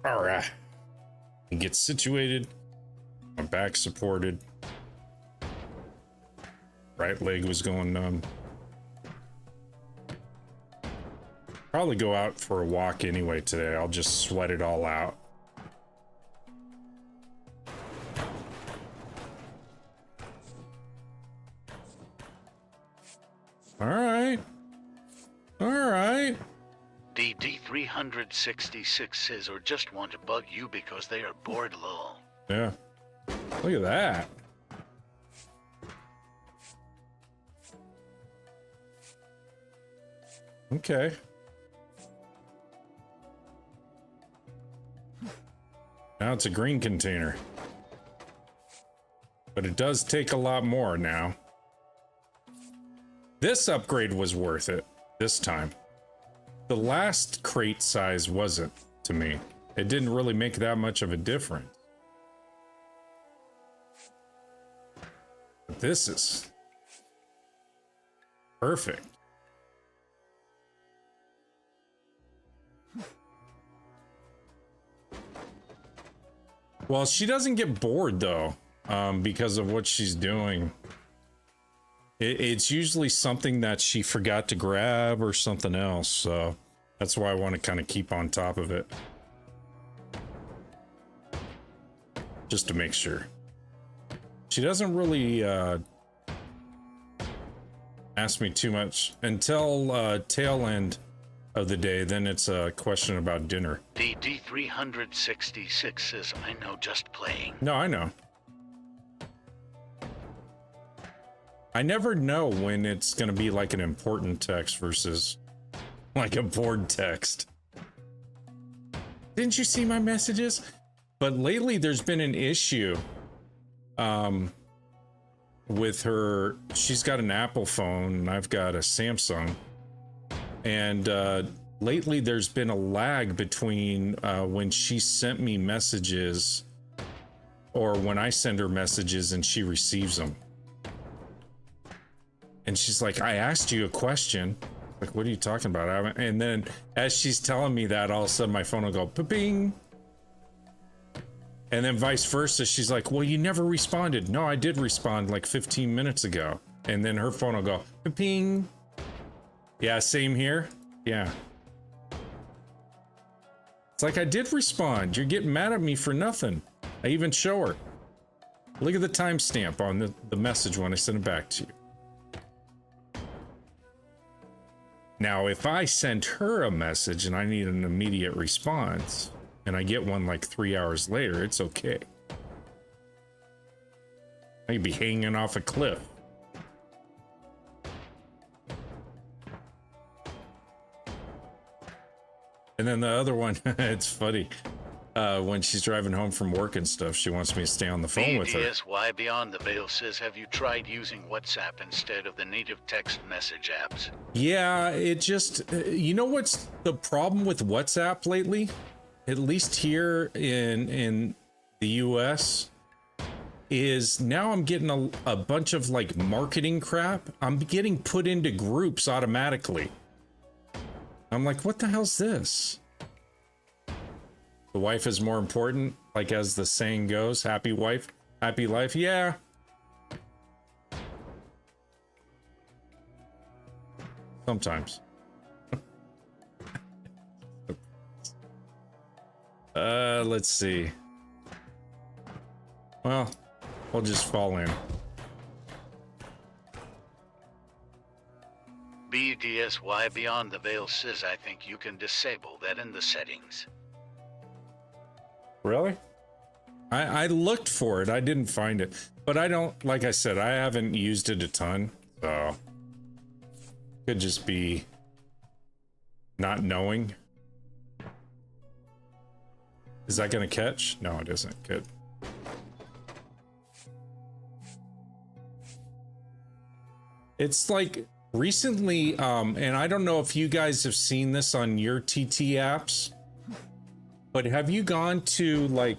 All right. And get situated. My back supported. Right leg was going numb. Probably go out for a walk anyway today. I'll just sweat it all out. All right. All right. DD366 says, or just want to bug you because they are bored, lol. Yeah. Look at that. Okay. Now it's a green container. But it does take a lot more now. This upgrade was worth it this time. The last crate size wasn't to me. It didn't really make that much of a difference. But this is perfect. Well, she doesn't get bored though, because of what she's doing. It's usually something that she forgot to grab or something else, so that's why I want to kind of keep on top of it. Just to make sure. She doesn't really ask me too much until tail end of the day, then it's a question about dinner. DD366 says, I know, just playing. No, I know. I never know when it's going to be like an important text versus like a bored text. Didn't you see my messages? But lately there's been an issue with her. She's got an Apple phone and I've got a Samsung. And lately there's been a lag between when she sent me messages or when I send her messages and she receives them. And she's like, I asked you a question. Like, what are you talking about? And then as she's telling me that, all of a sudden my phone will go ping. And then vice versa. She's like, well, you never responded. No, I did respond like 15 minutes ago. And then her phone will go ping. Yeah, same here. Yeah. It's like I did respond. You're getting mad at me for nothing. I even show her. Look at the timestamp on the message when I send it back to you. Now, if I send her a message and I need an immediate response and I get one like 3 hours later, it's okay. I could be hanging off a cliff. And then the other one, it's funny. When she's driving home from work and stuff, she wants me to stay on the phone with her. BDSY Beyond the Veil says, have you tried using WhatsApp instead of the native text message apps? Yeah, it just, you know what's the problem with WhatsApp lately? At least here in the US, is now I'm getting a bunch of like marketing crap. I'm getting put into groups automatically. I'm like, what the hell's this? The wife is more important, like as the saying goes, happy wife, happy life. Yeah. Sometimes. Let's see. Well, we'll just fall in. BDSY Beyond the Veil says I think you can disable that in the settings. Really? I looked for it. I didn't find it. But I don't, like I said, I haven't used it a ton. So could just be not knowing. Is that going to catch? No, it isn't. Good. It's like recently, and I don't know if you guys have seen this on your TT apps, but have you gone to like,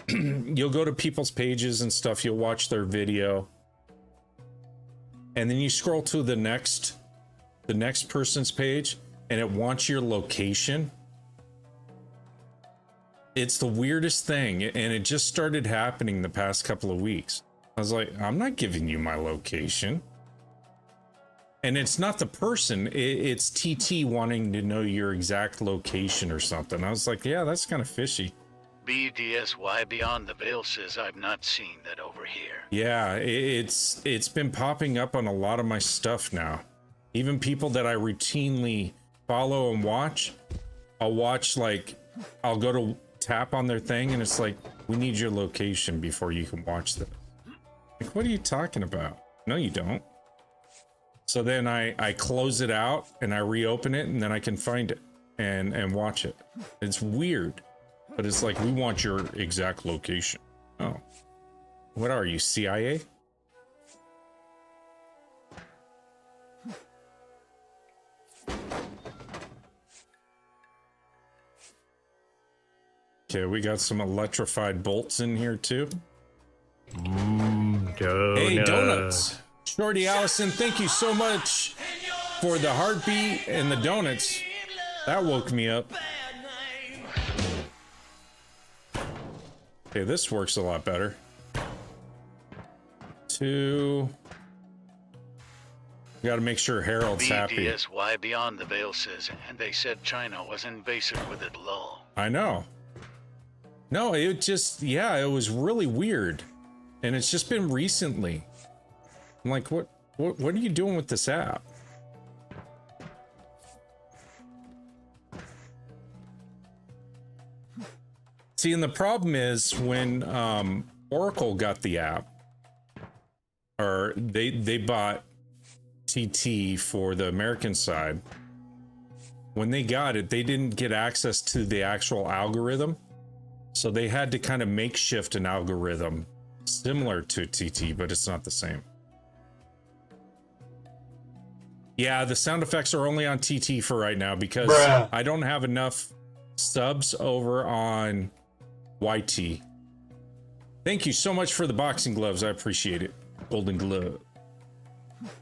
you'll go to people's pages and stuff, you'll watch their video, and then you scroll to the next person's page, and it wants your location. It's the weirdest thing, and it just started happening the past couple of weeks. I was like, I'm not giving you my location. And it's not the person, it's TT wanting to know your exact location or something. I was like, yeah, that's kind of fishy. BDSY Beyond the Veil says I've not seen that over here. Yeah, it's been popping up on a lot of my stuff now. Even people that I routinely follow and watch, I'll watch, like, I'll go to tap on their thing and it's like, we need your location before you can watch this. Like, what are you talking about? No, you don't. So then I close it out and I reopen it and then I can find it and watch it. It's weird, but it's like, we want your exact location. Oh, what are you, CIA? Okay, we got some electrified bolts in here too. Donuts. Hey, donuts. Shorty Allison, thank you so much for the heartbeat and the donuts. That woke me up. Okay, this works a lot better. 2. We gotta make sure Harold's happy. BDSY Beyond the Veil says, and they said China was invasive with it low. I know. No, it just, yeah, it was really weird. And it's just been recently. I'm like, what are you doing with this app? See, and the problem is when Oracle got the app, or they bought TT for the American side. When they got it, they didn't get access to the actual algorithm. So they had to kind of makeshift an algorithm similar to TT, but it's not the same. Yeah, the sound effects are only on TT for right now because I don't have enough subs over on YT. Thank you so much for the boxing gloves. I appreciate it. Golden glove.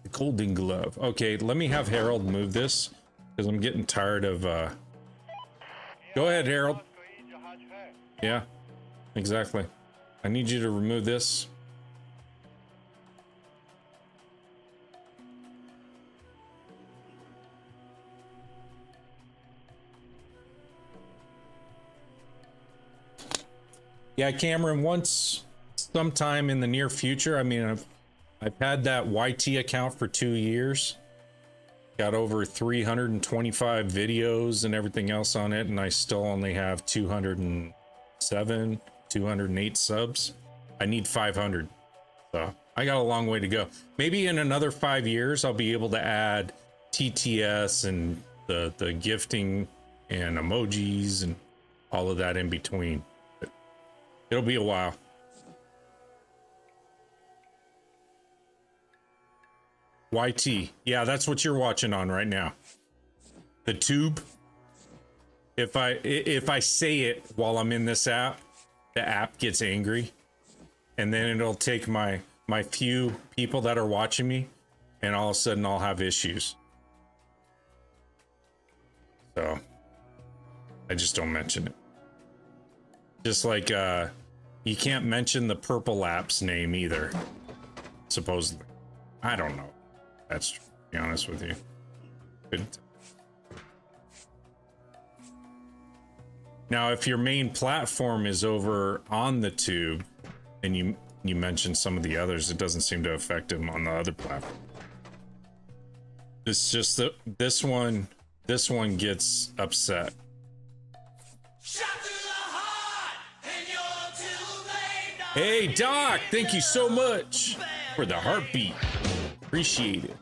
The golden glove. Okay, let me have Harold move this because I'm getting tired of... Go ahead, Harold. Yeah, exactly. I need you to remove this. Yeah, Cameron, once sometime in the near future, I mean, I've had that YT account for 2 years. Got over 325 videos and everything else on it, and I still only have 207, 208 subs. I need 500. So I got a long way to go. Maybe in another 5 years, I'll be able to add TTS and the gifting and emojis and all of that in between. It'll be a while. YT. Yeah, that's what you're watching on right now. The tube. If I say it while I'm in this app, the app gets angry. And then it'll take my few people that are watching me, and all of a sudden I'll have issues. So I just don't mention it. Just like you can't mention the purple app's name either, supposedly. I don't know. That's true, to be honest with you. Good. Now, if your main platform is over on the tube, and you mentioned some of the others, it doesn't seem to affect them on the other platform. It's just that this one gets upset. Hey Doc, thank you so much for the heartbeat. Appreciate it.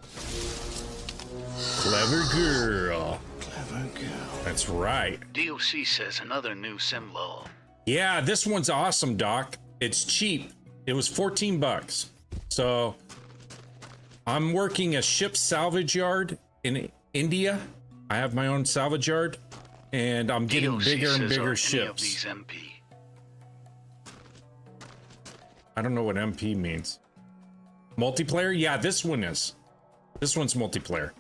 Clever girl. Clever girl. That's right. DOC says another new sim lull. Yeah, this one's awesome, Doc. It's cheap. It was 14 bucks. So I'm working a ship salvage yard in India. I have my own salvage yard, and I'm getting DOC bigger and says, bigger "Are any ships. of these MP?" I don't know what MP means. Multiplayer? Yeah, this one is. This one's multiplayer.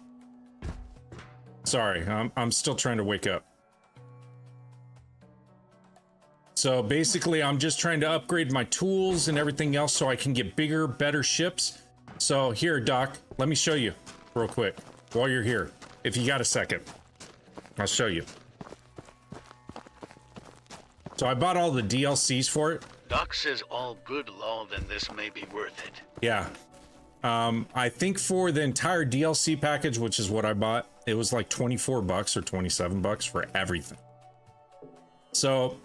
Sorry, I'm still trying to wake up. So basically, I'm just trying to upgrade my tools and everything else so I can get bigger, better ships. So here, Doc, let me show you real quick while you're here. If you got a second, I'll show you. So I bought all the DLCs for it. Doc says all good lull, then this may be worth it. Yeah. I think for the entire DLC package, which is what I bought, it was like 24 bucks or 27 bucks for everything. So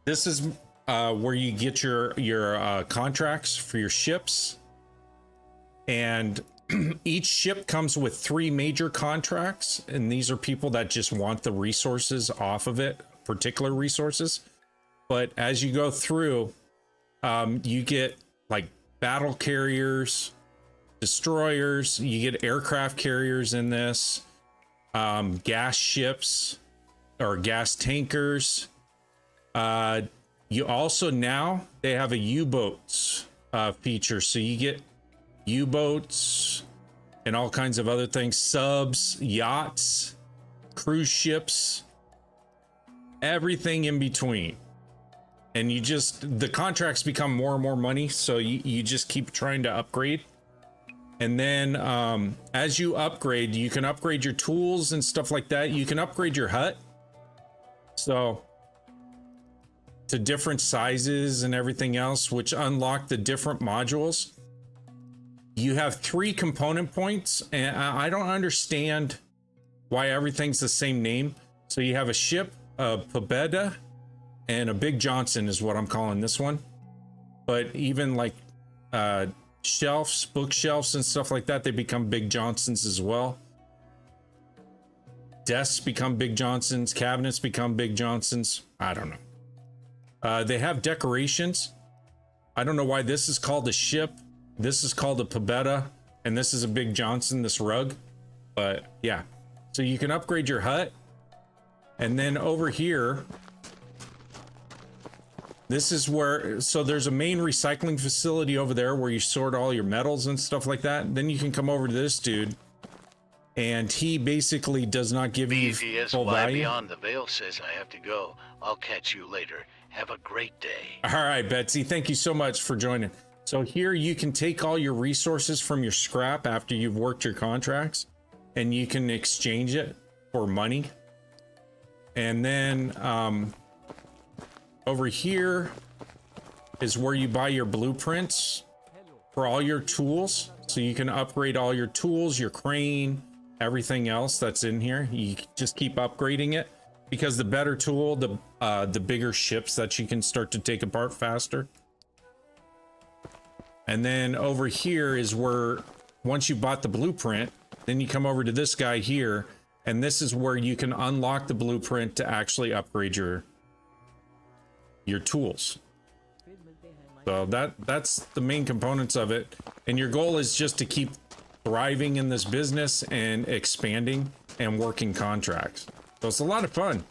this is where you get your contracts for your ships. And each ship comes with 3 major contracts. And these are people that just want the resources off of it, particular resources. But as you go through, you get like battle carriers, destroyers, you get aircraft carriers in this, gas ships or gas tankers. You also now they have a U-boats feature, so you get U-boats and all kinds of other things, subs, yachts, cruise ships, everything in between. And you just, the contracts become more and more money, so you just keep trying to upgrade. And then as you upgrade, you can upgrade your tools and stuff like that. You can upgrade your hut, so to different sizes and everything else, which unlock the different modules. You have 3 component points, and I don't understand why everything's the same name. So you have a ship, a Pobeda, and a Big Johnson is what I'm calling this one. But even like shelves, bookshelves and stuff like that, they become Big Johnsons as well. Desks become Big Johnsons, cabinets become Big Johnsons. I don't know. They have decorations. I don't know why this is called a ship, this is called a Pobeda, and this is a Big Johnson, this rug. But yeah, so you can upgrade your hut. And then over here, this is where, so there's a main recycling facility over there where you sort all your metals and stuff like that. Then you can come over to this dude, and he basically does not give you full value. Beyond the Veil says I have to go. I'll catch you later. Have a great day. All right, Betsy, thank you so much for joining. So here you can take all your resources from your scrap after you've worked your contracts, and you can exchange it for money. And then over here is where you buy your blueprints for all your tools. So you can upgrade all your tools, your crane, everything else that's in here. You just keep upgrading it, because the better tool, the bigger ships that you can start to take apart faster. And then over here is where, once you bought the blueprint, then you come over to this guy here, and this is where you can unlock the blueprint to actually upgrade your tools. So that's the main components of it. And your goal is just to keep thriving in this business and expanding and working contracts. So it's a lot of fun.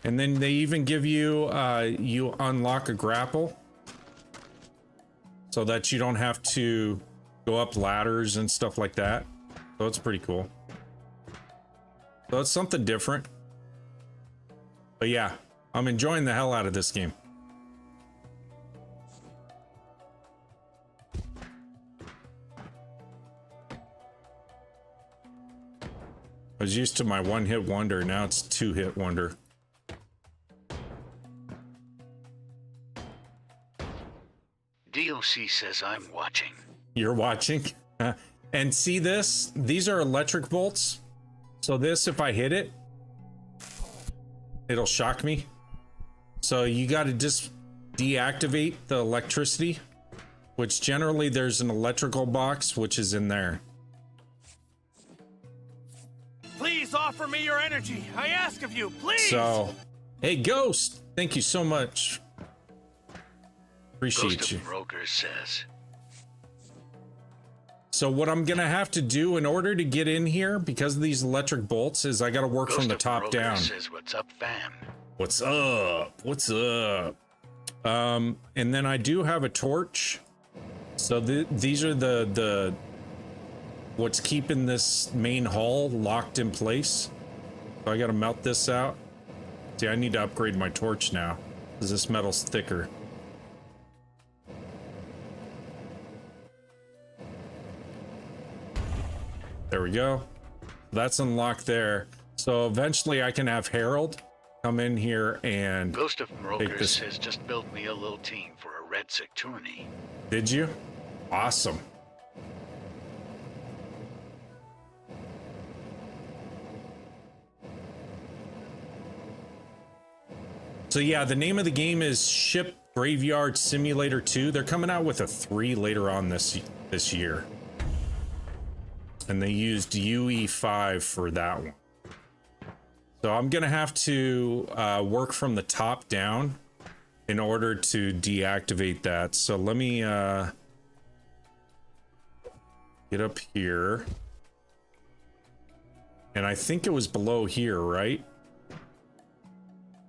And then they even give you, you unlock a grapple so that you don't have to go up ladders and stuff like that. So it's pretty cool. So it's something different. But yeah, I'm enjoying the hell out of this game. I was used to my one-hit wonder, now it's two-hit wonder. DOC says I'm watching. You're watching? And see this? These are electric bolts. So this, if I hit it, it'll shock me. So you got to just deactivate the electricity, which generally there's an electrical box, which is in there. Please offer me your energy. I ask of you, please. So, hey, Ghost, thank you so much. Appreciate Ghost you. of Brokers says. So what I'm gonna have to do in order to get in here, because of these electric bolts, is I gotta work Ghost from the of top Brokers down. says, what's up, fam? What's up? What's up? And then I do have a torch. So these are the what's keeping this main hull locked in place. So I gotta melt this out. See, I need to upgrade my torch now, because this metal's thicker. There we go. That's unlocked there. So eventually I can have Harold come in here and Ghost of take Brokers this. has just built me a little team for a Red Sick tourney. Did you? Awesome. So yeah, the name of the game is Ship Graveyard Simulator 2. They're coming out with a 3 later on this year. And they used UE5 for that one. So I'm gonna have to work from the top down in order to deactivate that. So let me get up here. And I think it was below here, right?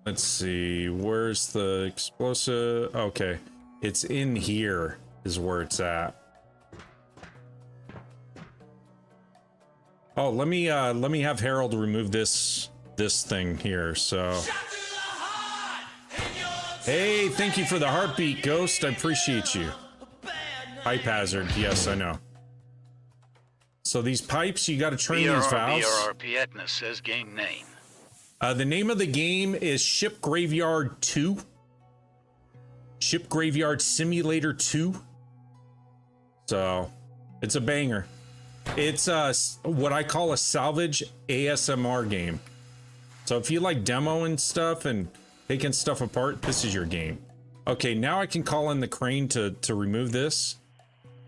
Let's see, where's the explosive? Okay, it's in here is where it's at. Oh, let me have Harold remove this thing here. So, hey, thank you for the heartbeat, Ghost. I appreciate you. Pipe hazard, yes, I know. So these pipes, you got to train these valves. BRRP Etna says game name. The name of the game is Ship Graveyard 2. Ship Graveyard Simulator 2. So, it's a banger. It's what I call a salvage ASMR game. So if you like demoing stuff and taking stuff apart, this is your game. Okay, now I can call in the crane to remove this.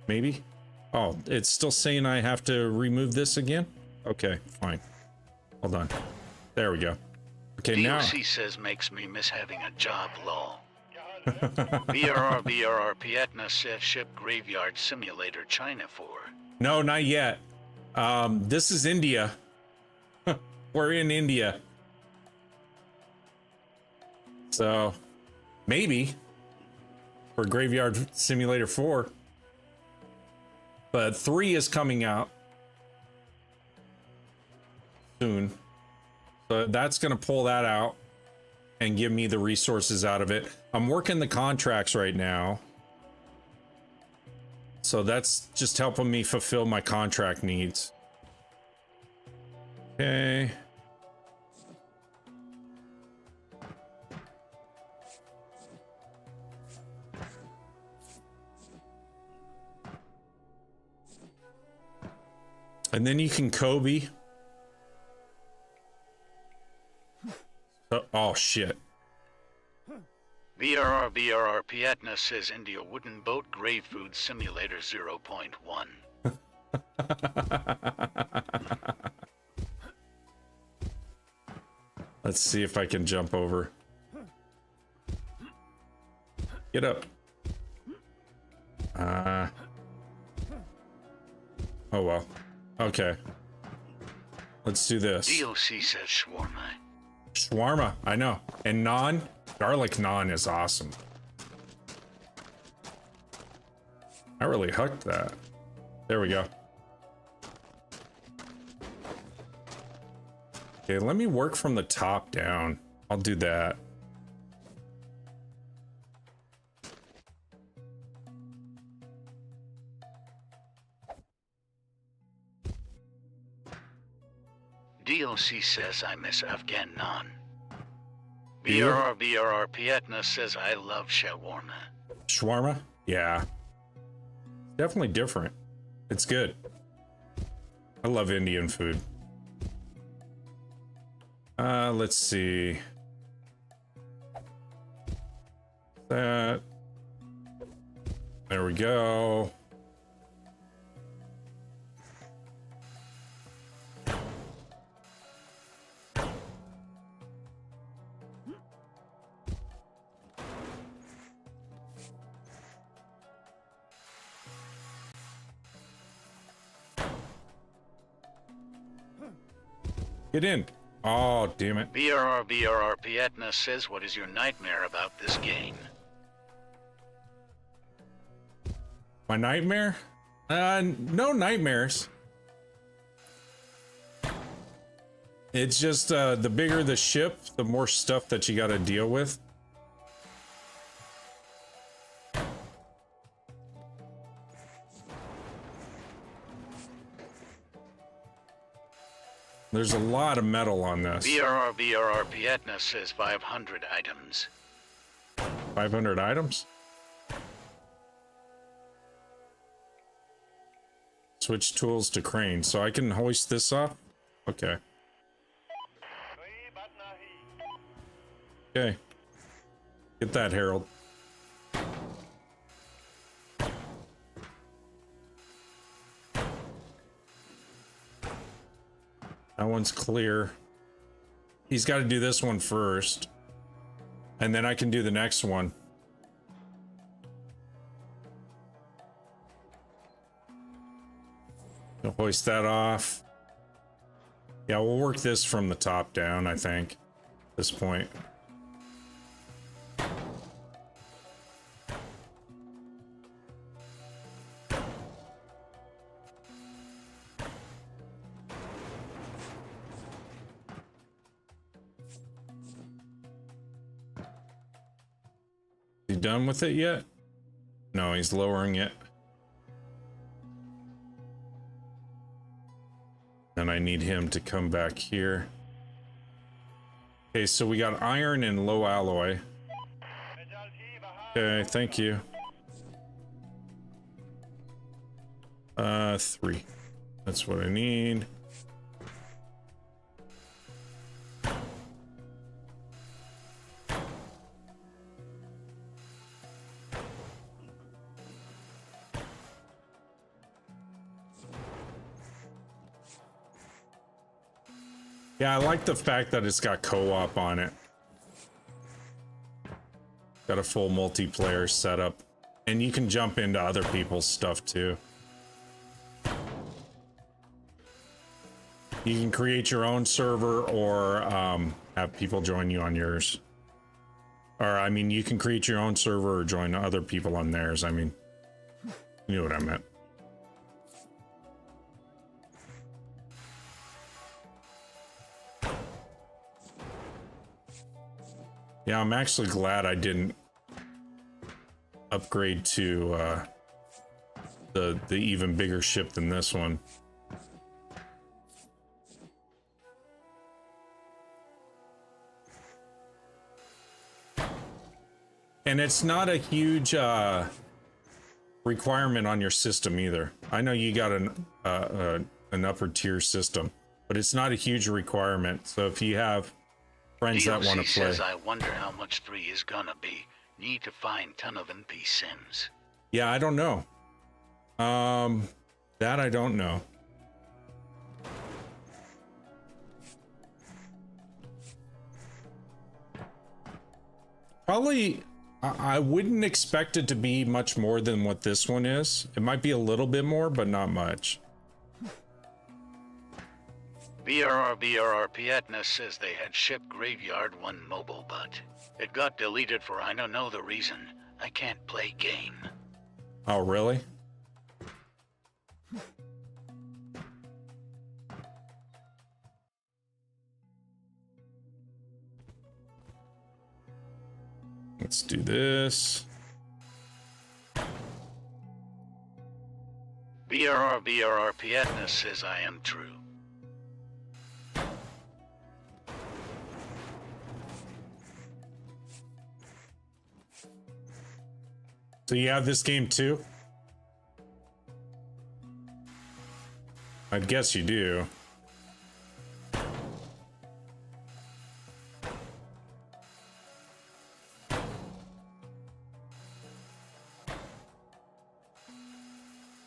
Maybe. Oh, it's still saying I have to remove this again? Okay, fine. Hold on. There we go. Okay, now. DOC says makes me miss having a job, lol. BRRP Etna says Ship Graveyard Simulator China 4. No, not yet. This is India. We're in India. So, maybe for Graveyard Simulator 4. But 3 is coming out soon. So that's going to pull that out and give me the resources out of it. I'm working the contracts right now. So that's just helping me fulfill my contract needs. Okay. And then you can Kobe. Oh shit. BRRP Etna says India Wooden Boat Grave Food Simulator 0.1. Let's see if I can jump over. Get up. Oh well. Okay. Let's do this. DOC says shawarma. Shawarma, I know. And naan. Garlic naan is awesome. I really hooked that. There we go. Okay, let me work from the top down. I'll do that. DOC says I miss Afghan naan. BRRP Etna says I love shawarma. Shawarma? Yeah. Definitely different. It's good. I love Indian food. Let's see. That. There we go. Get in. Oh, damn it. BRR Pietna says, what is your nightmare about this game? My nightmare? No nightmares. It's just the bigger the ship, the more stuff that you gotta deal with. There's a lot of metal on this. BRR Pietna says 500 items. 500 items? Switch tools to crane, so I can hoist this up? Okay. Okay. Get that, Harold. That one's clear. He's got to do this one first. And then I can do the next one. I'll hoist that off. Yeah, we'll work this from the top down, I think, at this point. Is he done with it yet? No, he's lowering it. And I need him to come back here. Okay, so we got iron and low alloy. Okay, thank you. 3. That's what I need. Yeah, I like the fact that it's got co-op on it. Got a full multiplayer setup. And you can jump into other people's stuff too. You can create your own server or have people join you on yours. Or, I mean, you can create your own server or join other people on theirs. I mean, you know what I meant. Yeah, I'm actually glad I didn't upgrade to the even bigger ship than this one. And it's not a huge requirement on your system either. I know you got an upper tier system, but it's not a huge requirement. So if you have friends that want to play. Says, I wonder how much 3 is gonna be. Need to find ton of NP Sims. Yeah, I don't know. That I don't know. Probably, I wouldn't expect it to be much more than what this one is. It might be a little bit more, but not much. BRR Pietna says they had ship graveyard 1 mobile, but it got deleted for I don't know the reason. I can't play game. Oh, really? Let's do this. BRR Pietna says I am true. So you have this game too? I guess you do.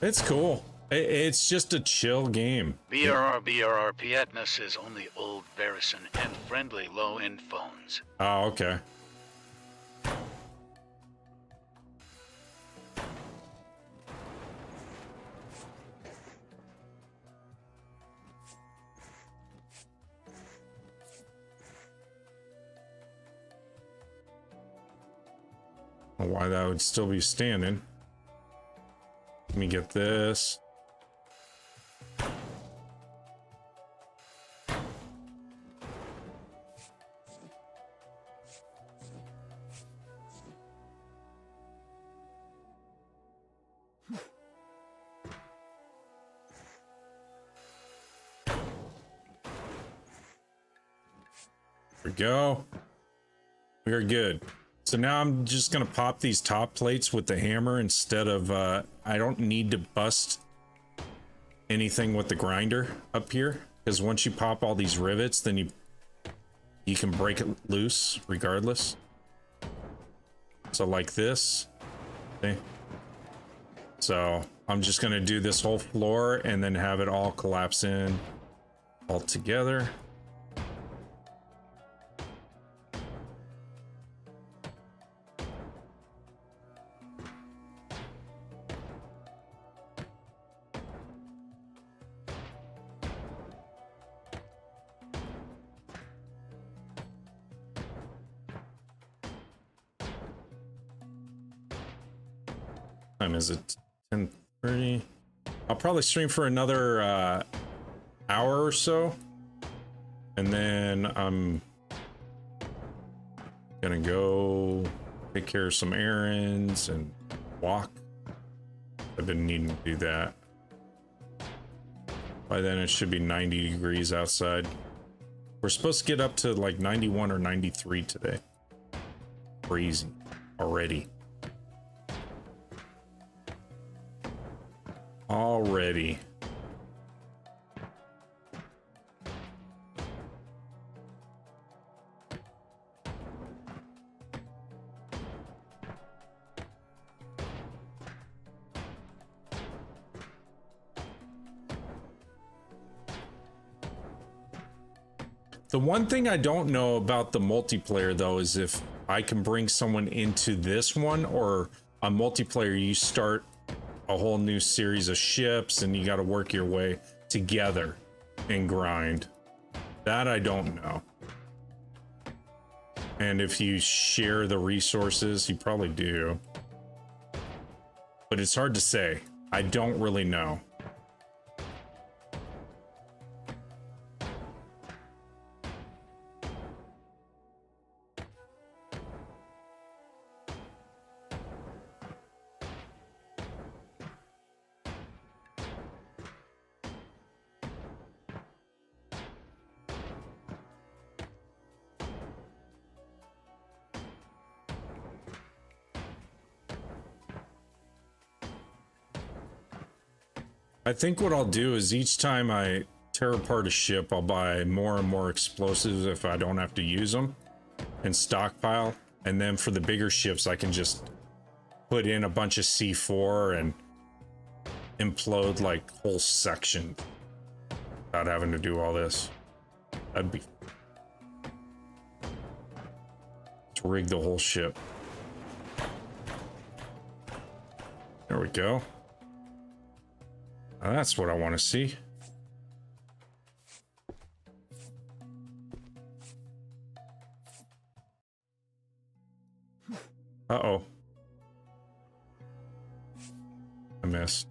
It's cool. It's just a chill game. BRR Pietness is only old Verison and friendly low-end phones. Oh, okay. Why that would still be standing. Let me get this. There we go. We are good. So now I'm just gonna pop these top plates with the hammer instead of, I don't need to bust anything with the grinder up here, because once you pop all these rivets, then you can break it loose regardless. So like this, okay. So I'm just gonna do this whole floor and then have it all collapse in all together. Time is it? 10:30. I'll probably stream for another hour or so, and then I'm gonna go take care of some errands and walk. I've been needing to do that. By then it should be 90 degrees outside. We're supposed to get up to like 91 or 93 today. Crazy already. Already. The one thing I don't know about the multiplayer though is if I can bring someone into this one, or a multiplayer you start a whole new series of ships and you got to work your way together and grind. That I don't know. And if you share the resources, you probably do. But it's hard to say. I don't really know. I think what I'll do is each time I tear apart a ship, I'll buy more and more explosives if I don't have to use them and stockpile. And then for the bigger ships, I can just put in a bunch of C4 and implode like whole sections without having to do all this. That'd be... to rig the whole ship. There we go. Now that's what I want to see. Uh-oh. I missed.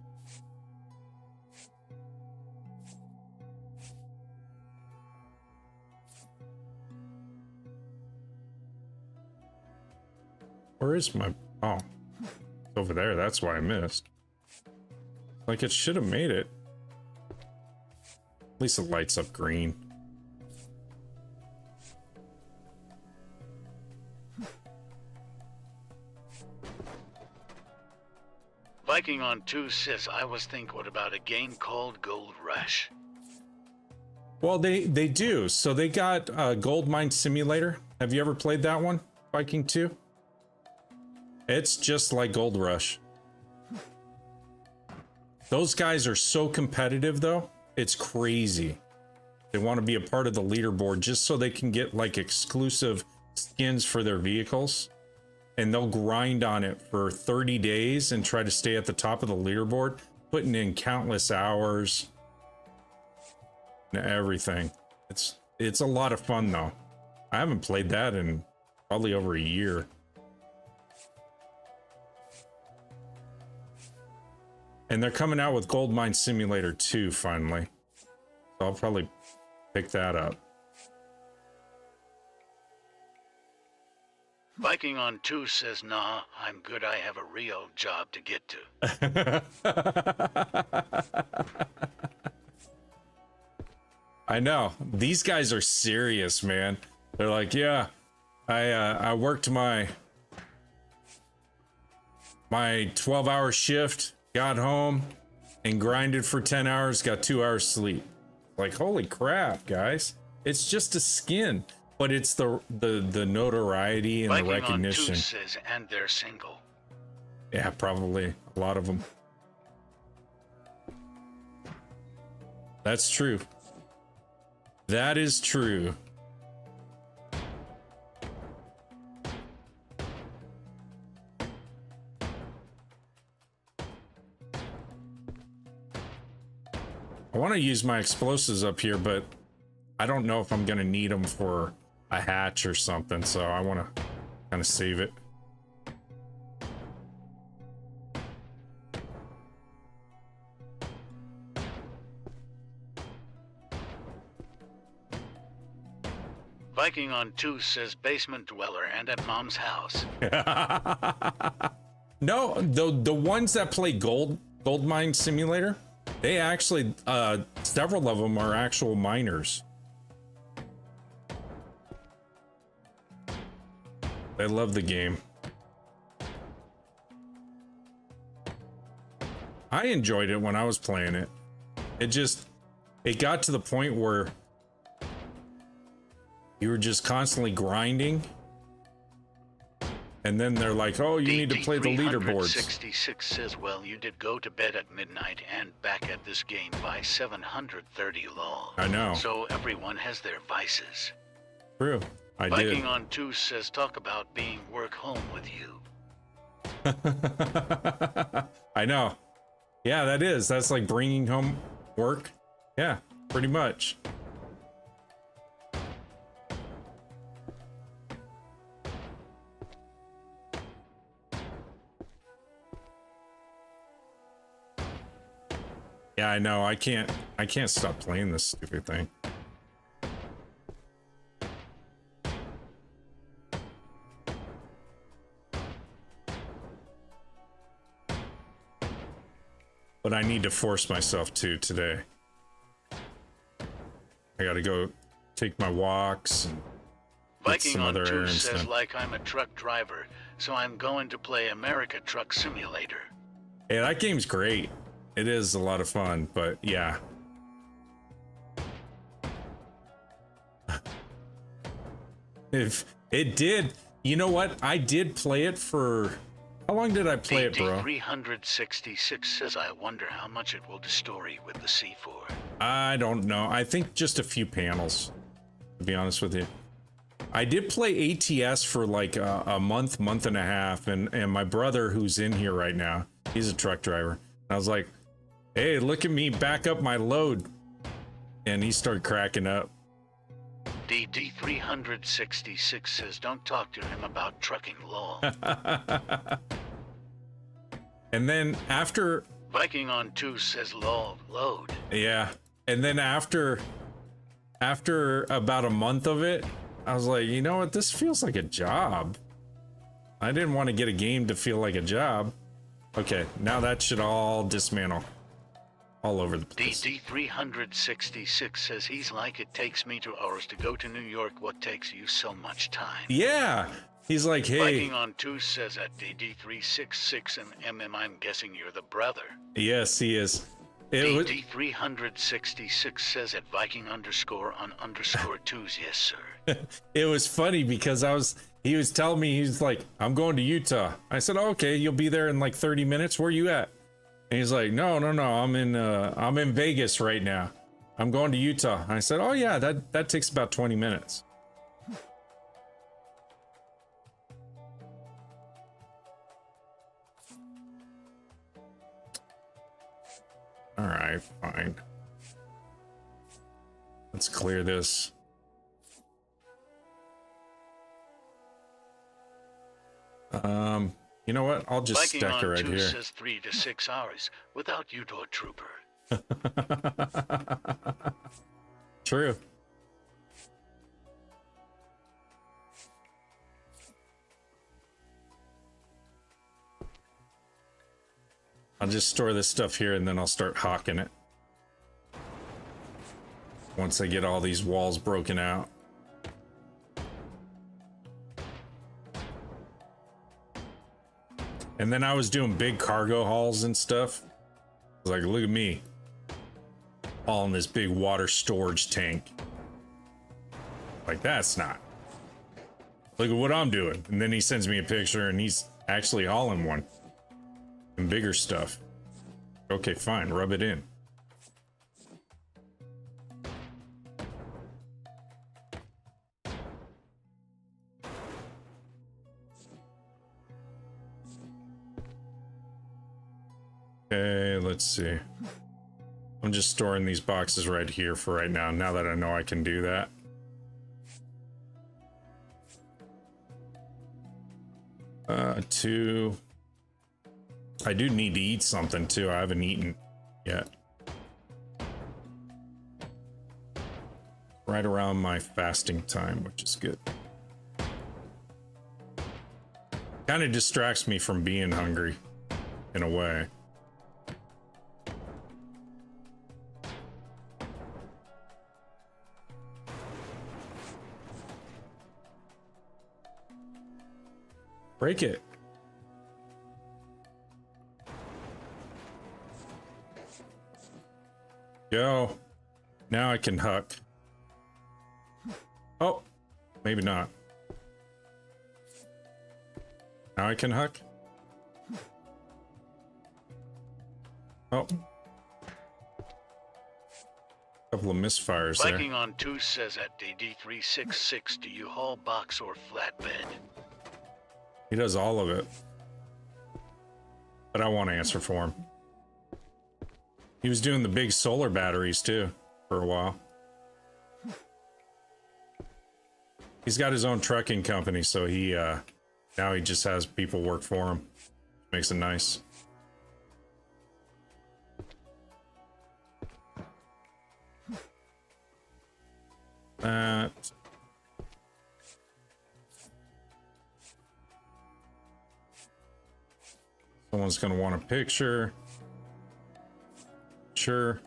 Where is my... oh. It's over there. That's why I missed. Like, it should have made it. At least it lights up green. Viking on 2 says, I was think, what about a game called Gold Rush? Well, they do. So they got Gold Mine Simulator. Have you ever played that one, Viking 2? It's just like Gold Rush. Those guys are so competitive, though. It's crazy. They want to be a part of the leaderboard just so they can get like exclusive skins for their vehicles. And they'll grind on it for 30 days and try to stay at the top of the leaderboard, putting in countless hours and everything. It's a lot of fun, though. I haven't played that in probably over a year. And they're coming out with Gold Mine Simulator 2 finally. So I'll probably pick that up. Viking on 2 says, nah, I'm good. I have a real job to get to. I know. These guys are serious, man. They're like, yeah, I worked my 12-hour shift, got home, and grinded for 10 hours, got 2 hours sleep. Like, holy crap, guys. It's just a skin. But it's the notoriety and Viking the recognition. On 2 says, and they're single. Yeah, probably a lot of them. That's true. That is true. I want to use my explosives up here, but I don't know if I'm going to need them for a hatch or something, so I want to kind of save it. Viking on 2 says basement dweller and at mom's house. No, the ones that play Gold Mine Simulator, they actually, several of them are actual miners. They love the game. I enjoyed it when I was playing it. It got to the point where you were just constantly grinding. And then they're like, oh, you need to play the leaderboards. 66 says, well, you did go to bed at midnight and back at this game by 730 lol. I know. So everyone has their vices. True. I did. Viking on 2 says, talk about being work home with you. I know. Yeah, that's like bringing home work. Yeah, pretty much. Yeah, I know. I can't stop playing this stupid thing. But I need to force myself to today. I gotta go take my walks and Viking on 2 says, like I'm a truck driver, so I'm going to play America Truck Simulator. Yeah, that game's great. It is a lot of fun, but yeah. If it did, you know what? I did play it for... How long did I play it, bro? 366 says, I wonder how much it will destroy with the C4. I don't know. I think just a few panels, to be honest with you. I did play ATS for like a month and a half, and my brother, who's in here right now, he's a truck driver. I was like, hey, look at me back up my load. And he started cracking up. DD366 says, don't talk to him about trucking law. And then after... Viking on 2 says, law, load. Yeah. And then after about a month of it, I was like, you know what? This feels like a job. I didn't want to get a game to feel like a job. Okay, now that should all dismantle. All over the place. DD366 says, he's like, it takes me 2 hours to go to New York. What takes you so much time? Yeah, He's like, hey. Viking on 2 says at DD366 and I'm guessing you're the brother. Yes, he is. DD366 says at Viking _on_ 2s, yes, sir. It was funny because he was telling me, he's like, I'm going to Utah. I said, oh, okay, you'll be there in like 30 minutes. Where you at? And he's like, no, I'm in Vegas right now. I'm going to Utah. I said, oh yeah, that takes about 20 minutes. All right, fine. Let's clear this. You know what? I'll just Viking stack it on right 2 here. says 3 to 6 hours without you, door trooper. True. I'll just store this stuff here and then I'll start hawking it. Once I get all these walls broken out. And then I was doing big cargo hauls and stuff. I was like, look at me. All in this big water storage tank. Like, that's not. Look at what I'm doing. And then he sends me a picture and he's actually hauling one. And bigger stuff. Okay, fine. Rub it in. Okay, let's see. I'm just storing these boxes right here for right now that I know I can do that. Two. I do need to eat something too. I haven't eaten yet. Right around my fasting time, which is good. Kind of distracts me from being hungry in a way. Break it. Go. Now I can huck. Oh, maybe not. Now I can huck. Oh. Couple of misfires there. Viking on 2 says at DD366, do you haul box or flatbed? He does all of it. But I won't answer for him. He was doing the big solar batteries too for a while. He's got his own trucking company, so he now he just has people work for him. Makes it nice. That. Someone's gonna want a picture. Sure.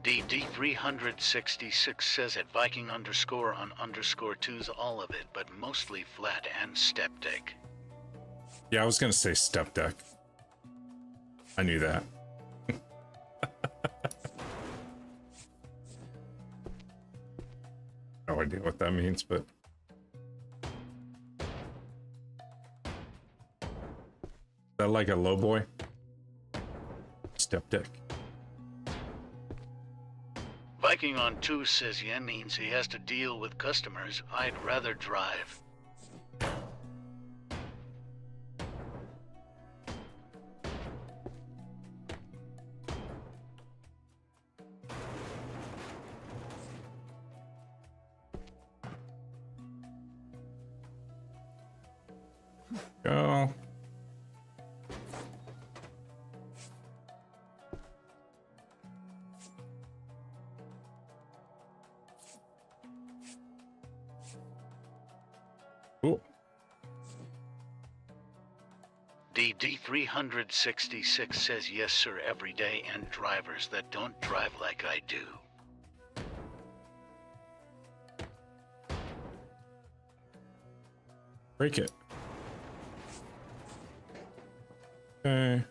DD366 says at Viking _on_2's all of it, but mostly flat and step deck. Yeah, I was gonna say step deck. I knew that. No idea what that means, but is that like a low boy? Step deck. Viking on 2 says yeah means he has to deal with customers. I'd rather drive. Go. Cool. DD366 says yes sir every day, and drivers that don't drive like I do. Break it. Okay.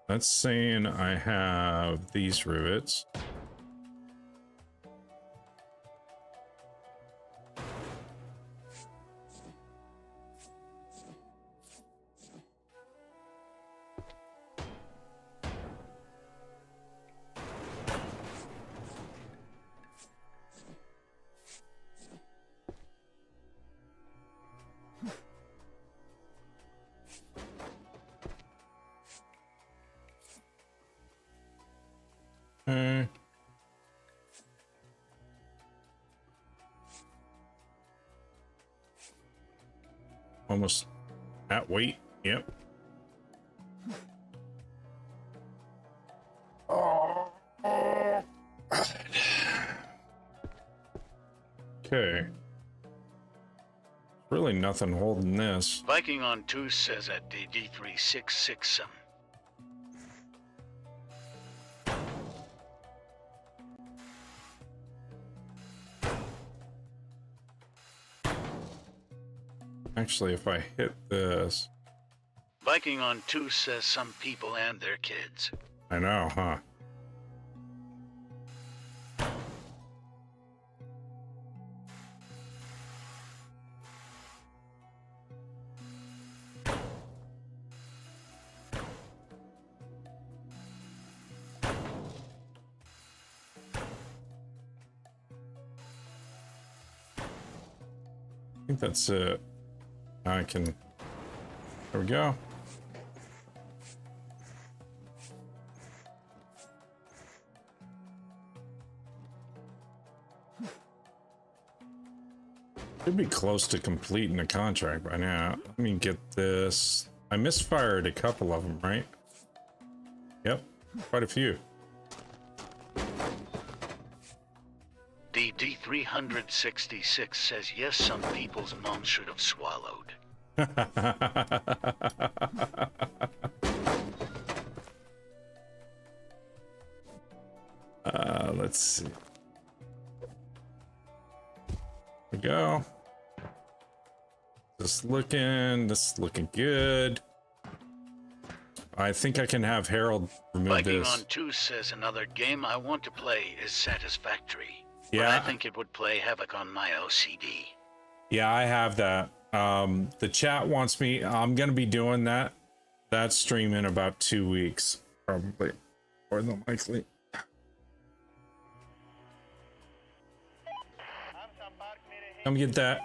That's saying I have these rivets. Okay. Almost at weight. Yep. Okay. Really nothing holding this. Viking on 2 says at D366 Actually, if I hit this, Viking on 2 says some people and their kids. I know, huh? I think that's it. I can. There we go. Should be close to completing the contract by now. Let me get this. I misfired a couple of them, right? Yep, quite a few. DD366 says yes, some people's mom should have swallowed. Let's see. There we go. This is looking good. I think I can have Harold remove Viking this. on 2 says another game I want to play is Satisfactory. But Yeah. I think it would play havoc on my OCD. Yeah, I have that. The chat wants me. I'm gonna be doing that stream in about 2 weeks, probably, more than likely. Come get that.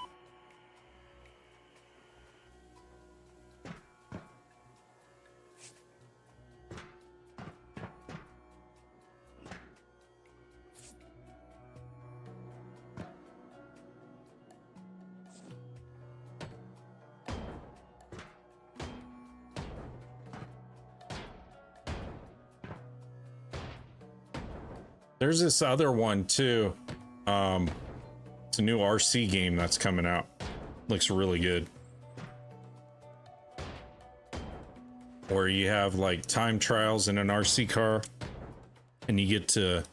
There's this other one too. It's a new RC game that's coming out. Looks really good. Where you have like time trials in an RC car and you get to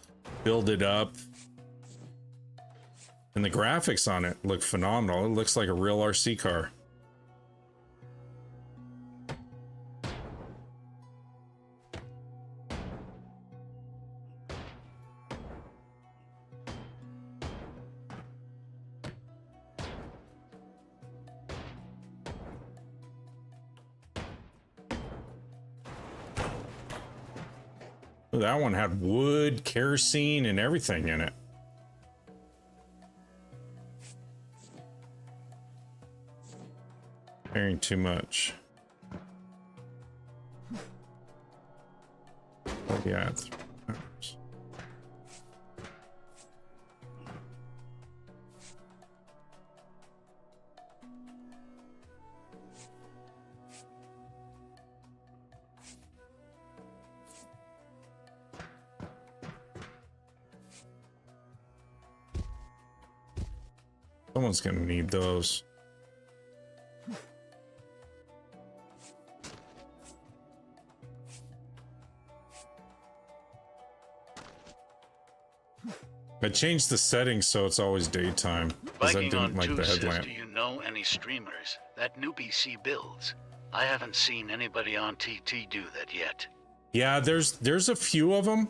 build it up. And the graphics on it look phenomenal. It looks like a real RC car. That one had wood, kerosene, and everything in it. Carrying too much. Oh, yeah. Someone's gonna need those. I changed the settings so it's always daytime because I Viking didn't on like 2 the says, headlamp. do you know any streamers that new PC builds? I haven't seen anybody on TT do that yet. Yeah, there's a few of them.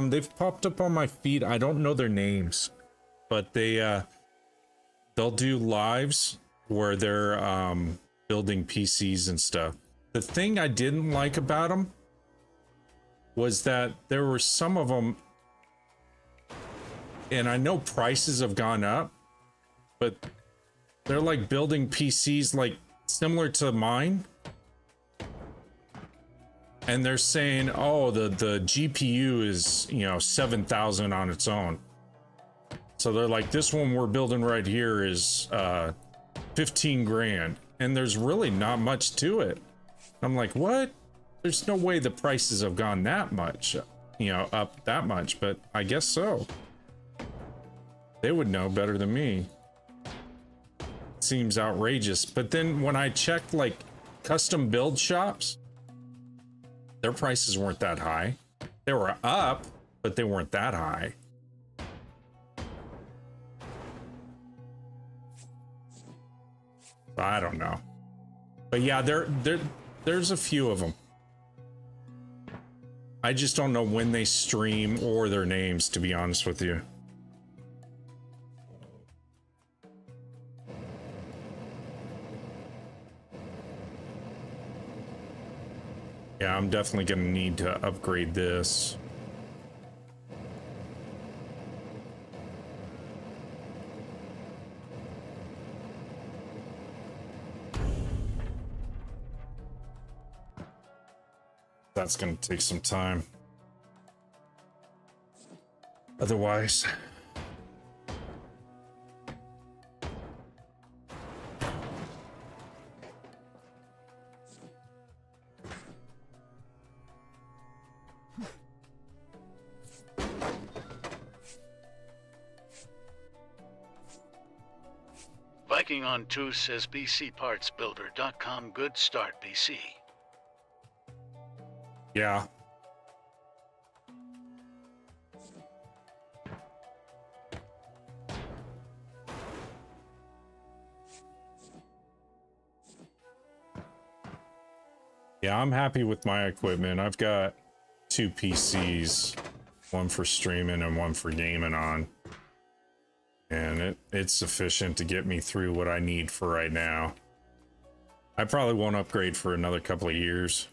They've popped up on my feed. I don't know their names, but they'll do lives where they're building PCs and stuff. The thing I didn't like about them was that there were some of them, and I know prices have gone up, but they're like building PCs like similar to mine. And they're saying, oh, the GPU is, you know, 7,000 on its own. So they're like, this one we're building right here is 15 grand. And there's really not much to it. I'm like, what? There's no way the prices have gone that much, you know, up that much, but I guess so. They would know better than me. Seems outrageous. But then when I checked like custom build shops, their prices weren't that high. They were up, but they weren't that high. I don't know. But yeah, there's a few of them. I just don't know when they stream or their names, to be honest with you. Yeah, I'm definitely gonna need to upgrade this. That's gonna take some time. Otherwise, Viking on 2 says bcpartsbuilder.com, good start, BC. yeah. Yeah, I'm happy with my equipment. I've got 2 PCs, one for streaming and one for gaming on. And it's sufficient to get me through what I need for right now. I probably won't upgrade for another couple of years.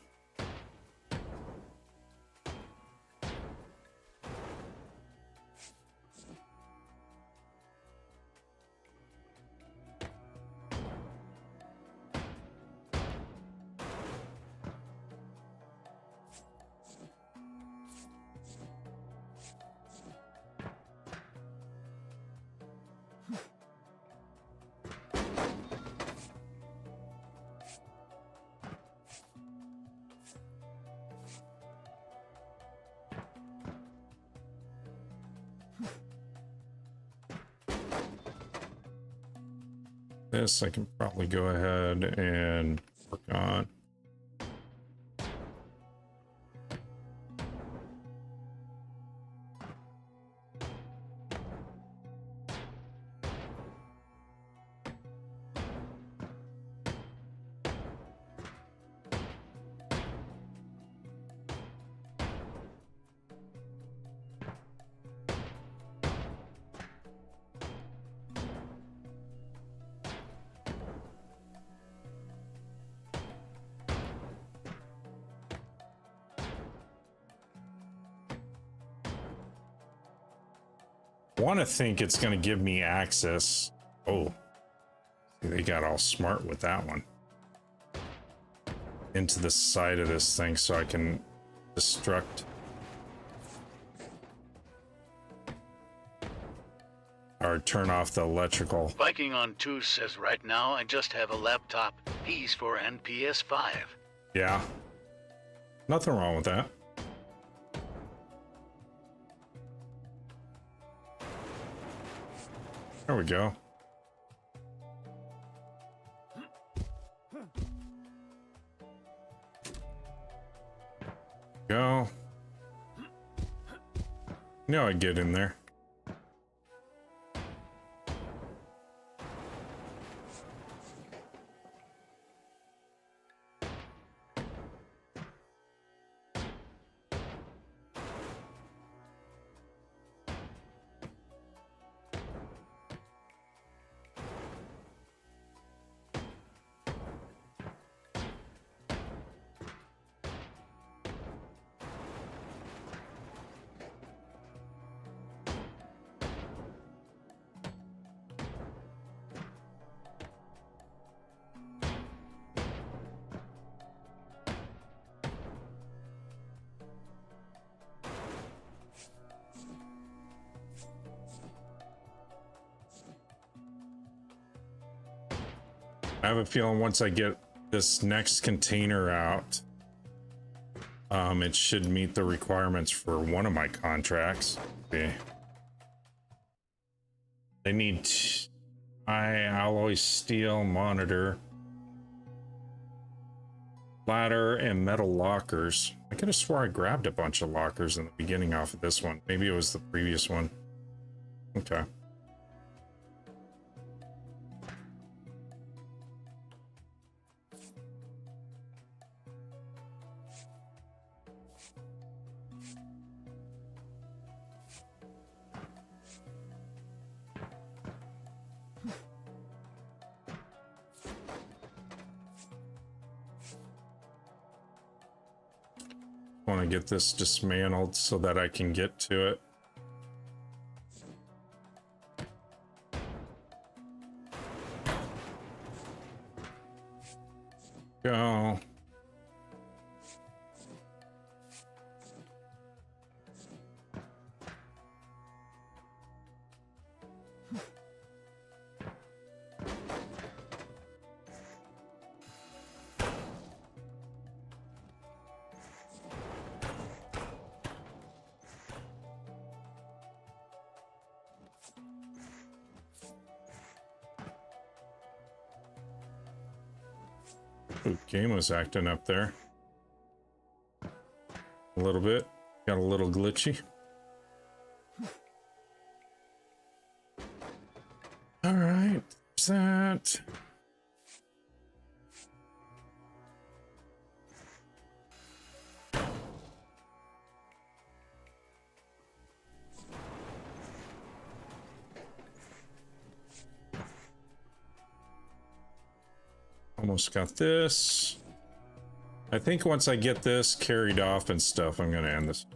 This I can probably go ahead and work on. Want to think it's going to give me access. Oh, they got all smart with that one. Into the side of this thing so I can destruct. Or turn off the electrical. Viking on 2 says right now I just have a laptop, PS4 and PS5. Yeah. Nothing wrong with that. There we go. Go. You know I'd get in there. I have a feeling once I get this next container out, it should meet the requirements for one of my contracts. Okay. They need high alloy steel monitor, ladder, and metal lockers. I could have swore I grabbed a bunch of lockers in the beginning off of this one. Maybe it was the previous one. Okay. Want to get this dismantled so that I can get to it. Go. Ooh, game was acting up there a little bit. Got a little glitchy. All right, there's that. Almost got this. I think once I get this carried off and stuff, I'm gonna end this.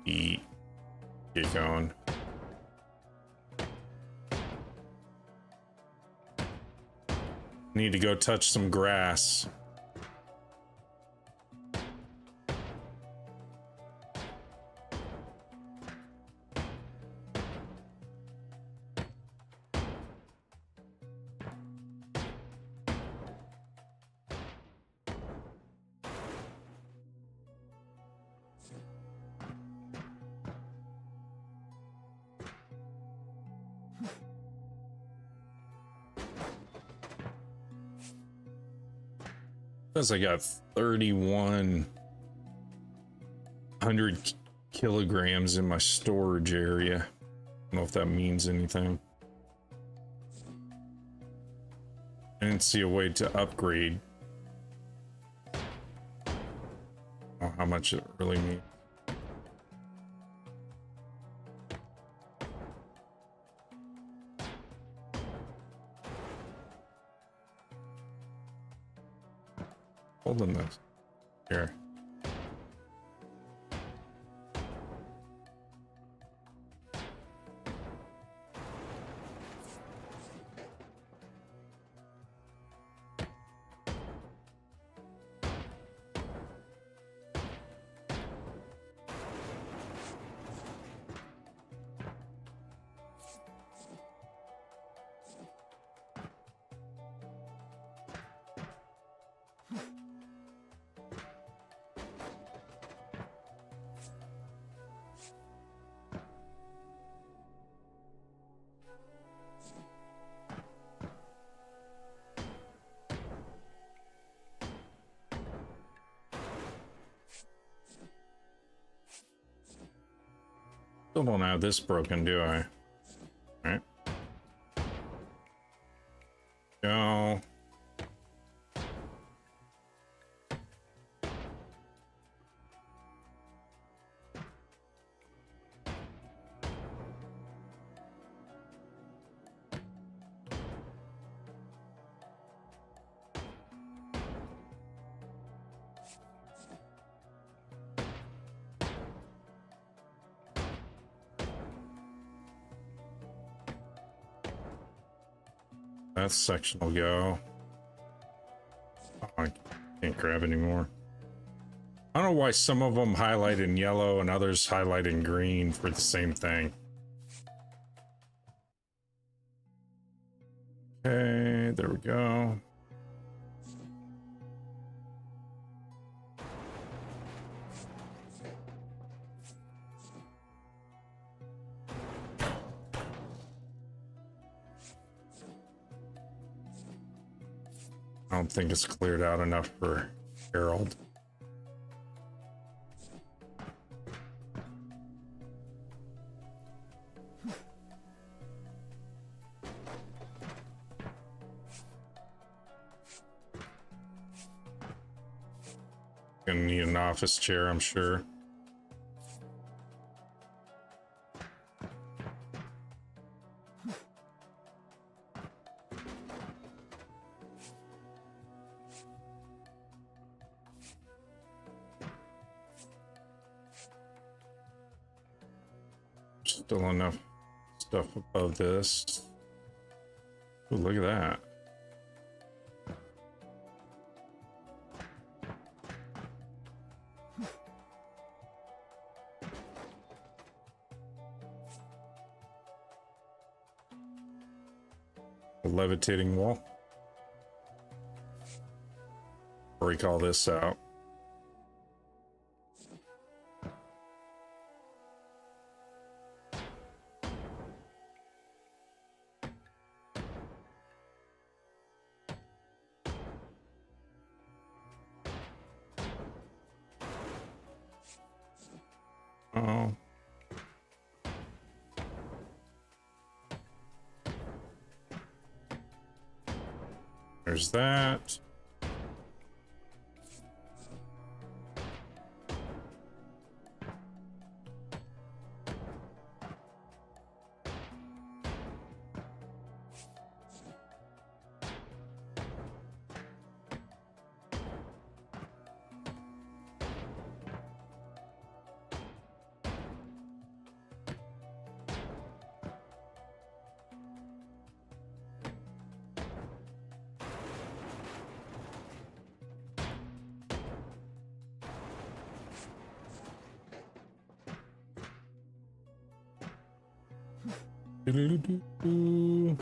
Eat. Get going. Need to go touch some grass. Says I got 3,100 kilograms in my storage area. I don't know if that means anything. I didn't see a way to upgrade. Oh, how much it really means. Holding this here. Still don't have this broken, do I? Alright. Go. That section will go. Oh, I can't grab anymore. I don't know why some of them highlight in yellow and others highlight in green for the same thing. Okay, there we go. I don't think it's cleared out enough for Harold. Gonna need an office chair, I'm sure. Still enough stuff above this. Ooh, look at that. A levitating wall. Or we call this out. Oh. There's that. Doo-doo-doo-doo.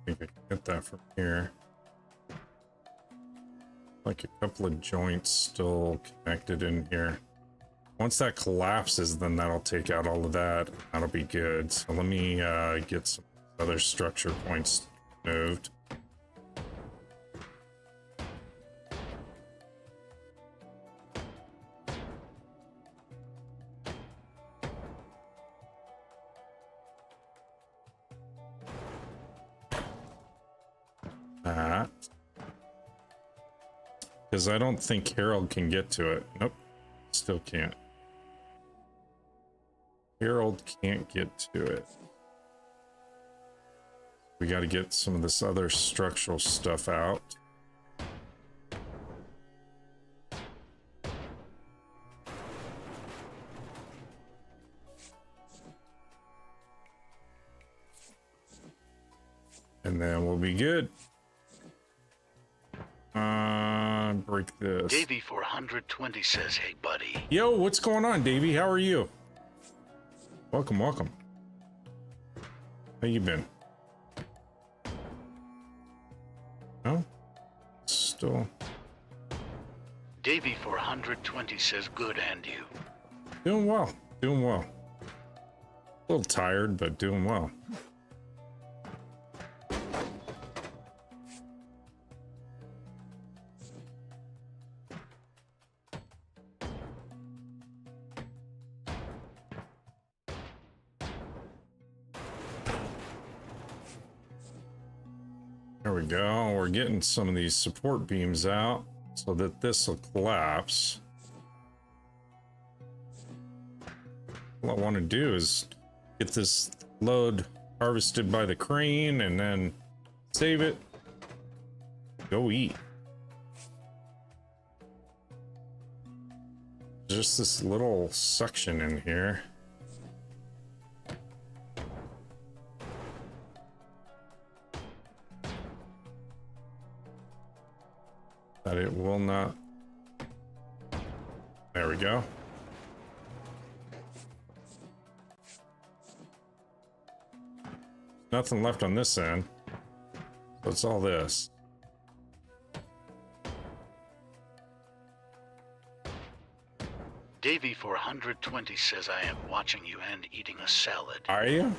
I think I can get that from here. Like a couple of joints still connected in here. Once that collapses, then that'll take out all of that. That'll be good. So let me get some other structure points moved. That. Because I don't think Harold can get to it. Nope. Still can't. Harold can't get to it. We got to get some of this other structural stuff out. And then we'll be good. Break this. Davey 420 says, hey buddy. Yo, what's going on, Davey? How are you? Welcome, welcome. How you been? No? Still. Davey 420 says, good, and you? Doing well. Doing well. A little tired, but doing well. There we go. We're getting some of these support beams out so that this will collapse. All I want to do is get this load harvested by the crane and then save it. Go eat. Just this little suction in here. That it will not. There we go. Nothing left on this end. So it's all this. Davey 420 says I am watching you and eating a salad. Are you?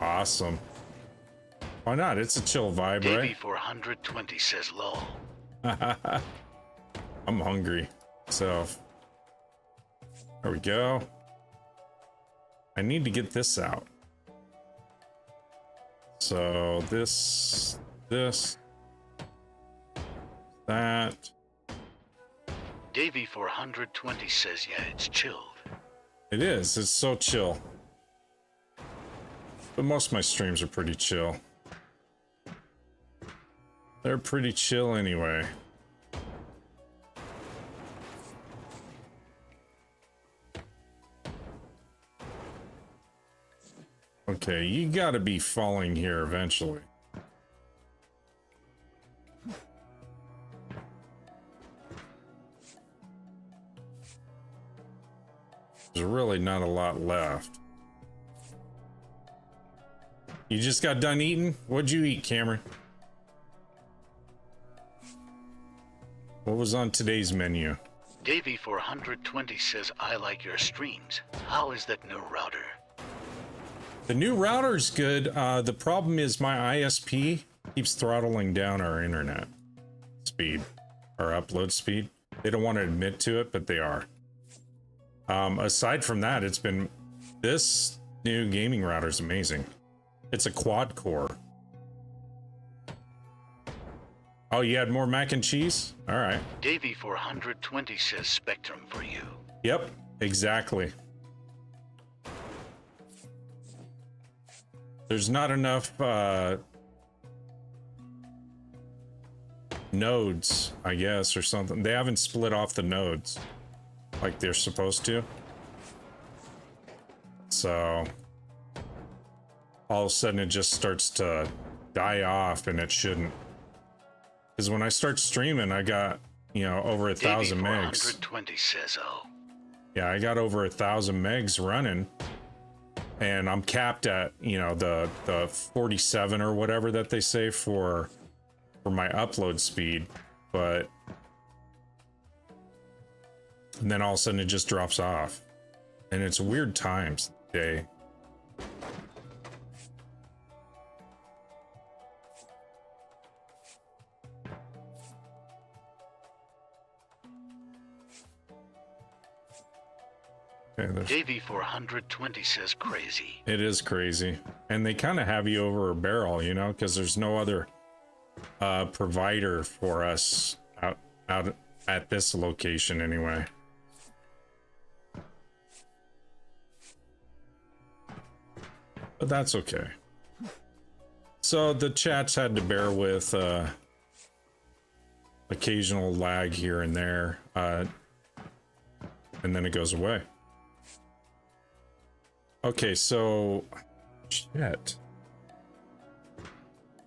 Awesome. Why not? It's a chill vibe, Davey right? 420 says lol. I'm hungry. So there we go. I need to get this out. So this, that. Davey 420 says, yeah, it's chilled. It is. It's so chill. But most of my streams are pretty chill. They're pretty chill anyway. Okay, you gotta be falling here eventually. There's really not a lot left. You just got done eating? What'd you eat, Cameron? What was on today's menu? Davey 420 says, I like your streams. How is that new router? The new router's good. The problem is my ISP keeps throttling down our internet speed, our upload speed. They don't want to admit to it, but they are. Aside from that, it's been, this new gaming router is amazing. It's a quad core. Oh, you had more mac and cheese? All right. Davey 420 says Spectrum for you. Yep, exactly. There's not enough nodes, I guess, or something. They haven't split off the nodes like they're supposed to. So all of a sudden it just starts to die off, and it shouldn't. Because when I start streaming, I got, you know, over 1,000 megs. 420 says, oh. Yeah, I got over 1,000 megs running, and I'm capped at, you know, the 47 or whatever that they say for my upload speed, but and then all of a sudden it just drops off, and it's weird times of the day. Okay, Davey 420 says crazy. it is crazy, and they kind of have you over a barrel, you know, because there's no other provider for us out at this location anyway. But that's okay. So the chats had to bear with occasional lag here and there, and then it goes away. Okay, so shit.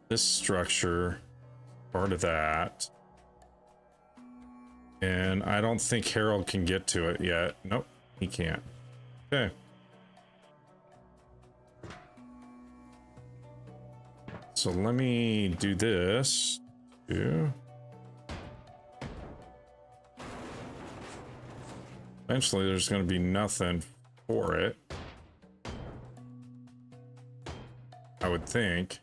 This structure, part of that. And I don't think Harold can get to it yet. Nope, he can't. Okay. So let me do this. Eventually there's going to be nothing for it, I would think.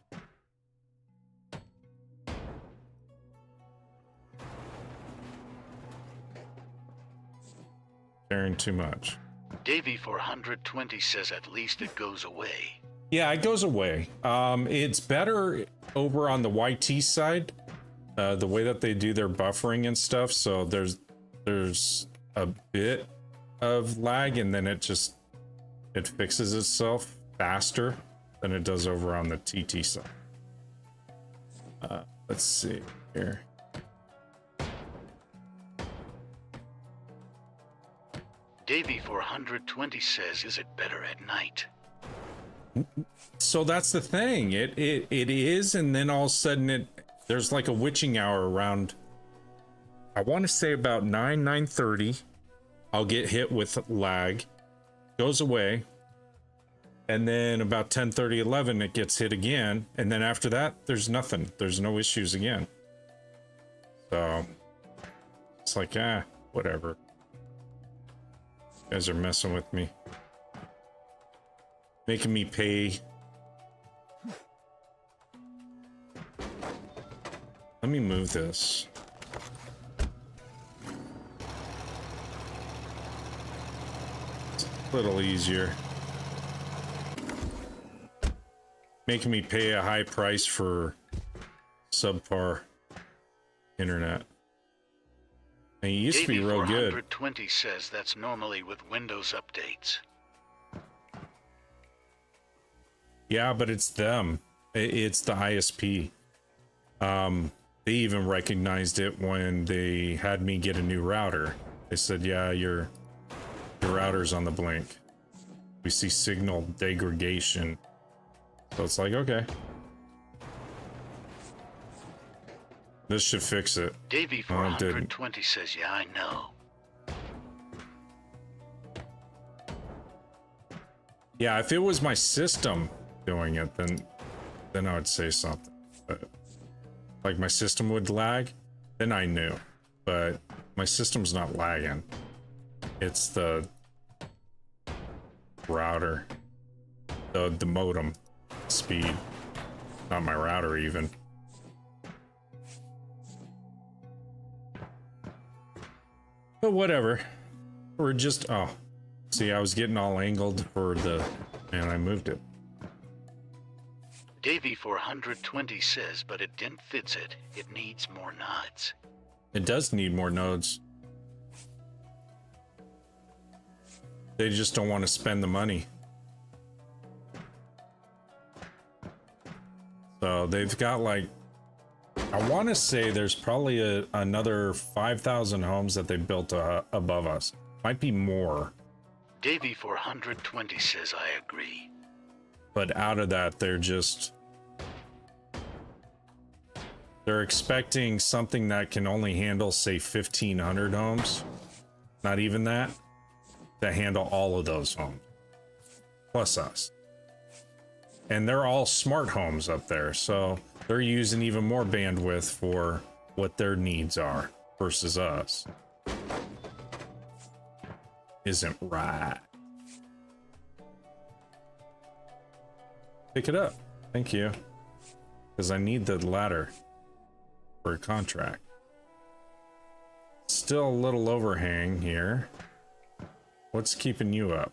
Caring too much. Davey 420 says at least it goes away. Yeah, it goes away. It's better over on the YT side, the way that they do their buffering and stuff. So there's a bit of lag, and then it just it fixes itself faster than it does over on the TT side. Let's see here. Davy 420 says, is it better at night? So that's the thing. It is, and then all of a sudden there's like a witching hour around, I want to say about 9:30. I'll get hit with lag, goes away, and then about 10:30, 11 it gets hit again, and then after that there's nothing. There's no issues again. So it's like, whatever. You guys are messing with me, making me pay. Let me move this. It's a little easier. Making me pay a high price for subpar internet. And it used to be real good. 420 says that's normally with Windows updates. Yeah, but it's them. It's the ISP. They even recognized it when they had me get a new router. They said, yeah, your router's on the blink. We see signal degradation. So it's like, okay. This should fix it. Davy 420 says, yeah, I know. Yeah, if it was my system doing it, then I would say something. But like my system would lag, then I knew. But my system's not lagging. It's the router, the modem speed, not my router even. But whatever. We're just, oh, see, I was getting all angled for the, and I moved it. Davy 420 says, but it didn't fix it. It needs more nodes. It does need more nodes. They just don't want to spend the money. So they've got like, I want to say there's probably another 5,000 homes that they built above us. Might be more. Davy 420 says, I agree. But out of that, they're expecting something that can only handle, say, 1,500 homes. Not even that. To handle all of those homes. Plus us. And they're all smart homes up there, so they're using even more bandwidth for what their needs are versus us. Isn't right. Pick it up. Thank you. Because I need the ladder for a contract. Still a little overhang here. What's keeping you up?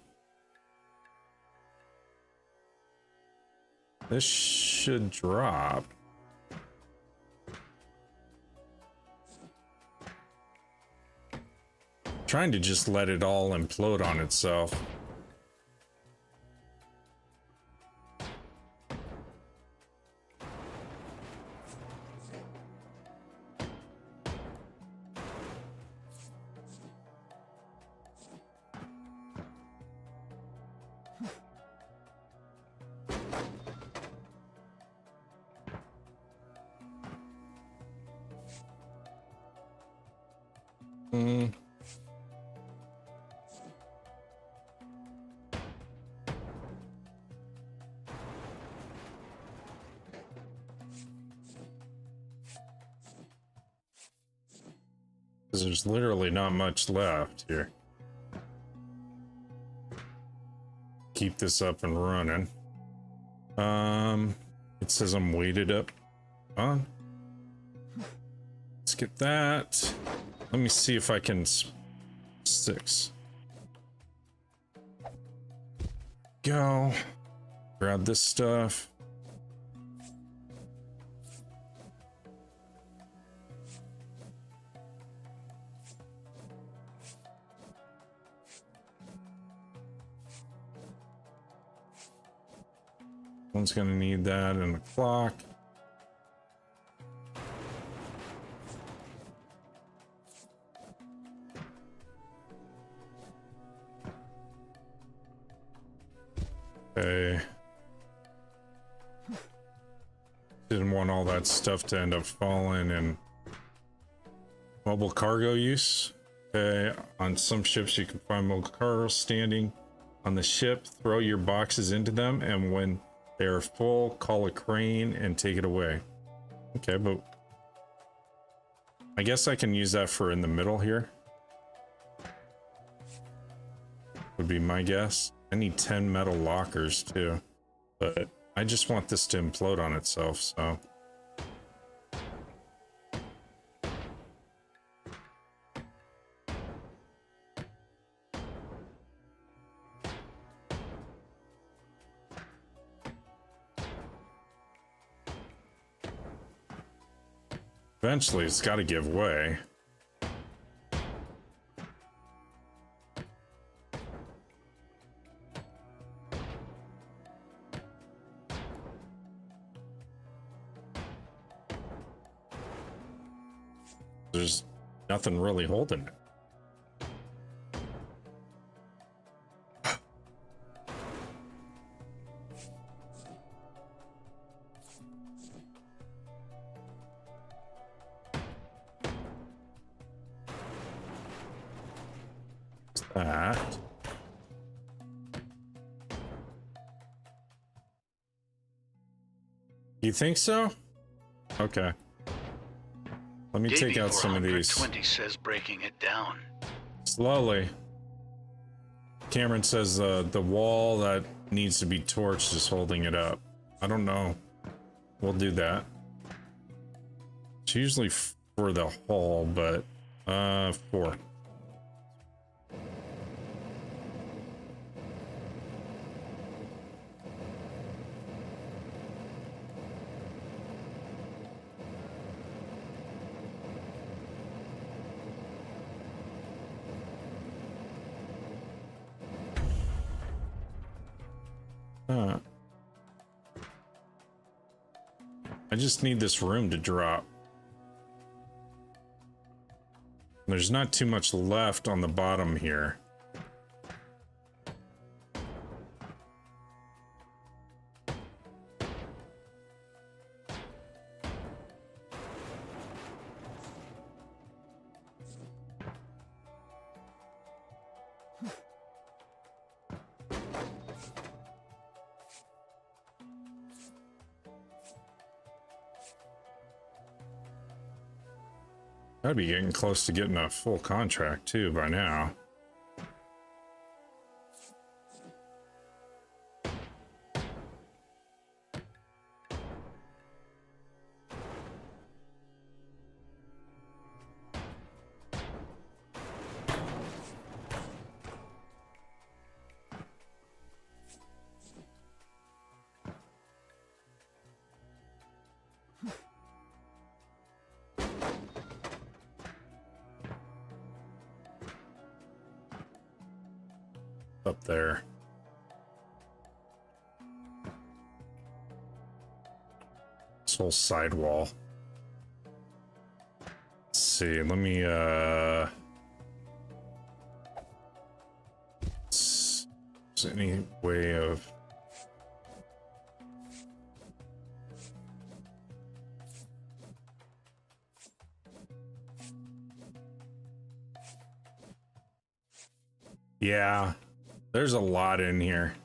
This should drop. Trying to just let it all implode on itself. Because there's literally not much left here. Keep this up and running. It says I'm weighted up on. Let's get that. Let me see if I can 6. Go. Grab this stuff. One's gonna need that and a clock. Okay. Didn't want all that stuff to end up falling in mobile cargo use. Okay, on some ships you can find mobile cargo standing on the ship. Throw your boxes into them, and when they are full, call a crane and take it away. Okay, but I guess I can use that for in the middle here. Would be my guess. I need 10 metal lockers too, but I just want this to implode on itself, so. Eventually, it's got to give way. There's nothing really holding it. That. You think so? Okay. Let me take out some of these. 20 says breaking it down. Slowly. Cameron says the wall that needs to be torched is holding it up. I don't know. We'll do that. It's usually for the hull, but 4. I just need this room to drop. There's not too much left on the bottom here. I'd be getting close to getting a full contract too by now. Up there. This whole sidewall. Let's see, let me is there any way of yeah. There's a lot in here.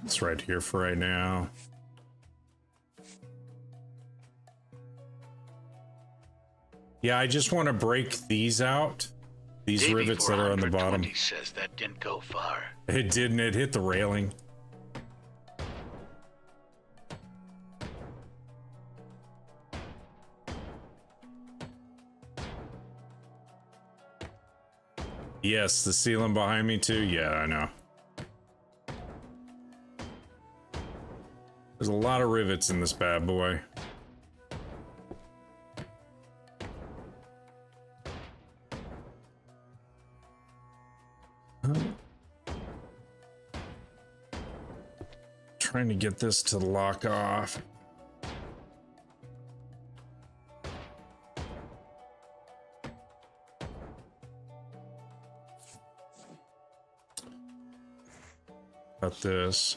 It's right here for right now. Yeah, I just want to break these out. These Davey rivets that are on the bottom. 420 says that didn't go far. It didn't. It hit the railing. Yes, the ceiling behind me too. Yeah, I know. There's a lot of rivets in this bad boy. Trying to get this to lock off. Got this.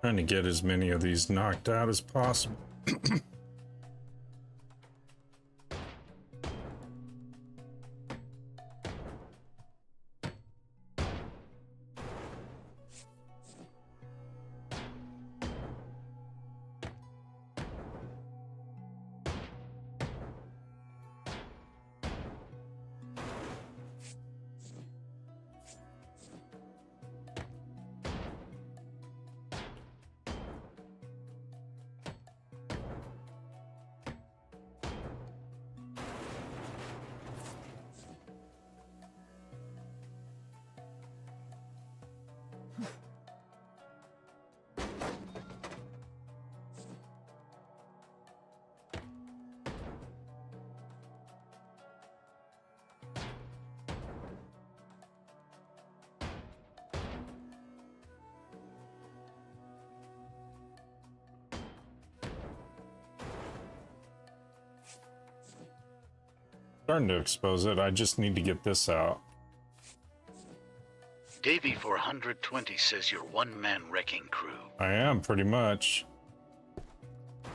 Trying to get as many of these knocked out as possible. Starting to expose it. I just need to get this out. Davy 420 says you're one-man wrecking crew. I am, pretty much.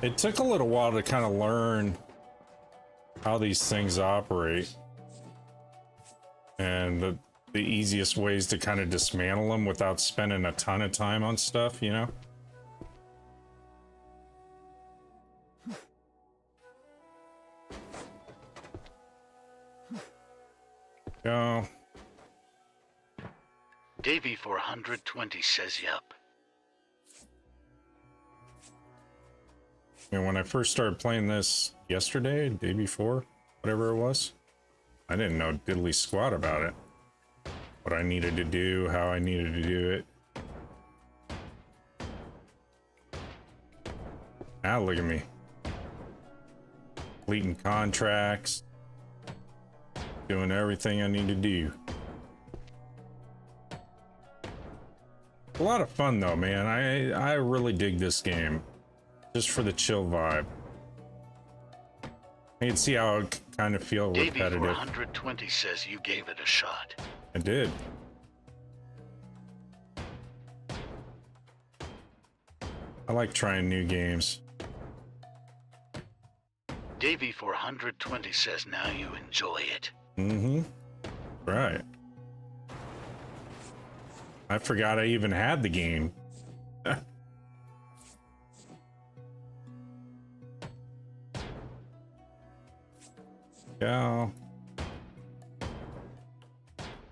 It took a little while to kind of learn how these things operate. And the easiest ways to kind of dismantle them without spending a ton of time on stuff, you know? Go. Davy 420 says yup. And when I first started playing this yesterday, day before, whatever it was, I didn't know diddly squat about it. What I needed to do, how I needed to do it. Now look at me. Completing contracts. Doing everything I need to do. A lot of fun though, man. I really dig this game. Just for the chill vibe. I can see how it kind of feel repetitive. Davy 420 says you gave it a shot. I did. I like trying new games. Davy 420 says now you enjoy it. Mm-hmm. Right. I forgot I even had the game. Yeah.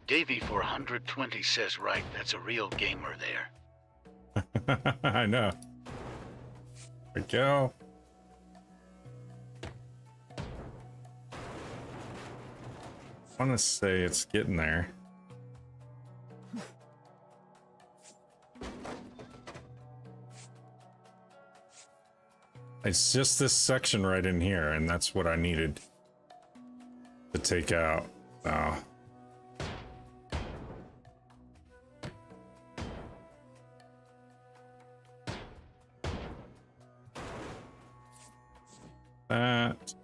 Davy 420 says right, that's a real gamer there. I know. There we go. I want to say it's getting there. It's just this section right in here, and that's what I needed to take out. Oh. That.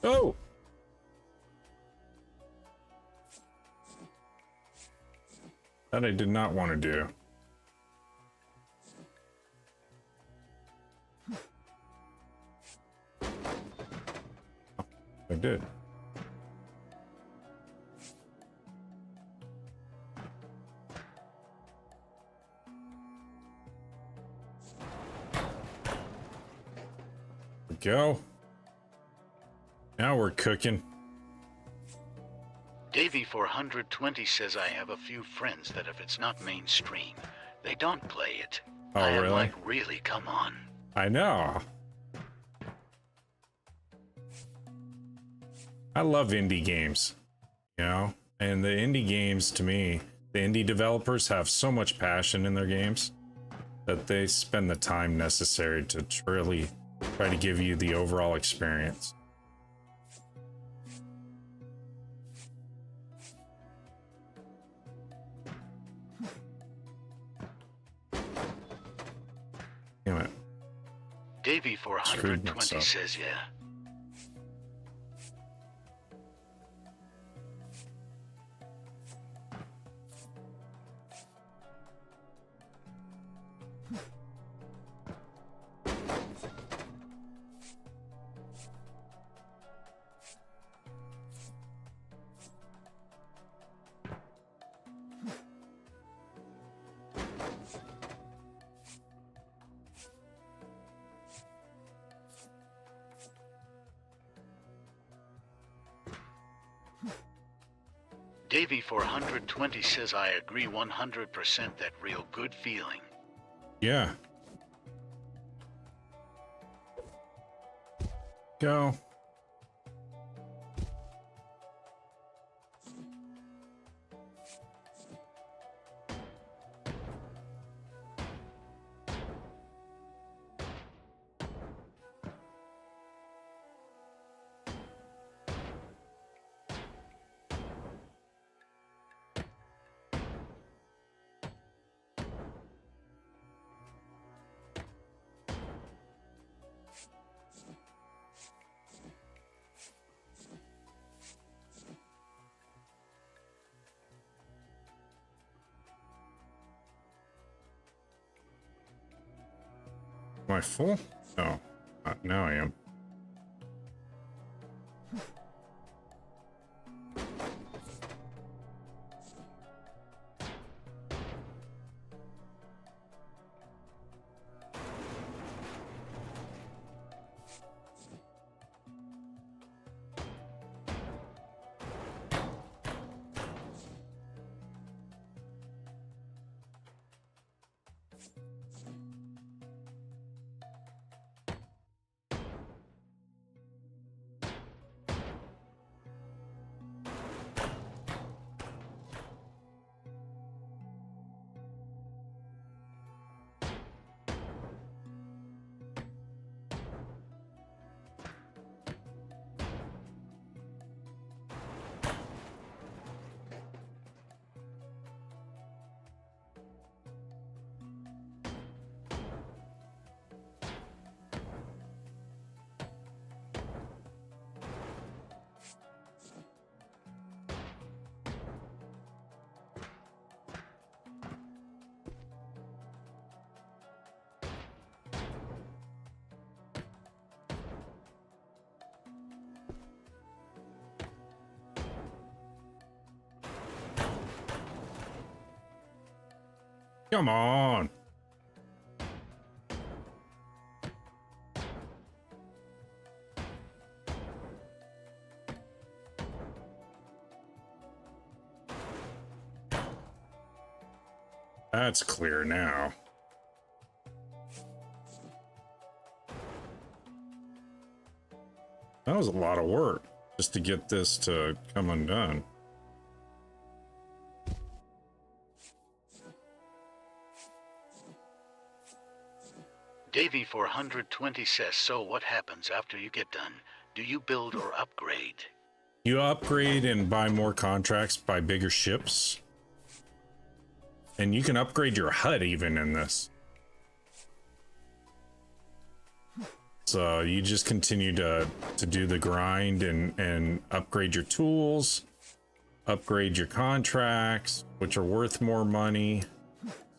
Oh! That I did not want to do. I did. Go. Now we're cooking. Davey 420 says I have a few friends that if it's not mainstream, they don't play it. Oh, I am really? like, really, come on. I know. I love indie games, you know? And the indie games, to me, the indie developers have so much passion in their games that they spend the time necessary to really try to give you the overall experience. Damn it. Davey 420 says, yeah. Davey 420 says I agree 100%, that real good feeling. Yeah. Go. Am I full? No. Now I am. Come on. That's clear now. That was a lot of work just to get this to come undone. Davey 420 says, so what happens after you get done? Do you build or upgrade? You upgrade and buy more contracts, buy bigger ships. And you can upgrade your HUD even in this. So you just continue to do the grind and upgrade your tools, upgrade your contracts, which are worth more money,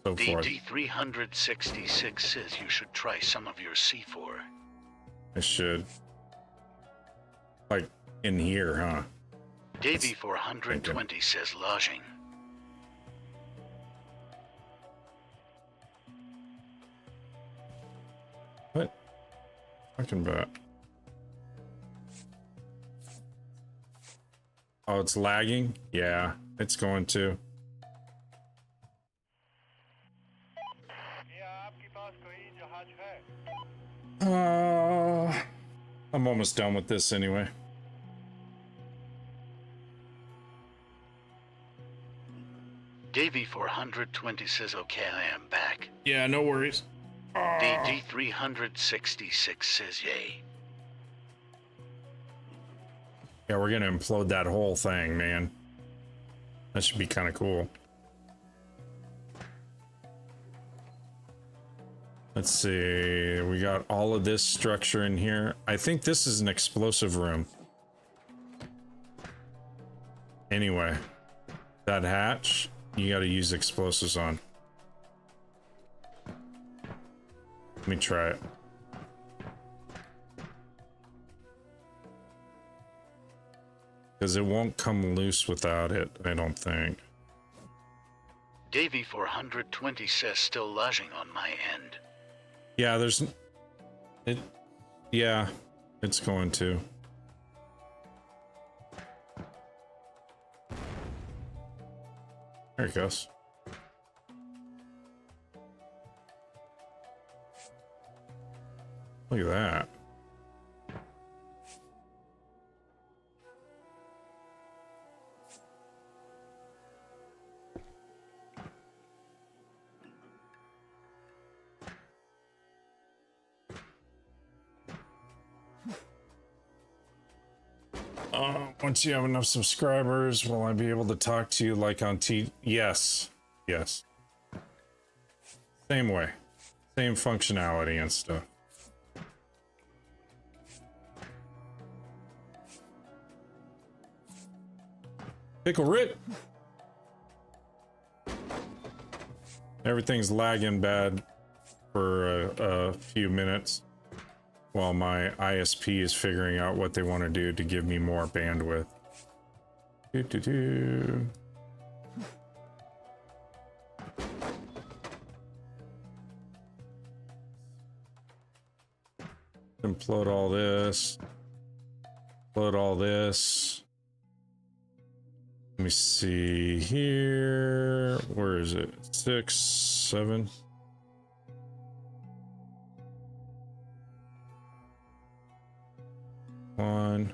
so forth. DD366 says you should try some of your C4. I should. Like in here, huh? Davy 420 says lodging. What? Talking about? Oh, it's lagging? Yeah, it's going to. I'm almost done with this anyway. Davy 420 says okay, I am back. Yeah, no worries. DD366 says yay. Yeah, we're gonna implode that whole thing, man. That should be kind of cool. Let's see, we got all of this structure in here. I think this is an explosive room. Anyway, that hatch, you gotta use explosives on. Let me try it. Because it won't come loose without it, I don't think. Davy 420 says still lodging on my end. Yeah, there's... Yeah, it's going to. There it goes. Look at that. Once you have enough subscribers, will I be able to talk to you like on Yes. Yes. Same way. Same functionality and stuff. Pickle Rit! Everything's lagging bad for a few minutes while my ISP is figuring out what they want to do to give me more bandwidth. Implode all this. Implode all this. Let me see here. Where is it? 6, 7. One,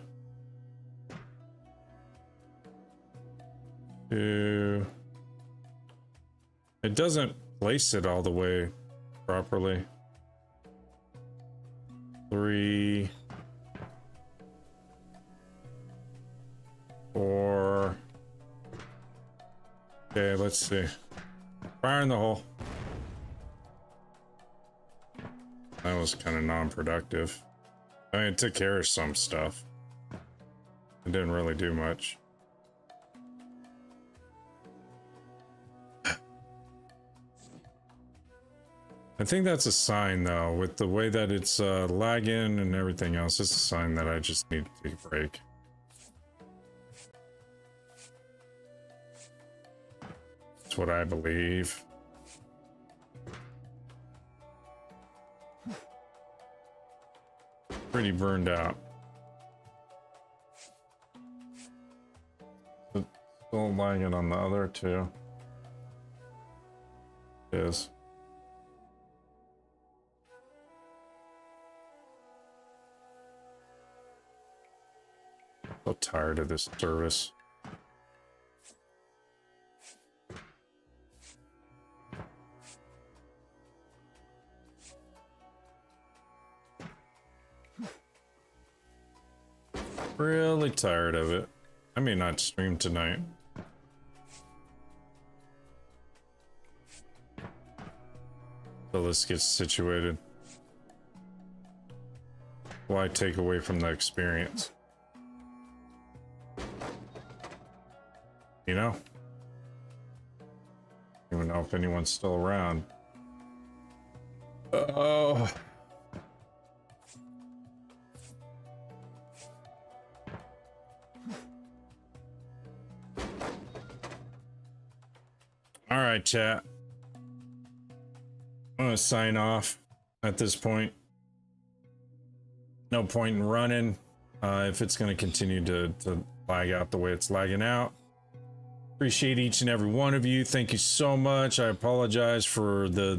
2. It doesn't place it all the way properly. 3, 4. Okay, let's see. Fire in the hole. That was kind of non-productive. I mean, it took care of some stuff. It didn't really do much. I think that's a sign, though, with the way that it's lagging and everything else. It's a sign that I just need to take a break. That's what I believe. Pretty burned out. But still lagging on the other two. It is. So tired of this service. Really tired of it. I may not stream tonight. So this gets situated. I take away from the experience? You know? I don't even know if anyone's still around. Oh. All right, chat. I'm gonna sign off at this point. No point in running if it's gonna continue to lag out the way it's lagging out. Appreciate each and every one of you. Thank you so much. I apologize for the